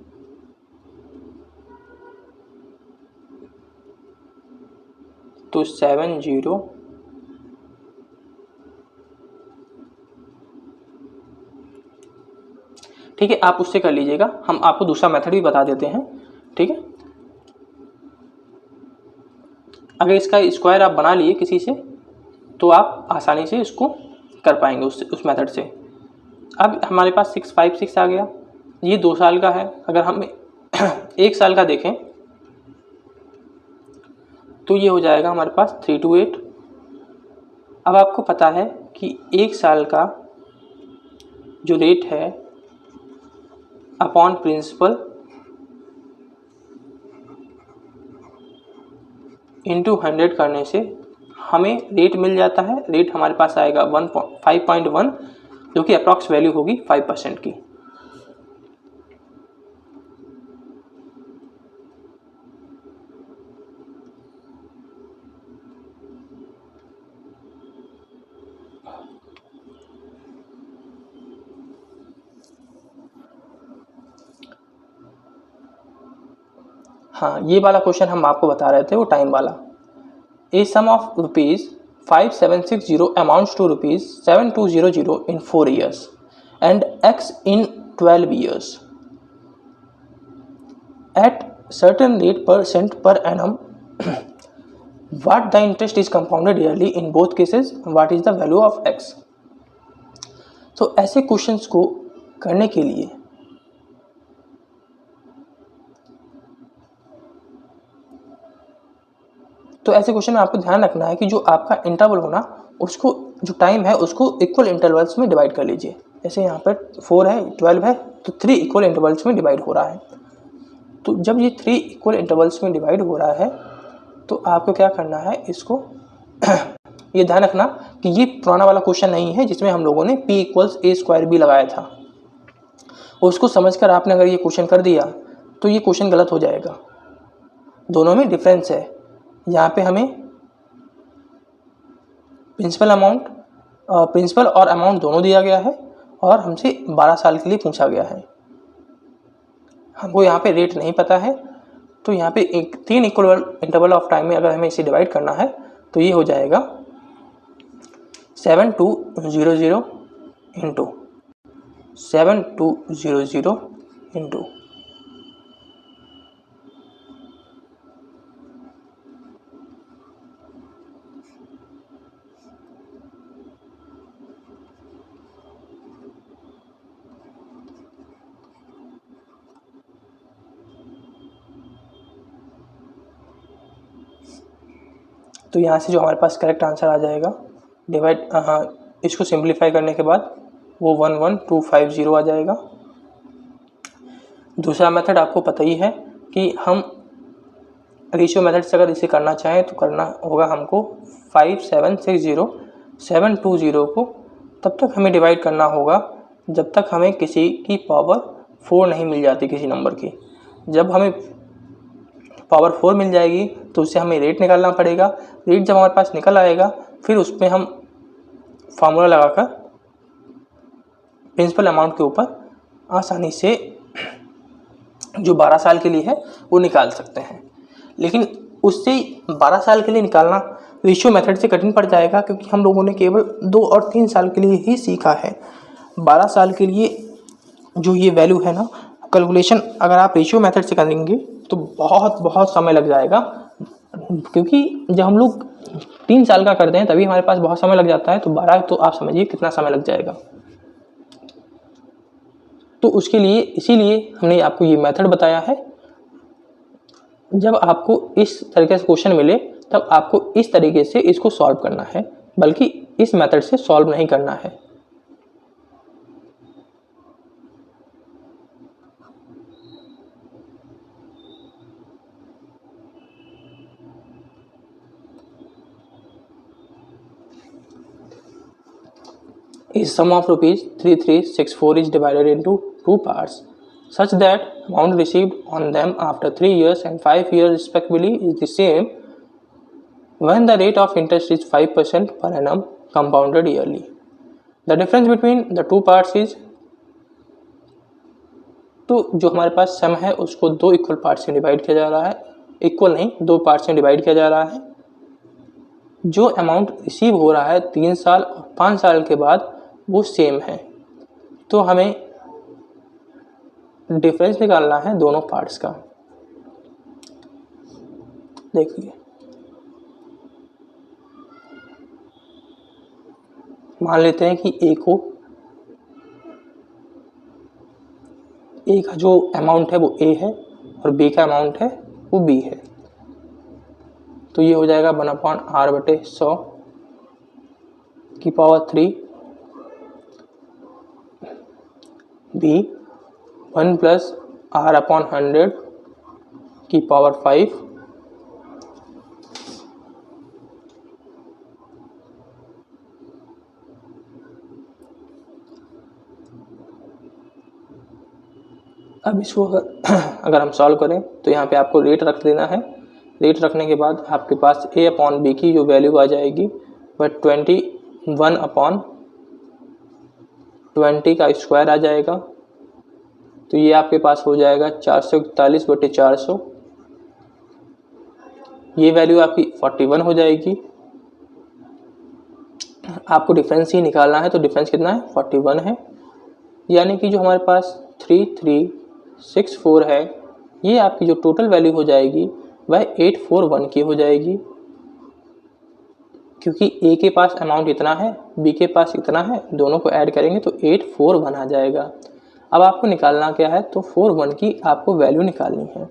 तो 70, ठीक है, आप उससे कर लीजिएगा, हम आपको दूसरा मेथड भी बता देते हैं। ठीक है, अगर इसका स्क्वायर आप बना लिए किसी से तो आप आसानी से इसको कर पाएंगे उस मेथड से। अब हमारे पास 656 आ गया, ये 2 साल का है। अगर हम 1 साल का देखें तो ये हो जाएगा हमारे पास 328। अब आपको पता है कि 1 साल का जो रेट है अपॉन प्रिंसिपल इंटू 100 करने से हमें रेट मिल जाता है। रेट हमारे पास आएगा 5.1, जो कि अप्रॉक्स वैल्यू होगी 5% की। हाँ, ये वाला क्वेश्चन हम आपको बता रहे थे, वो टाइम वाला। ए sum of ₹5760 amounts to ₹7200 in 4 years and X in 12 years at certain rate % per annum. What the interest is compounded yearly in both cases? What is the value of X? तो ऐसे questions को करने के लिए ऐसे question में आपको ध्यान रखना है कि जो आपका इंटरवल होना, उसको जो टाइम है उसको इक्वल इंटरवल्स में डिवाइड कर लीजिए। जैसे यहाँ पर 4 है, 12 है, तो 3 इक्वल इंटरवल्स में डिवाइड हो रहा है। तो जब ये 3 इक्वल इंटरवल्स में डिवाइड हो रहा है तो आपको क्या करना है, इसको ये ध्यान रखना कि ये पुराना वाला क्वेश्चन नहीं है जिसमें हम लोगों ने P = A² लगाया था। उसको समझकर आपने अगर ये क्वेश्चन कर दिया तो ये क्वेश्चन गलत हो जाएगा। दोनों में डिफरेंस है। यहाँ पे हमें प्रिंसिपल अमाउंट प्रिंसिपल और अमाउंट दोनों दिया गया है और हमसे 12 साल के लिए पूछा गया है। हमको यहाँ पे रेट नहीं पता है, तो यहाँ पे 3 इक्वल इंटरवल ऑफ टाइम में अगर हमें इसे डिवाइड करना है तो ये हो जाएगा 7200 इंटू 7200 इंटू तो यहाँ से जो हमारे पास करेक्ट आंसर आ जाएगा डिवाइड, इसको सिंप्लीफाई करने के बाद वो 11250 आ जाएगा। दूसरा मेथड आपको पता ही है कि हम रेशियो मेथड से अगर इसे करना चाहें तो करना होगा हमको 5760 को तब तक हमें डिवाइड करना होगा जब तक हमें किसी की पावर 4 नहीं मिल जाती किसी नंबर की। जब हमें पावर 4 मिल जाएगी तो उससे हमें रेट निकालना पड़ेगा। रेट जब हमारे पास निकल आएगा फिर उसमें हम फार्मूला लगाकर प्रिंसिपल अमाउंट के ऊपर आसानी से जो 12 साल के लिए है वो निकाल सकते हैं। लेकिन उससे 12 साल के लिए निकालना रेशियो मेथड से कठिन पड़ जाएगा, क्योंकि हम लोगों ने केवल 2 और 3 साल के लिए ही सीखा है। 12 साल के लिए जो ये वैल्यू है ना, कैलकुलेशन अगर आप रेशियो मेथड से करेंगे तो बहुत समय लग जाएगा, क्योंकि जब हम लोग 3 साल का करते हैं तभी हमारे पास बहुत समय लग जाता है, तो 12 तो आप समझिए कितना समय लग जाएगा। तो उसके लिए इसीलिए हमने आपको ये मेथड बताया है। जब आपको इस तरीके से क्वेश्चन मिले तब आपको इस तरीके से इसको सॉल्व करना है, बल्कि इस मेथड से सॉल्व नहीं करना है। A sum of rupees 3364 is divided into 2 parts such that amount received on them after 3 years and 5 years respectively is the same when the rate of interest is 5% per annum compounded yearly. The difference between the two parts is, तो जो हमारे पास सम है उसको 2 equal parts में divide किया जा रहा है, इक्वल नहीं 2 पार्ट्स में डिवाइड किया जा रहा है। जो अमाउंट रिसीव हो रहा है 3 साल और 5 साल के बाद वो सेम है, तो हमें डिफरेंस निकालना है दोनों पार्ट्स का। देखिए, मान लेते हैं कि ए का जो अमाउंट है वो ए है और बी का अमाउंट है वो बी है, तो ये हो जाएगा 1/r/100 की पावर 3 बी 1 + r/100 की पावर 5 अब इसको अगर हम सॉल्व करें तो यहाँ पे आपको रेट रख देना है। रेट रखने के बाद आपके पास a/b की जो वैल्यू आ जाएगी वह 21/20 का स्क्वायर आ जाएगा, तो ये आपके पास हो जाएगा 441/400। ये वैल्यू आपकी 41 हो जाएगी। आपको डिफरेंस ही निकालना है, तो डिफरेंस कितना है 41 है, यानी कि जो हमारे पास 3364 है ये आपकी जो टोटल वैल्यू हो जाएगी वह 841 की हो जाएगी, क्योंकि ए के पास अमाउंट इतना है बी के पास इतना है, दोनों को ऐड करेंगे तो 841 आ जाएगा। अब आपको निकालना क्या है, तो 41 की आपको वैल्यू निकालनी है।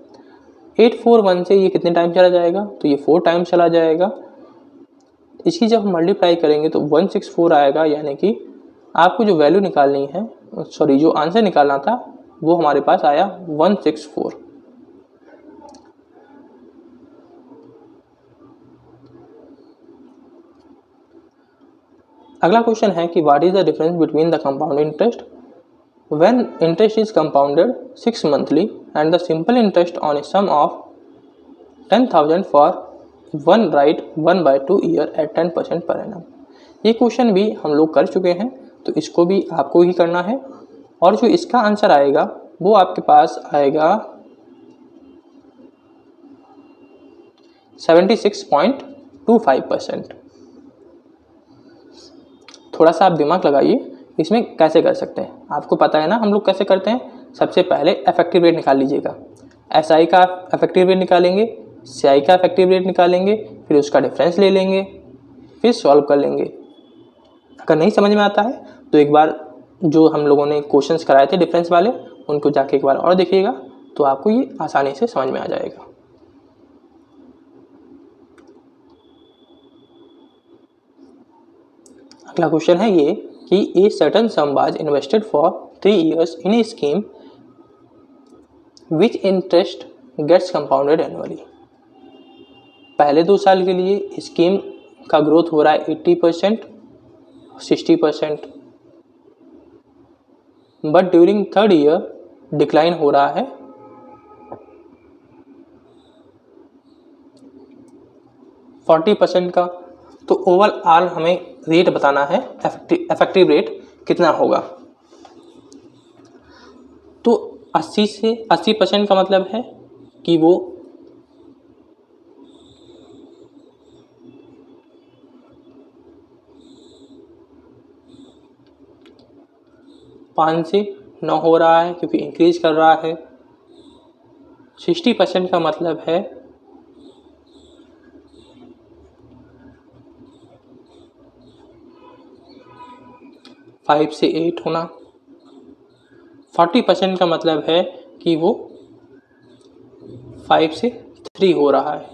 841 से ये कितने टाइम चला जाएगा, तो ये 4 टाइम चला जाएगा। इसकी जब हम मल्टीप्लाई करेंगे तो 164 आएगा, यानी कि आपको जो वैल्यू निकालनी है, सॉरी जो आंसर निकालना था वो हमारे पास आया 164। अगला क्वेश्चन है कि what is the difference between the compound interest when interest is compounded 6 monthly and the simple interest on a sum of 10,000 for one right 1/2 year at 10% per annum. ये क्वेश्चन भी हम लोग कर चुके हैं, तो इसको भी आपको ही करना है। और जो इसका आंसर आएगा वो आपके पास आएगा 76.25%। थोड़ा सा आप दिमाग लगाइए, इसमें कैसे कर सकते हैं आपको पता है ना हम लोग कैसे करते हैं। सबसे पहले इफेक्टिव रेट निकाल लीजिएगा, एसआई का इफेक्टिव रेट निकालेंगे, सीआई का इफेक्टिव रेट निकालेंगे, फिर उसका डिफरेंस ले लेंगे, फिर सॉल्व कर लेंगे। अगर नहीं समझ में आता है तो एक बार जो हम लोगों ने क्वेश्चंस कराए थे डिफरेंस वाले, उनको जाके एक बार और देखिएगा, तो आपको ये आसानी से समझ में आ जाएगा। अगला क्वेश्चन है ये कि a certain sum was invested for 3 years in a scheme which interest gets compounded annually. पहले 2 साल के लिए स्कीम का ग्रोथ हो रहा है 80%, 60%, but during 3rd year decline हो रहा है 40% का। तो ओवरऑल हमें रेट बताना है, इफेक्टिव रेट कितना होगा। तो 80% का मतलब है कि वो 5 से 9 हो रहा है क्योंकि इंक्रीज कर रहा है। 60% का मतलब है 5 से 8 होना। 40% का मतलब है कि वो 5 से 3 हो रहा है,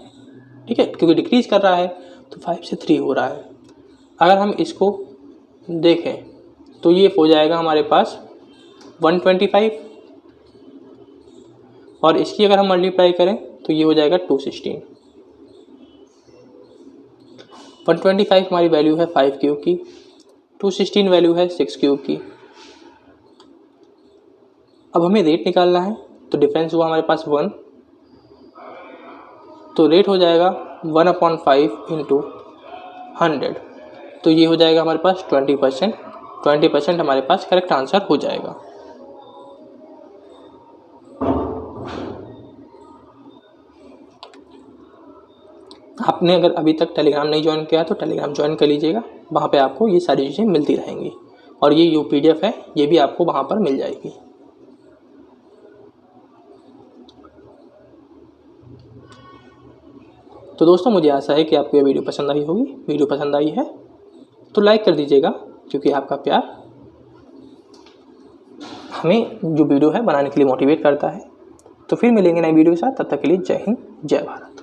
ठीक है, क्योंकि डिक्रीज कर रहा है तो 5 से 3 हो रहा है। अगर हम इसको देखें तो ये हो जाएगा हमारे पास 125, और इसकी अगर हम मल्टीप्लाई करें तो ये हो जाएगा 216। 125 हमारी वैल्यू है 5 क्यूब की, 216 वैल्यू है 6 क्यूब की। अब हमें रेट निकालना है, तो डिफरेंस हुआ हमारे पास 1, तो रेट हो जाएगा 1/5 इंटू 100, तो ये हो जाएगा हमारे पास 20%। 20% हमारे पास करेक्ट आंसर हो जाएगा। आपने अगर अभी तक टेलीग्राम नहीं ज्वाइन किया तो टेलीग्राम ज्वाइन कर लीजिएगा, वहाँ पे आपको ये सारी चीज़ें मिलती रहेंगी, और ये जो PDF है ये भी आपको वहाँ पर मिल जाएगी। तो दोस्तों मुझे आशा है कि आपको ये वीडियो पसंद आई होगी। वीडियो पसंद आई है तो लाइक कर दीजिएगा, क्योंकि आपका प्यार हमें जो वीडियो है बनाने के लिए मोटिवेट करता है। तो फिर मिलेंगे नई वीडियो के साथ, तब तक के लिए जय हिंद, जय भारत।